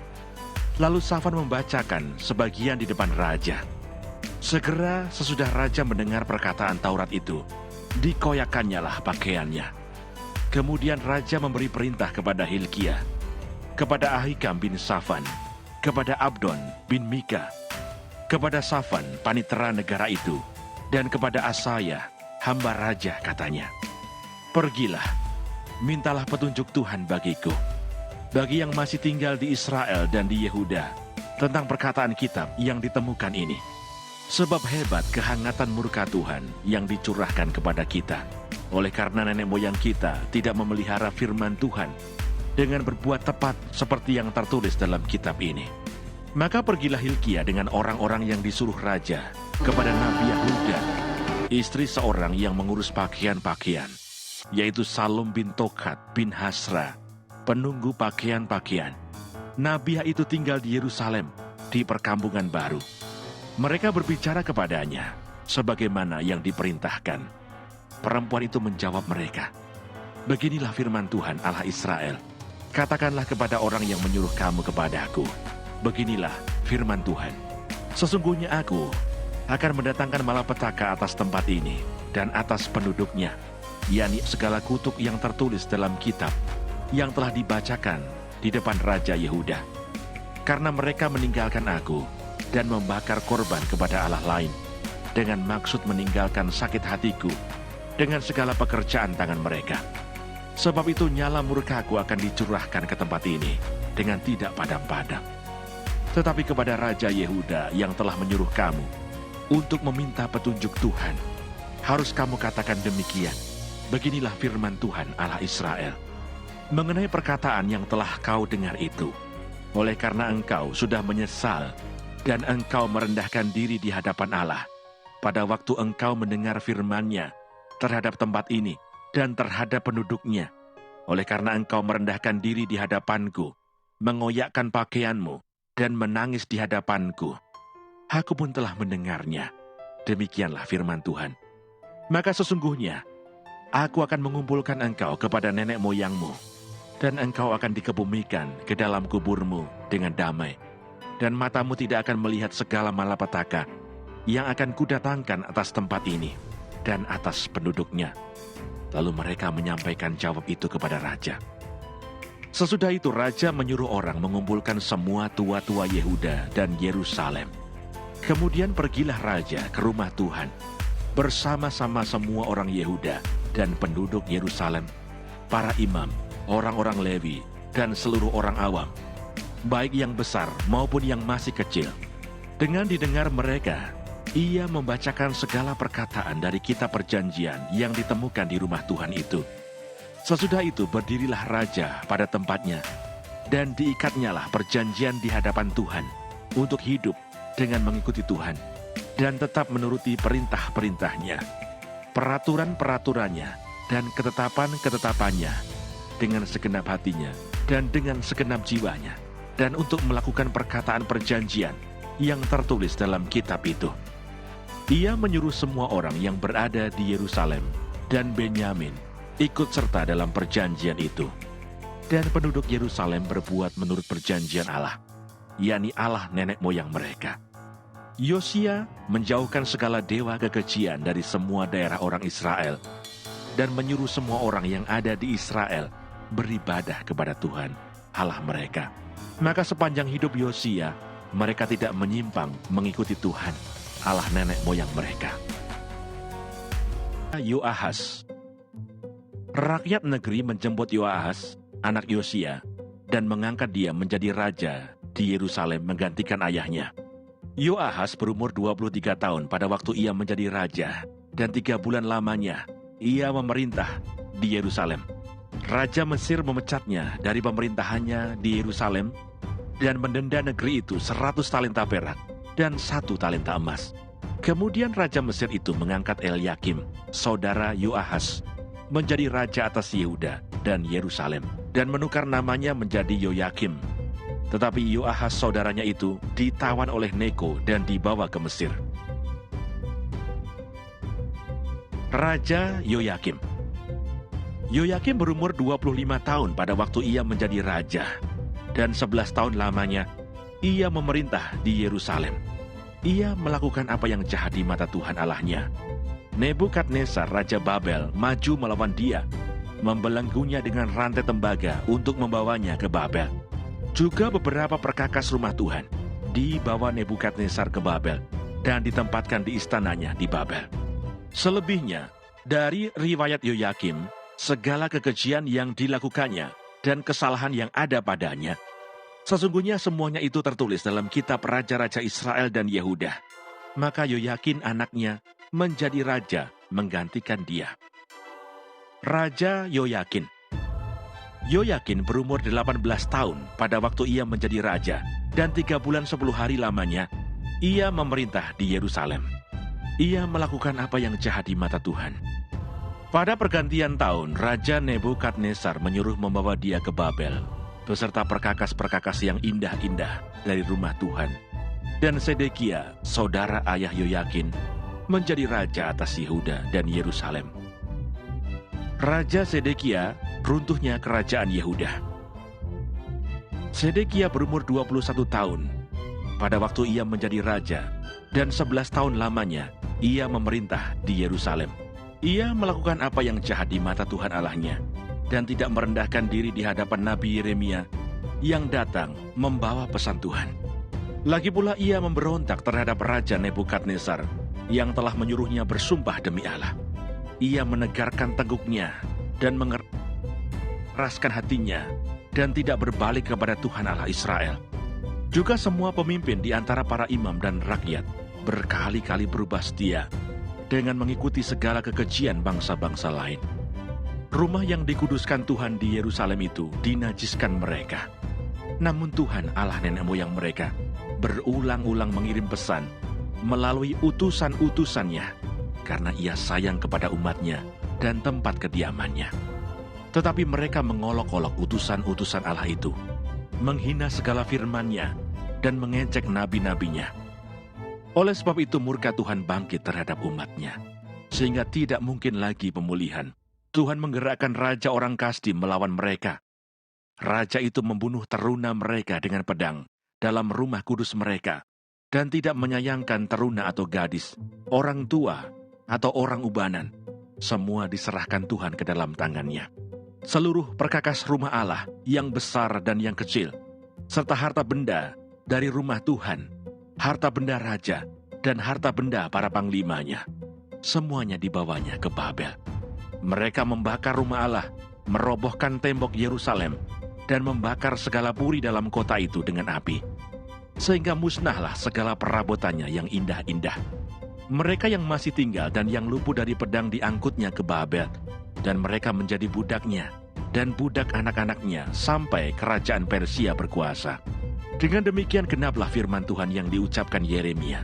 Lalu Safan membacakan sebagian di depan raja. Segera sesudah raja mendengar perkataan Taurat itu, dikoyakkannyalah pakaiannya. Kemudian raja memberi perintah kepada Hilkia, kepada Ahikam bin Safan, kepada Abdon bin Mika, kepada Safan panitera negara itu, dan kepada Asaya hamba raja, katanya, "Pergilah, mintalah petunjuk Tuhan bagiku, bagi yang masih tinggal di Israel dan di Yehuda, tentang perkataan kitab yang ditemukan ini. Sebab hebat kehangatan murka Tuhan yang dicurahkan kepada kita, oleh karena nenek moyang kita tidak memelihara firman Tuhan dengan berbuat tepat seperti yang tertulis dalam kitab ini." Maka pergilah Hilkia dengan orang-orang yang disuruh raja kepada Nabi Yahuda, istri seorang yang mengurus pakaian-pakaian, yaitu Salum bin Tokat bin Hasra, penunggu pakaian-pakaian. Nabiah itu tinggal di Yerusalem, di perkampungan baru. Mereka berbicara kepadanya sebagaimana yang diperintahkan. Perempuan itu menjawab mereka, "Beginilah firman Tuhan Allah Israel. Katakanlah kepada orang yang menyuruh kamu kepadaku, beginilah firman Tuhan. Sesungguhnya aku akan mendatangkan malapetaka atas tempat ini dan atas penduduknya, yakni segala kutuk yang tertulis dalam kitab yang telah dibacakan di depan Raja Yehuda. Karena mereka meninggalkan aku dan membakar korban kepada Allah lain, dengan maksud meninggalkan sakit hatiku dengan segala pekerjaan tangan mereka. Sebab itu nyala murkaku akan dicurahkan ke tempat ini dengan tidak padam-padam. Tetapi kepada Raja Yehuda yang telah menyuruh kamu untuk meminta petunjuk Tuhan, harus kamu katakan demikian, beginilah firman Tuhan Allah Israel. Mengenai perkataan yang telah kau dengar itu, oleh karena engkau sudah menyesal dan engkau merendahkan diri di hadapan Allah, pada waktu engkau mendengar firman-Nya terhadap tempat ini dan terhadap penduduknya, oleh karena engkau merendahkan diri di hadapanku, mengoyakkan pakaianmu, dan menangis di hadapanku, aku pun telah mendengarnya. Demikianlah firman Tuhan. Maka sesungguhnya, aku akan mengumpulkan engkau kepada nenek moyangmu, dan engkau akan dikebumikan ke dalam kuburmu dengan damai, dan matamu tidak akan melihat segala malapetaka yang akan kudatangkan atas tempat ini dan atas penduduknya." Lalu mereka menyampaikan jawab itu kepada raja. Sesudah itu raja menyuruh orang mengumpulkan semua tua-tua Yehuda dan Yerusalem. Kemudian pergilah raja ke rumah Tuhan bersama-sama semua orang Yehuda dan penduduk Yerusalem, para imam, orang-orang Lewi, dan seluruh orang awam, baik yang besar maupun yang masih kecil. Dengan didengar mereka, ia membacakan segala perkataan dari kitab perjanjian yang ditemukan di rumah Tuhan itu. Sesudah itu berdirilah raja pada tempatnya, dan diikatnyalah perjanjian di hadapan Tuhan untuk hidup dengan mengikuti Tuhan, dan tetap menuruti perintah-perintahnya, peraturan-peraturannya, dan ketetapan-ketetapannya, dengan segenap hatinya dan dengan segenap jiwanya, dan untuk melakukan perkataan perjanjian yang tertulis dalam kitab itu. Ia menyuruh semua orang yang berada di Yerusalem dan Benyamin ikut serta dalam perjanjian itu. Dan penduduk Yerusalem berbuat menurut perjanjian Allah, yakni Allah nenek moyang mereka. Yosia menjauhkan segala dewa kekejian dari semua daerah orang Israel, dan menyuruh semua orang yang ada di Israel beribadah kepada Tuhan, Allah mereka. Maka sepanjang hidup Yosia, mereka tidak menyimpang mengikuti Tuhan, Allah nenek moyang mereka. Yoahas. Rakyat negeri menjemput Yoahas, anak Yosia, dan mengangkat dia menjadi raja di Yerusalem menggantikan ayahnya. Yoahas berumur 23 tahun pada waktu ia menjadi raja, dan 3 bulan lamanya ia memerintah di Yerusalem. Raja Mesir memecatnya dari pemerintahannya di Yerusalem dan mendenda negeri itu 100 talenta perak dan 1 talenta emas. Kemudian Raja Mesir itu mengangkat Elyakim, saudara Yoahas, menjadi raja atas Yehuda dan Yerusalem, dan menukar namanya menjadi Yoyakim. Tetapi Yoahas saudaranya itu ditawan oleh Neko dan dibawa ke Mesir. Raja Yoyakim. Yoyakim berumur 25 tahun pada waktu ia menjadi raja, dan 11 tahun lamanya ia memerintah di Yerusalem. Ia melakukan apa yang jahat di mata Tuhan Allahnya. Nebukadnezar Raja Babel maju melawan dia, membelenggunya dengan rantai tembaga untuk membawanya ke Babel. Juga beberapa perkakas rumah Tuhan dibawa Nebukadnezar ke Babel dan ditempatkan di istananya di Babel. Selebihnya, dari riwayat Yoyakim, segala kekejian yang dilakukannya dan kesalahan yang ada padanya, sesungguhnya semuanya itu tertulis dalam kitab Raja-Raja Israel dan Yehuda. Maka Yoyakin anaknya menjadi raja menggantikan dia. Raja Yoyakin. Yoyakin berumur 18 tahun pada waktu ia menjadi raja, dan 3 bulan 10 hari lamanya ia memerintah di Yerusalem. Ia melakukan apa yang jahat di mata Tuhan. Pada pergantian tahun, Raja Nebukadnezar menyuruh membawa dia ke Babel, beserta perkakas-perkakas yang indah-indah dari rumah Tuhan. Dan Sedekia, saudara ayah Yoyakin, menjadi raja atas Yehuda dan Yerusalem. Raja Sedekia, runtuhnya kerajaan Yehuda. Sedekia berumur 21 tahun pada waktu ia menjadi raja, dan 11 tahun lamanya ia memerintah di Yerusalem. Ia melakukan apa yang jahat di mata Tuhan Allahnya, dan tidak merendahkan diri di hadapan Nabi Yeremia yang datang membawa pesan Tuhan. Lagi pula ia memberontak terhadap Raja Nebukadnezar yang telah menyuruhnya bersumpah demi Allah. Ia menegarkan teguknya dan mengeraskan hatinya dan tidak berbalik kepada Tuhan Allah Israel. Juga semua pemimpin di antara para imam dan rakyat berkali-kali berubah setia dengan mengikuti segala kekejian bangsa-bangsa lain. Rumah yang dikuduskan Tuhan di Yerusalem itu dinajiskan mereka. Namun Tuhan Allah nenek moyang mereka berulang-ulang mengirim pesan melalui utusan-utusannya, karena ia sayang kepada umatnya dan tempat kediamannya. Tetapi mereka mengolok-olok utusan-utusan Allah itu, menghina segala firman-Nya dan mengejek nabi-nabinya. Oleh sebab itu murka Tuhan bangkit terhadap umat-Nya, sehingga tidak mungkin lagi pemulihan. Tuhan menggerakkan raja orang Kasdim melawan mereka. Raja itu membunuh teruna mereka dengan pedang dalam rumah kudus mereka, dan tidak menyayangkan teruna atau gadis, orang tua atau orang ubanan. Semua diserahkan Tuhan ke dalam tangannya. Seluruh perkakas rumah Allah yang besar dan yang kecil, serta harta benda dari rumah Tuhan, harta benda raja, dan harta benda para panglimanya, semuanya dibawanya ke Babel. Mereka membakar rumah Allah, merobohkan tembok Yerusalem, dan membakar segala puri dalam kota itu dengan api, sehingga musnahlah segala perabotannya yang indah-indah. Mereka yang masih tinggal dan yang luput dari pedang diangkutnya ke Babel, dan mereka menjadi budaknya dan budak anak-anaknya sampai kerajaan Persia berkuasa. Dengan demikian genaplah firman Tuhan yang diucapkan Yeremia,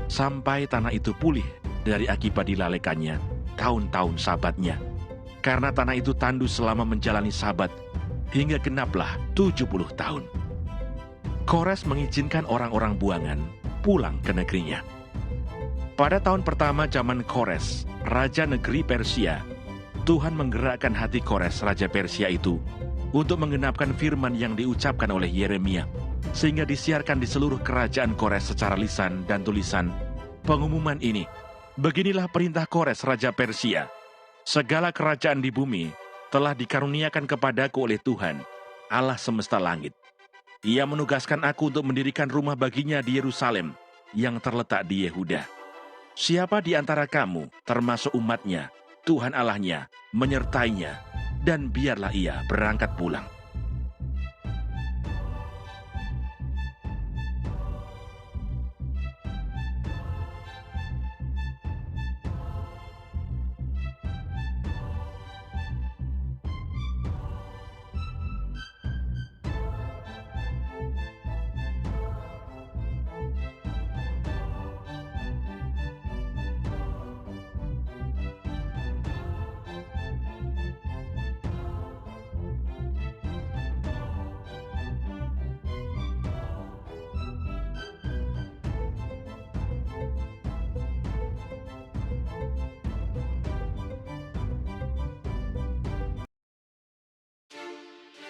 sampai tanah itu pulih dari akibat dilalekannya tahun-tahun sabatnya. Karena tanah itu tandus selama menjalani sabat, hingga genaplah 70 tahun. Kores mengizinkan orang-orang buangan pulang ke negerinya. Pada tahun pertama zaman Kores, raja negeri Persia, Tuhan menggerakkan hati Kores, raja Persia itu, untuk menggenapkan firman yang diucapkan oleh Yeremia, sehingga disiarkan di seluruh kerajaan Kores secara lisan dan tulisan pengumuman ini. Beginilah perintah Kores, raja Persia. Segala kerajaan di bumi telah dikaruniakan kepadaku oleh Tuhan, Allah semesta langit. Ia menugaskan aku untuk mendirikan rumah baginya di Yerusalem yang terletak di Yehuda. Siapa di antara kamu, termasuk umatnya, Tuhan Allahnya, menyertainya, dan biarlah ia berangkat pulang.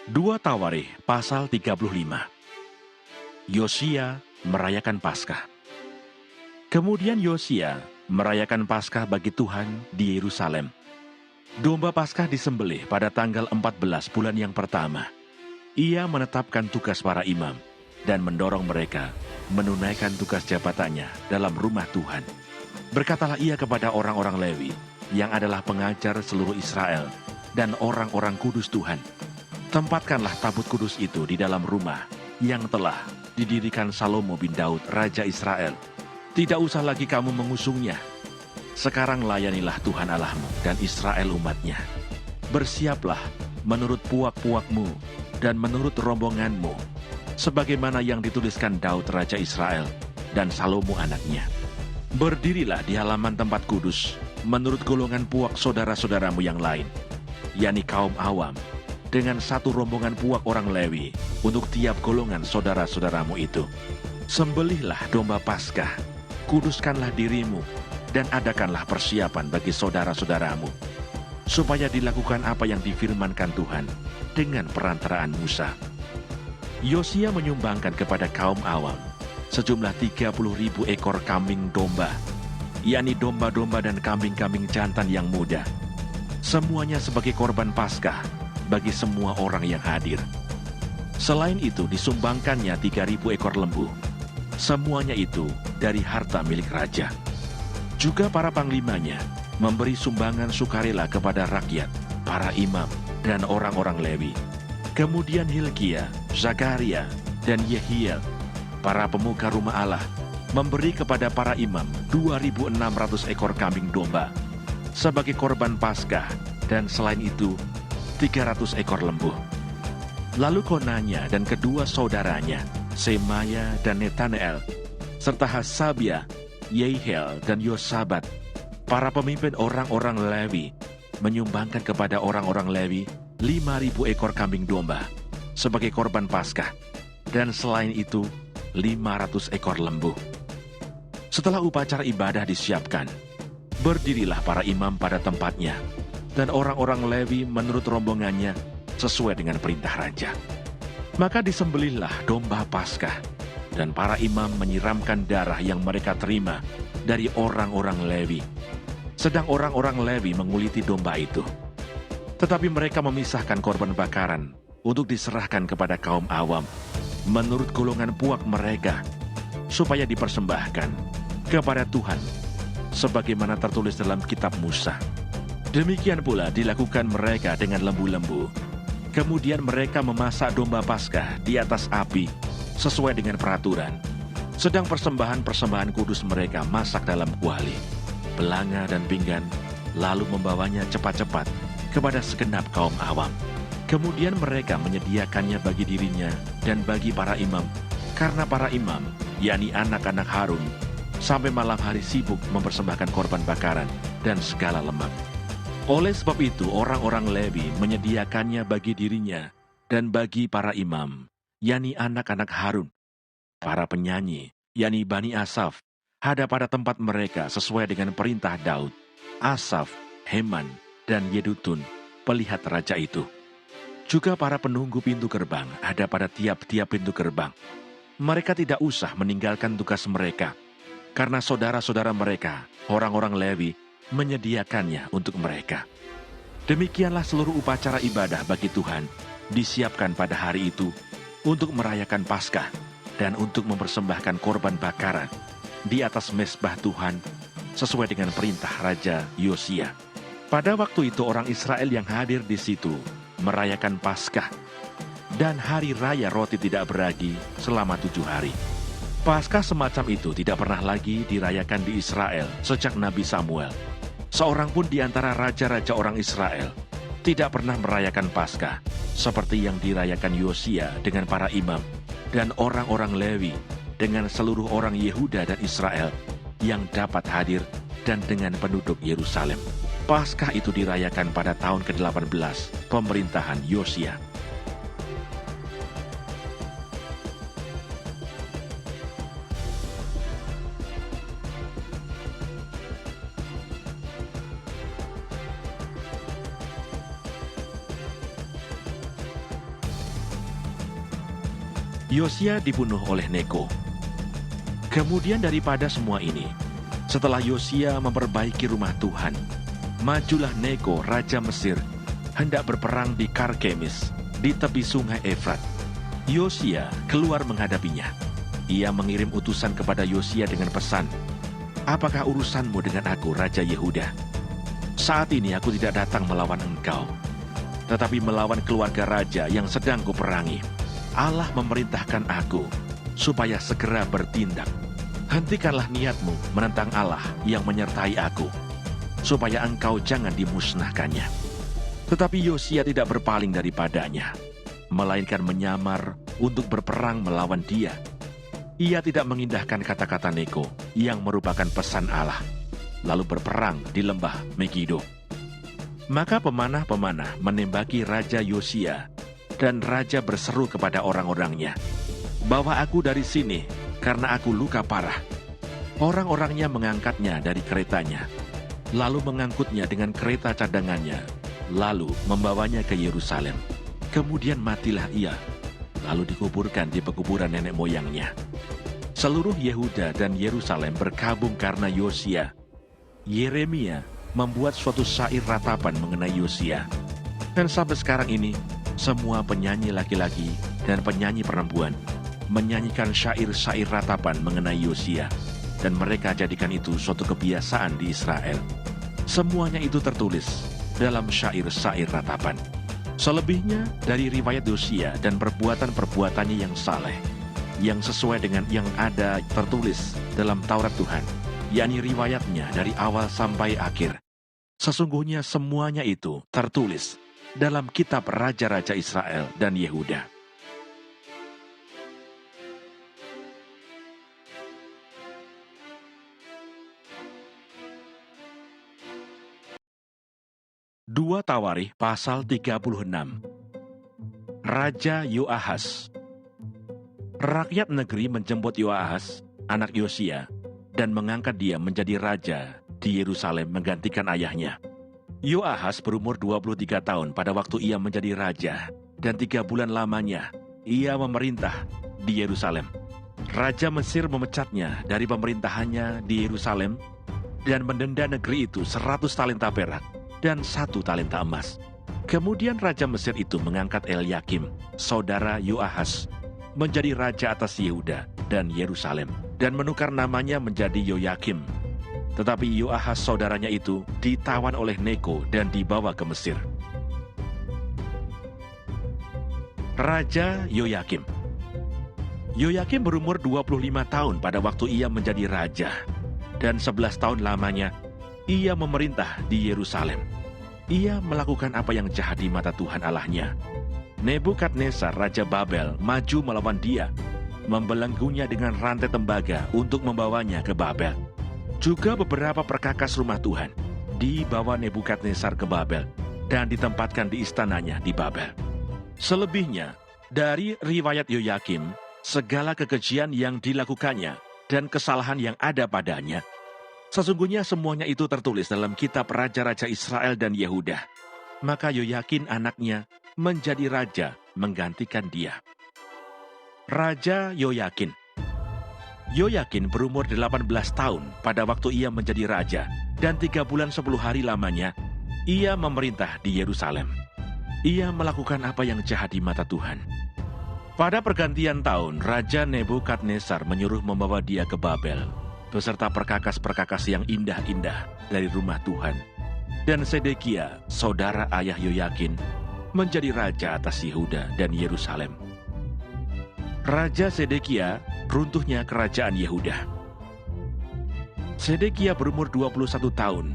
Dua Tawarikh pasal 35. Yosia merayakan Paskah. Kemudian Yosia merayakan Paskah bagi Tuhan di Yerusalem. Domba Paskah disembelih pada tanggal 14 bulan yang pertama. Ia menetapkan tugas para imam dan mendorong mereka menunaikan tugas jabatannya dalam rumah Tuhan. Berkatalah ia kepada orang-orang Lewi yang adalah pengajar seluruh Israel dan orang-orang kudus Tuhan, tempatkanlah tabut kudus itu di dalam rumah yang telah didirikan Salomo bin Daud, Raja Israel. Tidak usah lagi kamu mengusungnya. Sekarang layanilah Tuhan Allahmu dan Israel umatnya. Bersiaplah menurut puak-puakmu dan menurut rombonganmu, sebagaimana yang dituliskan Daud Raja Israel dan Salomo anaknya. Berdirilah di halaman tempat kudus menurut golongan puak saudara-saudaramu yang lain, yakni kaum awam, dengan satu rombongan puak orang Lewi untuk tiap golongan saudara-saudaramu itu. Sembelihlah domba Paskah, kuduskanlah dirimu, dan adakanlah persiapan bagi saudara-saudaramu, supaya dilakukan apa yang difirmankan Tuhan dengan perantaraan Musa. Yosia menyumbangkan kepada kaum awam sejumlah 30.000 ekor kambing domba, yakni domba-domba dan kambing-kambing jantan yang muda, semuanya sebagai korban Paskah bagi semua orang yang hadir. Selain itu disumbangkannya 3.000 ekor lembu. Semuanya itu dari harta milik raja. Juga para panglimanya memberi sumbangan sukarela kepada rakyat, para imam, dan orang-orang Lewi. Kemudian Hilkia, Zakaria, dan Yehiel, para pemuka rumah Allah, memberi kepada para imam 2.600 ekor kambing domba sebagai korban Paskah, dan selain itu 300 ekor lembu. Lalu Konanya dan kedua saudaranya, Semaya dan Netaneel, serta Hasabia, Yehiel dan Yosabat, para pemimpin orang-orang Lewi, menyumbangkan kepada orang-orang Lewi 5.000 ekor kambing domba sebagai korban Paskah, dan selain itu 500 ekor lembu. Setelah upacara ibadah disiapkan, berdirilah para imam pada tempatnya, dan orang-orang Lewi menurut rombongannya sesuai dengan perintah raja. Maka disembelihlah domba Paskah, dan para imam menyiramkan darah yang mereka terima dari orang-orang Lewi. Sedang orang-orang Lewi menguliti domba itu. Tetapi mereka memisahkan korban bakaran untuk diserahkan kepada kaum awam menurut golongan puak mereka, supaya dipersembahkan kepada Tuhan sebagaimana tertulis dalam kitab Musa. Demikian pula dilakukan mereka dengan lembu-lembu. Kemudian mereka memasak domba Paskah di atas api sesuai dengan peraturan. Sedang persembahan-persembahan kudus mereka masak dalam kuali, belanga dan pinggan, lalu membawanya cepat-cepat kepada segenap kaum awam. Kemudian mereka menyediakannya bagi dirinya dan bagi para imam, karena para imam, yakni anak-anak Harun, sampai malam hari sibuk mempersembahkan korban bakaran dan segala lemak. Oleh sebab itu orang-orang Lewi menyediakannya bagi dirinya dan bagi para imam, yakni anak-anak Harun. Para penyanyi, yakni Bani Asaf, ada pada tempat mereka sesuai dengan perintah Daud, Asaf, Heman, dan Yedutun, pelihat raja itu. Juga para penunggu pintu gerbang ada pada tiap-tiap pintu gerbang. Mereka tidak usah meninggalkan tugas mereka, karena saudara-saudara mereka, orang-orang Lewi, menyediakannya untuk mereka. Demikianlah seluruh upacara ibadah bagi Tuhan disiapkan pada hari itu untuk merayakan Paskah dan untuk mempersembahkan korban bakaran di atas mezbah Tuhan sesuai dengan perintah Raja Yosia. Pada waktu itu orang Israel yang hadir di situ merayakan Paskah dan hari raya roti tidak beragi selama 7 hari. Paskah semacam itu tidak pernah lagi dirayakan di Israel sejak Nabi Samuel. Seorang pun di antara raja-raja orang Israel tidak pernah merayakan Paskah seperti yang dirayakan Yosia dengan para imam dan orang-orang Lewi dengan seluruh orang Yehuda dan Israel yang dapat hadir dan dengan penduduk Yerusalem. Paskah itu dirayakan pada tahun ke-18 pemerintahan Yosia. Yosia dibunuh oleh Neko. Kemudian daripada semua ini, setelah Yosia memperbaiki rumah Tuhan, majulah Neko, Raja Mesir, hendak berperang di Karkemis, di tepi sungai Efrat. Yosia keluar menghadapinya. Ia mengirim utusan kepada Yosia dengan pesan, "Apakah urusanmu dengan aku, Raja Yehuda? Saat ini aku tidak datang melawan engkau, tetapi melawan keluarga raja yang sedang kuperangi. Allah memerintahkan aku supaya segera bertindak. Hentikanlah niatmu menentang Allah yang menyertai aku, supaya engkau jangan dimusnahkannya." Tetapi Yosia tidak berpaling daripadanya, melainkan menyamar untuk berperang melawan dia. Ia tidak mengindahkan kata-kata Neko yang merupakan pesan Allah, lalu berperang di lembah Megido. Maka pemanah-pemanah menembaki Raja Yosia, dan Raja berseru kepada orang-orangnya, "Bawa aku dari sini, karena aku luka parah." Orang-orangnya mengangkatnya dari keretanya, lalu mengangkutnya dengan kereta cadangannya, lalu membawanya ke Yerusalem. Kemudian matilah ia, lalu dikuburkan di pekuburan nenek moyangnya. Seluruh Yehuda dan Yerusalem berkabung karena Yosia. Yeremia membuat suatu syair ratapan mengenai Yosia. Dan sampai sekarang ini, semua penyanyi laki-laki dan penyanyi perempuan menyanyikan syair-syair ratapan mengenai Yosia, dan mereka jadikan itu suatu kebiasaan di Israel. Semuanya itu tertulis dalam syair-syair ratapan. Selebihnya dari riwayat Yosia dan perbuatan-perbuatannya yang saleh, yang sesuai dengan yang ada tertulis dalam Taurat Tuhan, yakni riwayatnya dari awal sampai akhir. Sesungguhnya semuanya itu tertulis dalam kitab Raja-Raja Israel dan Yehuda. Dua Tawarikh pasal 36. Raja Yoahas. Rakyat negeri menjemput Yoahas, anak Yosia, dan mengangkat dia menjadi raja di Yerusalem menggantikan ayahnya. Yoahas berumur 23 tahun pada waktu ia menjadi raja, dan 3 bulan lamanya ia memerintah di Yerusalem. Raja Mesir memecatnya dari pemerintahannya di Yerusalem dan mendenda negeri itu 100 talenta perak dan 1 talenta emas. Kemudian Raja Mesir itu mengangkat Elyakim, saudara Yoahas, menjadi raja atas Yehuda dan Yerusalem, dan menukar namanya menjadi Yoyakim. Tetapi Yoahas saudaranya itu ditawan oleh Neko dan dibawa ke Mesir. Raja Yoyakim. Yoyakim berumur 25 tahun pada waktu ia menjadi raja, dan 11 tahun lamanya ia memerintah di Yerusalem. Ia melakukan apa yang jahat di mata Tuhan Allahnya. Nebukadnezar Raja Babel maju melawan dia, membelenggunya dengan rantai tembaga untuk membawanya ke Babel. Juga beberapa perkakas rumah Tuhan dibawa Nebukadnezar ke Babel dan ditempatkan di istananya di Babel. Selebihnya, dari riwayat Yoyakim, segala kekejian yang dilakukannya dan kesalahan yang ada padanya, sesungguhnya semuanya itu tertulis dalam kitab Raja-Raja Israel dan Yehuda. Maka Yoyakin anaknya menjadi raja menggantikan dia. Raja Yoyakin. Yoyakin berumur 18 tahun pada waktu ia menjadi raja, dan 3 bulan 10 hari lamanya ia memerintah di Yerusalem. Ia melakukan apa yang jahat di mata Tuhan. Pada pergantian tahun, Raja Nebukadnezar menyuruh membawa dia ke Babel, beserta perkakas-perkakas yang indah-indah dari rumah Tuhan. Dan Sedekia, saudara ayah Yoyakin, menjadi raja atas Yehuda dan Yerusalem. Raja Sedekia, runtuhnya kerajaan Yehuda. Sedekia berumur 21 tahun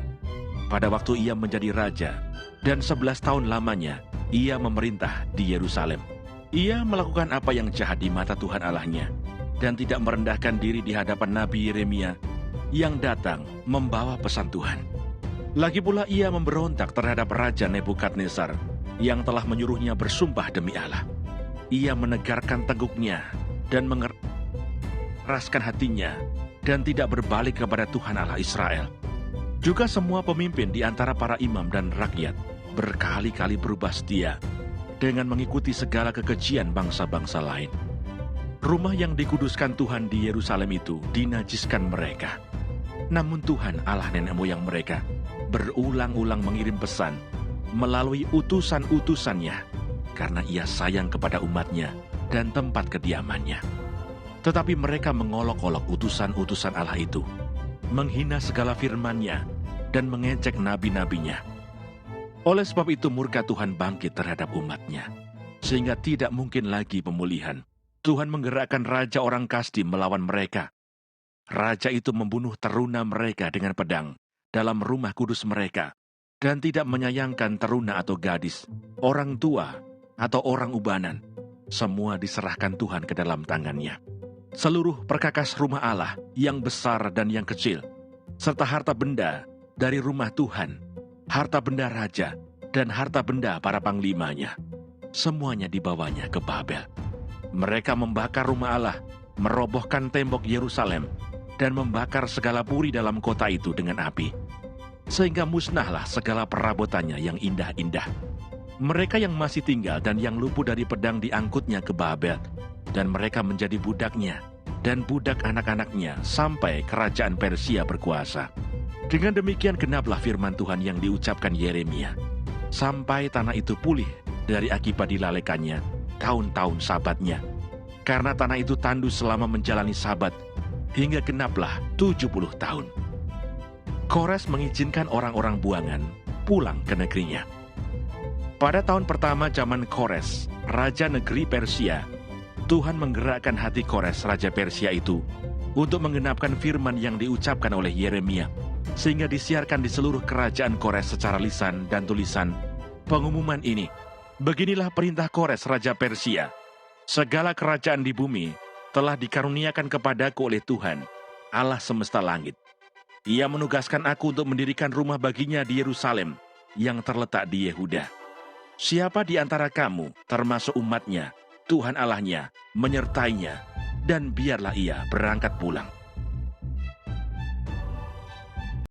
pada waktu ia menjadi raja, dan 11 tahun lamanya ia memerintah di Yerusalem. Ia melakukan apa yang jahat di mata Tuhan Allahnya, dan tidak merendahkan diri di hadapan Nabi Yeremia yang datang membawa pesan Tuhan. Lagi pula ia memberontak terhadap Raja Nebukadnezar yang telah menyuruhnya bersumpah demi Allah. Ia menegarkan teguknya dan mengeraskan hatinya dan tidak berbalik kepada Tuhan Allah Israel. Juga semua pemimpin di antara para imam dan rakyat berkali-kali berubah setia dengan mengikuti segala kekejian bangsa-bangsa lain. Rumah yang dikuduskan Tuhan di Yerusalem itu dinajiskan mereka. Namun Tuhan Allah nenek moyang mereka berulang-ulang mengirim pesan melalui utusan-utusannya, karena ia sayang kepada umatnya dan tempat kediamannya. Tetapi mereka mengolok-olok utusan-utusan Allah itu, menghina segala firman-Nya dan mengejek nabi-nabinya. Oleh sebab itu murka Tuhan bangkit terhadap umat-Nya, sehingga tidak mungkin lagi pemulihan. Tuhan menggerakkan raja orang Kasdim melawan mereka. Raja itu membunuh teruna mereka dengan pedang dalam rumah kudus mereka, dan tidak menyayangkan teruna atau gadis, orang tua atau orang ubanan. Semua diserahkan Tuhan ke dalam tangannya. Seluruh perkakas rumah Allah yang besar dan yang kecil, serta harta benda dari rumah Tuhan, harta benda raja, dan harta benda para panglimanya, semuanya dibawanya ke Babel. Mereka membakar rumah Allah, merobohkan tembok Yerusalem, dan membakar segala puri dalam kota itu dengan api. Sehingga musnahlah segala perabotannya yang indah-indah. Mereka yang masih tinggal dan yang luput dari pedang diangkutnya ke Babel, dan mereka menjadi budaknya, dan budak anak-anaknya sampai kerajaan Persia berkuasa. Dengan demikian genaplah firman Tuhan yang diucapkan Yeremia, sampai tanah itu pulih dari akibat dilalekannya tahun-tahun sabatnya. Karena tanah itu tandus selama menjalani sabat, hingga genaplah 70 tahun. Kores mengizinkan orang-orang buangan pulang ke negerinya. Pada tahun pertama zaman Kores, raja negeri Persia, Tuhan menggerakkan hati Kores, raja Persia itu, untuk menggenapkan firman yang diucapkan oleh Yeremia, sehingga disiarkan di seluruh kerajaan Kores secara lisan dan tulisan pengumuman ini. Beginilah perintah Kores, raja Persia. Segala kerajaan di bumi telah dikaruniakan kepadaku oleh Tuhan, Allah semesta langit. Ia menugaskan aku untuk mendirikan rumah baginya di Yerusalem yang terletak di Yehuda. Siapa di antara kamu, termasuk umatnya, Tuhan Allahnya, menyertainya, dan biarlah ia berangkat pulang.